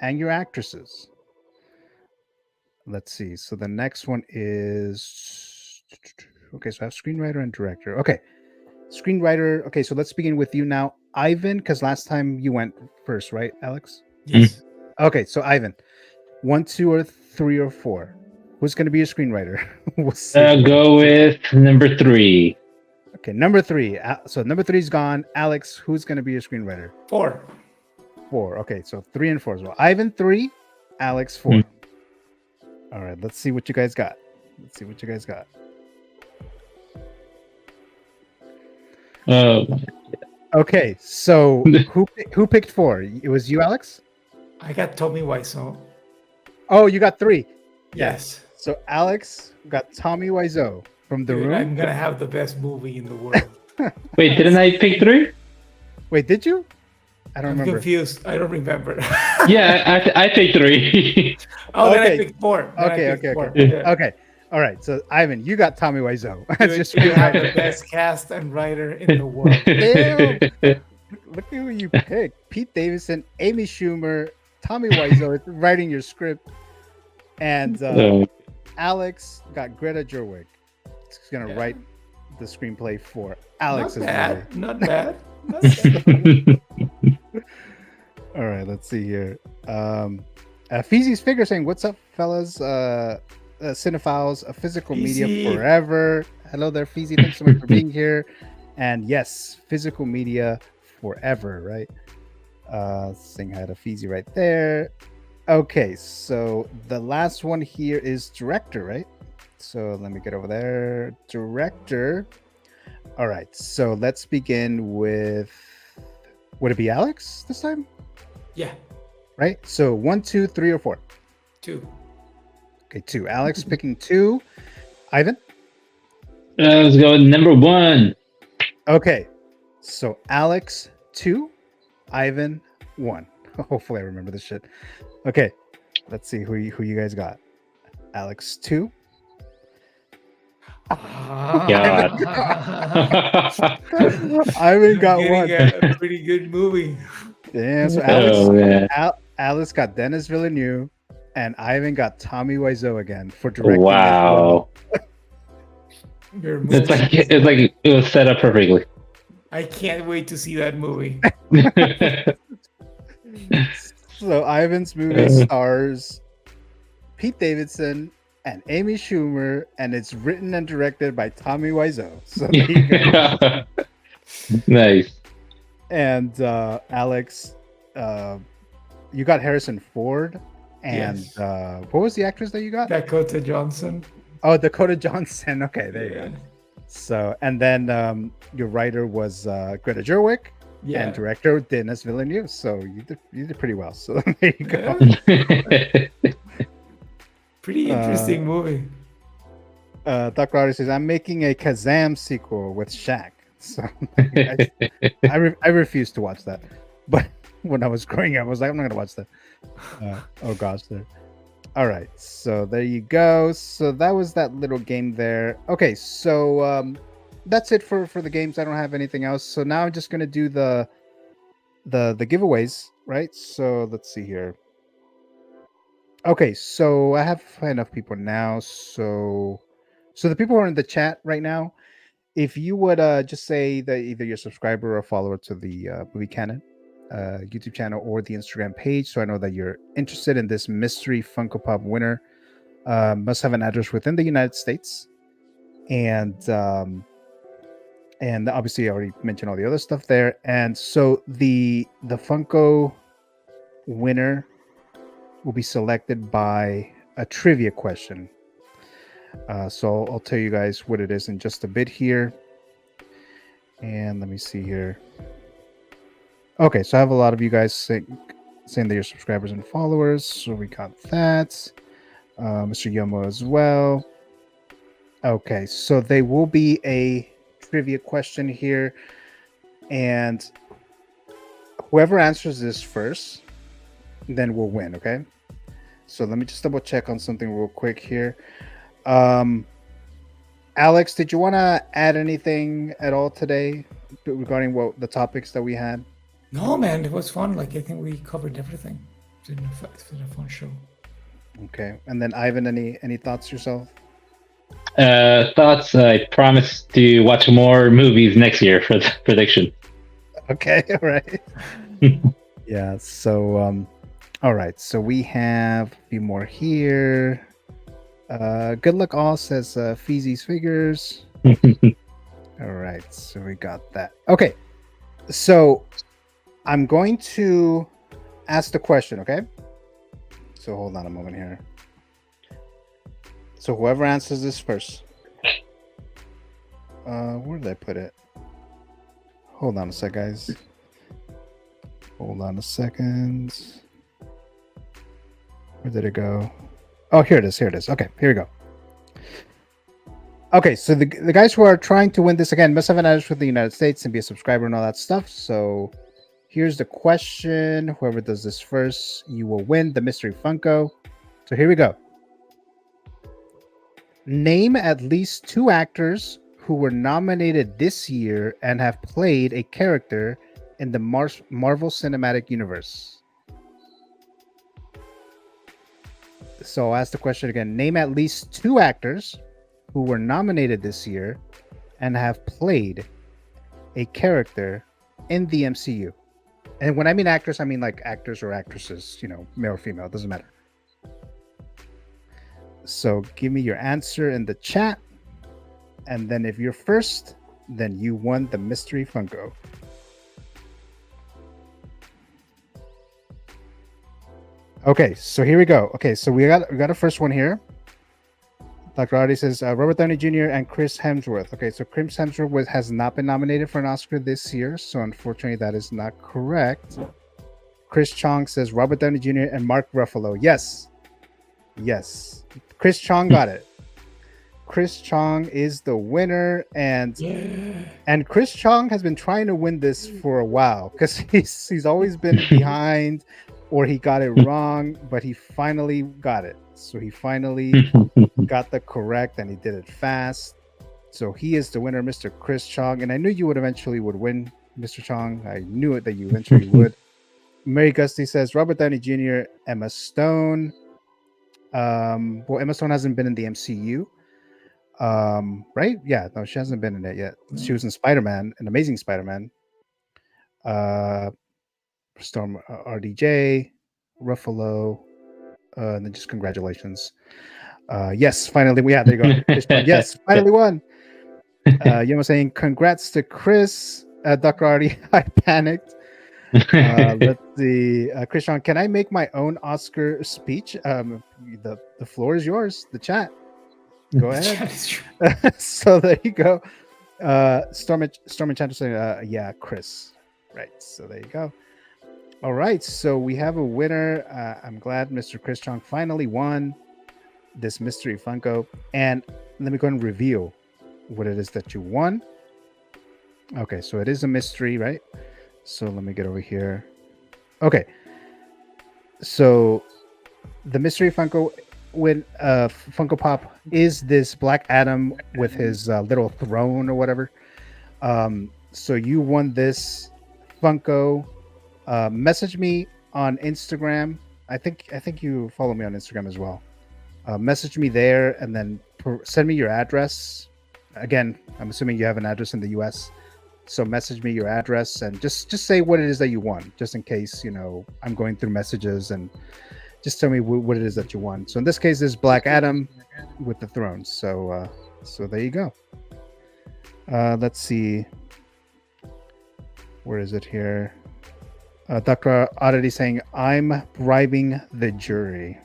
and your actresses. Let's see. So the next one is okay. So I have screenwriter and director. Okay, screenwriter. Okay, so let's begin with you now, Ivan, because last time you went first, right, Alex? Yes. Okay, so Ivan, 1, 2, or 3, or 4. Who's going to be your screenwriter? We'll see. I'll go with number 3. Okay, number 3. So number 3 is gone. Alex, who's going to be your screenwriter? 4. 4. Okay, so 3 and 4 as well. Ivan 3, Alex 4. All right, let's see what you guys got. Oh, Okay, so who picked 4? It was you, Alex? I got Tommy Wiseau. Oh, you got 3. Yes. So Alex got Tommy Wiseau from The Dude, Room. I'm gonna have the best movie in the world. wait, didn't I pick 3? Wait, did you? I don't I'm remember. confused. I don't remember. Yeah, I picked 3. Oh, then I Okay. picked 4. Then I Okay, picked okay, four. okay. Yeah. Okay. All right. So Ivan, you got Tommy Wiseau. That's just You have the right. best cast and writer in the world. Damn. Look at who you picked. Pete Davidson, Amy Schumer, Tommy Wiseau writing your script, and Alex got Greta Gerwig. She's gonna write the screenplay for Alex's movie. Not bad. Not bad. All right, let's see here. Feezy's Figure saying, "What's up, fellas? Cinephiles, a physical media Feezy. forever." Hello there, Feezy. Thanks so much for being here. And yes, physical media forever, right? Saying hi to Feezy right there. Okay, so the last one here is director, right? So let me get over there. Director. All right, so let's begin with. Would it be Alex this time? Yeah. Right. So 1, 2, 3, or 4. 2. Okay, 2. Alex picking 2. Ivan. Let's go with number 1. Okay, so Alex 2, Ivan 1. Hopefully I remember this shit. Okay, let's see who you guys got. Alex 2. God. Ivan got Getting 1. a pretty good movie. Damn, so Oh, man. Alice got Dennis Villeneuve, and Ivan got Tommy Wiseau again for directing. Wow. Your It's movie. like it was set up perfectly. I can't wait to see that movie. So Ivan's movie stars Pete Davidson and Amy Schumer, and it's written and directed by Tommy Wiseau. So there you go. Nice. And Alex, you got Harrison Ford, and Yes. What was the actress that you got? Dakota Johnson. Oh, Dakota Johnson. Okay, there you Yeah. go. So, and then your writer was Greta Gerwig, Yeah. and director Dennis Villeneuve. So you did pretty well. So there you go. Yeah. Pretty interesting movie. Doc Roddy says, "I'm making a Kazam sequel with Shaq." So I refused to watch that, but when I was growing up, I was like, I'm not gonna watch that. Oh gosh, there. All right, so there you go. So that was that little game there. Okay, so that's it for the games. I don't have anything else. So now I'm just gonna do the giveaways, right? So let's see here. Okay, so I have enough people now. So the people who are in the chat right now, if you would just say that either you're a subscriber or a follower to the Movie Canon YouTube channel or the Instagram page, so I know that you're interested in this mystery Funko Pop winner, must have an address within the United States, and obviously I already mentioned all the other stuff there. And so the Funko winner will be selected by a trivia question. So I'll tell you guys what it is in just a bit here. And let me see here. Okay, so I have a lot of you guys saying that you're subscribers and followers. So we got that. Mr. Yomo as well. Okay, so they will be a trivia question here. And whoever answers this first, then will win, okay? So let me just double check on something real quick here. Alex, did you want to add anything at all today regarding what the topics that we had? No, man, it was fun. Like, I think we covered everything. It's been a fun show. Okay, and then Ivan, any thoughts yourself? Thoughts? I promise to watch more movies next year for the prediction. Okay, all right. Yeah, so all right, so we have a few more here. Good luck all, says Feezy's Figures. All right, so we got that. Okay, so I'm going to ask the question, okay? So hold on a moment here. So whoever answers this first. Where did I put it? Hold on a sec, guys. Hold on a second. Where did it go? Oh, here it is. Here it is. Okay, here we go. Okay, so the guys who are trying to win this again must have an address with the United States and be a subscriber and all that stuff. So here's the question. Whoever does this first, you will win the mystery Funko. So here we go. Name at least 2 actors who were nominated this year and have played a character in the Marvel Cinematic Universe. So I'll ask the question again. Name at least 2 actors who were nominated this year and have played a character in the MCU. And when I mean actors, I mean like actors or actresses, male or female, doesn't matter. So give me your answer in the chat. And then if you're first, then you won the mystery Funko. Okay, so here we go. Okay, so we got a first one here. Dr. Artie says Robert Downey Jr. and Chris Hemsworth. Okay, so Chris Hemsworth has not been nominated for an Oscar this year, so unfortunately that is not correct. Chris Chong says Robert Downey Jr. and Mark Ruffalo. Yes. Chris Chong got it. Chris Chong is the winner, and Chris Chong has been trying to win this for a while because he's always been behind or he got it wrong, but he finally got it. So he finally got the correct and he did it fast. So he is the winner, Mr. Chris Chong. And I knew you would eventually win, Mr. Chong. I knew it that you eventually would. Mary Gusty says Robert Downey Jr., Emma Stone. Well, Emma Stone hasn't been in the MCU. Right? Yeah, no, she hasn't been in it yet. She was in Spider-Man, an Amazing Spider-Man. Storm RDJ, Ruffalo, and then just congratulations. Yes, finally, there you go. Yes, finally won. Saying congrats to Chris. Dr. Artie, I panicked. Let's see. Christian, can I make my own Oscar speech? The floor is yours. The chat. Go ahead. So there you go. Storm Enchanter saying, yeah, Chris. Right. So there you go. All right. So we have a winner. I'm glad Mr. Chris Chong finally won this mystery Funko. And let me go and reveal what it is that you won. Okay. So it is a mystery, right? So let me get over here. Okay. So the mystery Funko Funko Pop is this Black Adam with his little throne or whatever. So you won this Funko. Message me on Instagram. I think you follow me on Instagram as well. Message me there and then send me your address. Again, I'm assuming you have an address in the US. So message me your address and just say what it is that you want, just in case, I'm going through messages, and just tell me what it is that you want. So in this case, this is Black Adam with the throne. So there you go. Let's see. Where is it here? Dr. Oddity saying, I'm bribing the jury.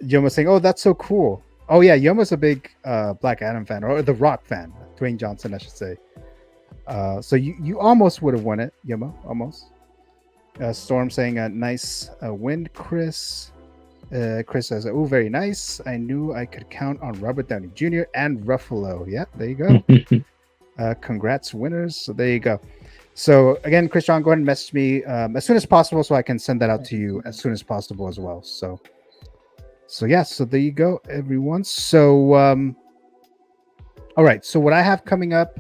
Yoma's saying, oh, that's so cool. Oh yeah, Yoma's a big Black Adam fan, or The Rock fan. Dwayne Johnson, I should say. So you almost would have won it, Yoma, almost. Storm saying a nice win, Chris. Chris says, oh, very nice. I knew I could count on Robert Downey Jr. and Ruffalo. Yeah, there you go. Congrats, winners. So there you go. So again, Chris John, go ahead and message me as soon as possible so I can send that out to you as soon as possible as well. So yeah, so there you go, everyone. So all right, so what I have coming up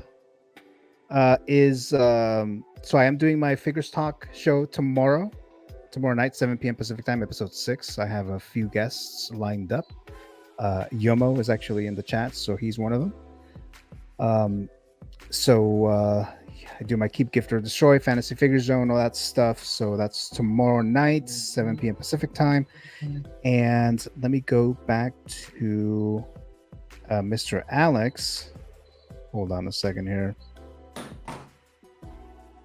is so I am doing my Figures Talk show tomorrow night, 7 p.m. Pacific time, episode 6. I have a few guests lined up. Yomo is actually in the chat, so he's one of them. I do my Keep, Gift, or Destroy, Fantasy Figure Zone, all that stuff. So that's tomorrow night, 7 p.m. Pacific time. And let me go back to Mr. Alex. Hold on a second here.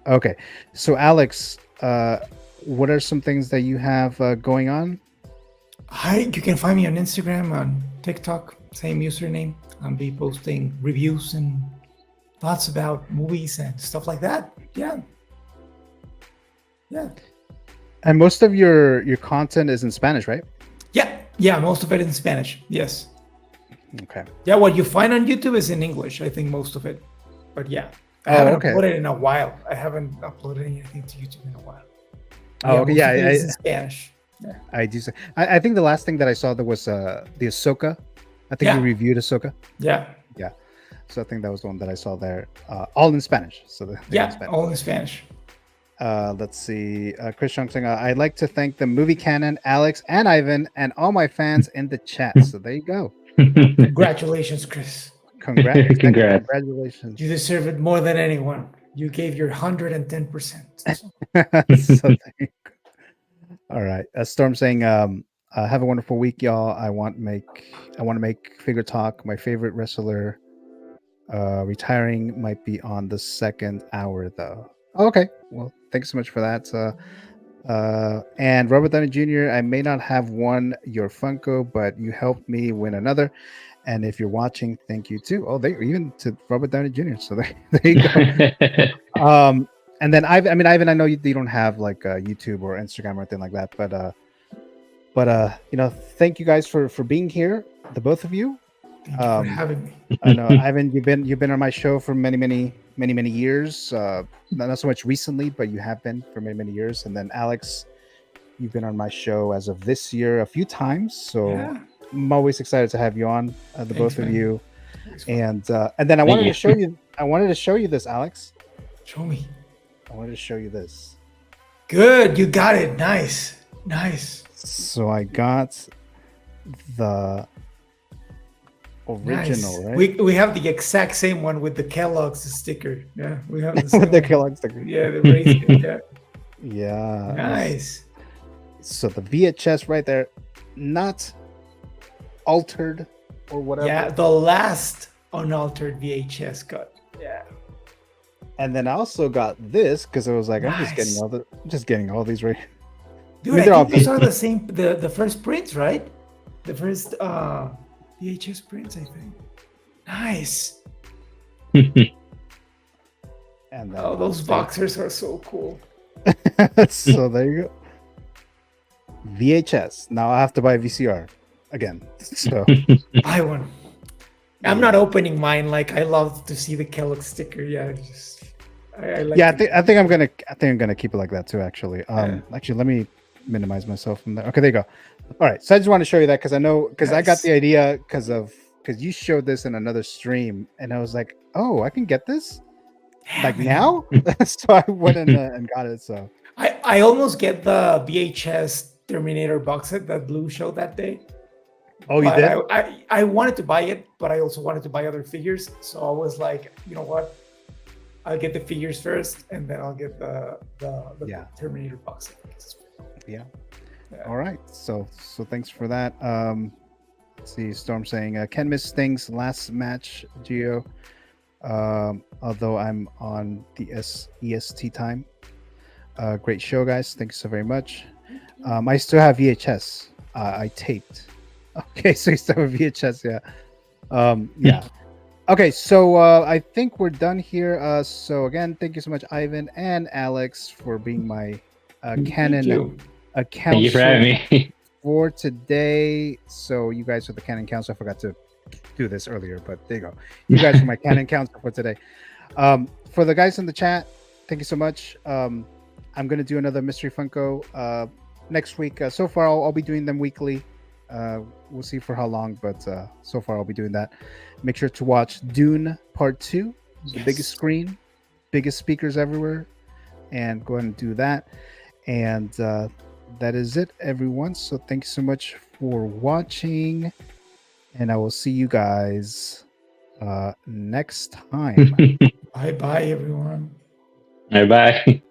Okay, so Alex, what are some things that you have going on? You can find me on Instagram, on TikTok, same username. I'll be posting reviews and thoughts about movies and stuff like that. Yeah. And most of your content is in Spanish, right? Yeah, most of it in Spanish. Yes. Okay. Yeah, what you find on YouTube is in English, I think, most of it. But yeah. I haven't okay. uploaded in a while. I haven't uploaded anything to YouTube in a while. Oh, okay. most Yeah, of it is in Spanish. Yeah. I do. I think the last thing that I saw there was the Ahsoka. I think you Yeah. reviewed Ahsoka. Yeah. So I think that was the one that I saw there, all in Spanish. So they're in Yeah. Spanish. All in Spanish. Let's see. Chris Chung saying, I'd like to thank the movie canon, Alex and Ivan, and all my fans in the chat. So there you go. Congratulations, Chris. Congrats. Congrats. Congratulations. You deserve it more than anyone. You gave your 110%. So there you go. All right. Storm saying, have a wonderful week, y'all. I want to make Figure Talk my favorite wrestler. Retiring might be on the second hour though. Okay. Well, thanks so much for that. And Robert Downey Jr., I may not have won your Funko, but you helped me win another. And if you're watching, thank you too. Oh, they even to Robert Downey Jr. So there you go. And then Ivan, I know you don't have like YouTube or Instagram or anything like that, but thank you guys for being here, the both of you. Thank you for having me. I know, Ivan, you've been on my show for many years. Not so much recently, but you have been for many years. And then Alex, you've been on my show as of this year a few times. So Yeah. I'm always excited to have you on, the Thanks, both of man. you. Thanks, man. And then I wanted you. to show you. I wanted to show you this, Alex. Show me. I wanted to show you this. Good. You got it. Nice. So I got the original, Nice. right? We have the exact same one with the Kellogg's sticker. Yeah, we have the same With the one. Kellogg sticker. Yeah, the racing. Yeah. Yeah. Nice. So the VHS right there, not altered or whatever. Yeah, the last unaltered VHS cut. Yeah. And then I also got this because I was like, I'm Nice. just getting all these right. Dude, mean, I they're all think those are the same. The first prints, right? The first VHS prints, I think. Nice. And then Oh, those boxers are so cool. so there you go. VHS. Now I have to buy VCR again. So Buy one. I'm not opening mine. Like, I love to see the Kellogg sticker. Yeah, I like. yeah, it. I think I'm gonna keep it like that too. Actually, actually, let me minimize myself from there. Okay, there you go. All right, so I just want to show you that because I know I got Nice. the idea because you showed this in another stream, and I was like, oh, I can get this like man. now. So I went in and got it. So I almost get the VHS Terminator box set that Blue showed that day. oh, you But did? I wanted to buy it, but I also wanted to buy other figures. So I was like, you know what? I'll get the figures first, and then I'll get the Yeah. Terminator box set. Yeah. Yeah. All right. So thanks for that. Let's see, Storm saying Ken missed Sting's last match, Gio. Although I'm on the EST time. Great show, guys. Thank you so very much. I still have VHS. I taped. Okay, so you still have VHS, yeah. Yeah. Okay, so I think we're done here. So again, thank you so much, Ivan and Alex, for being my canon Thank you. Thank you for having me. for today. So you guys are the canon council. I forgot to do this earlier, but there you go. You guys are my canon council for today. For the guys in the chat, thank you so much. I'm gonna do another mystery Funko next week. So far, I'll be doing them weekly. We'll see for how long, but so far I'll be doing that. Make sure to watch Dune Part 2, the Yes. biggest screen, biggest speakers everywhere, and go ahead and do that. And that is it, everyone. So thank you so much for watching, and I will see you guys next time. Bye bye, everyone. Bye bye.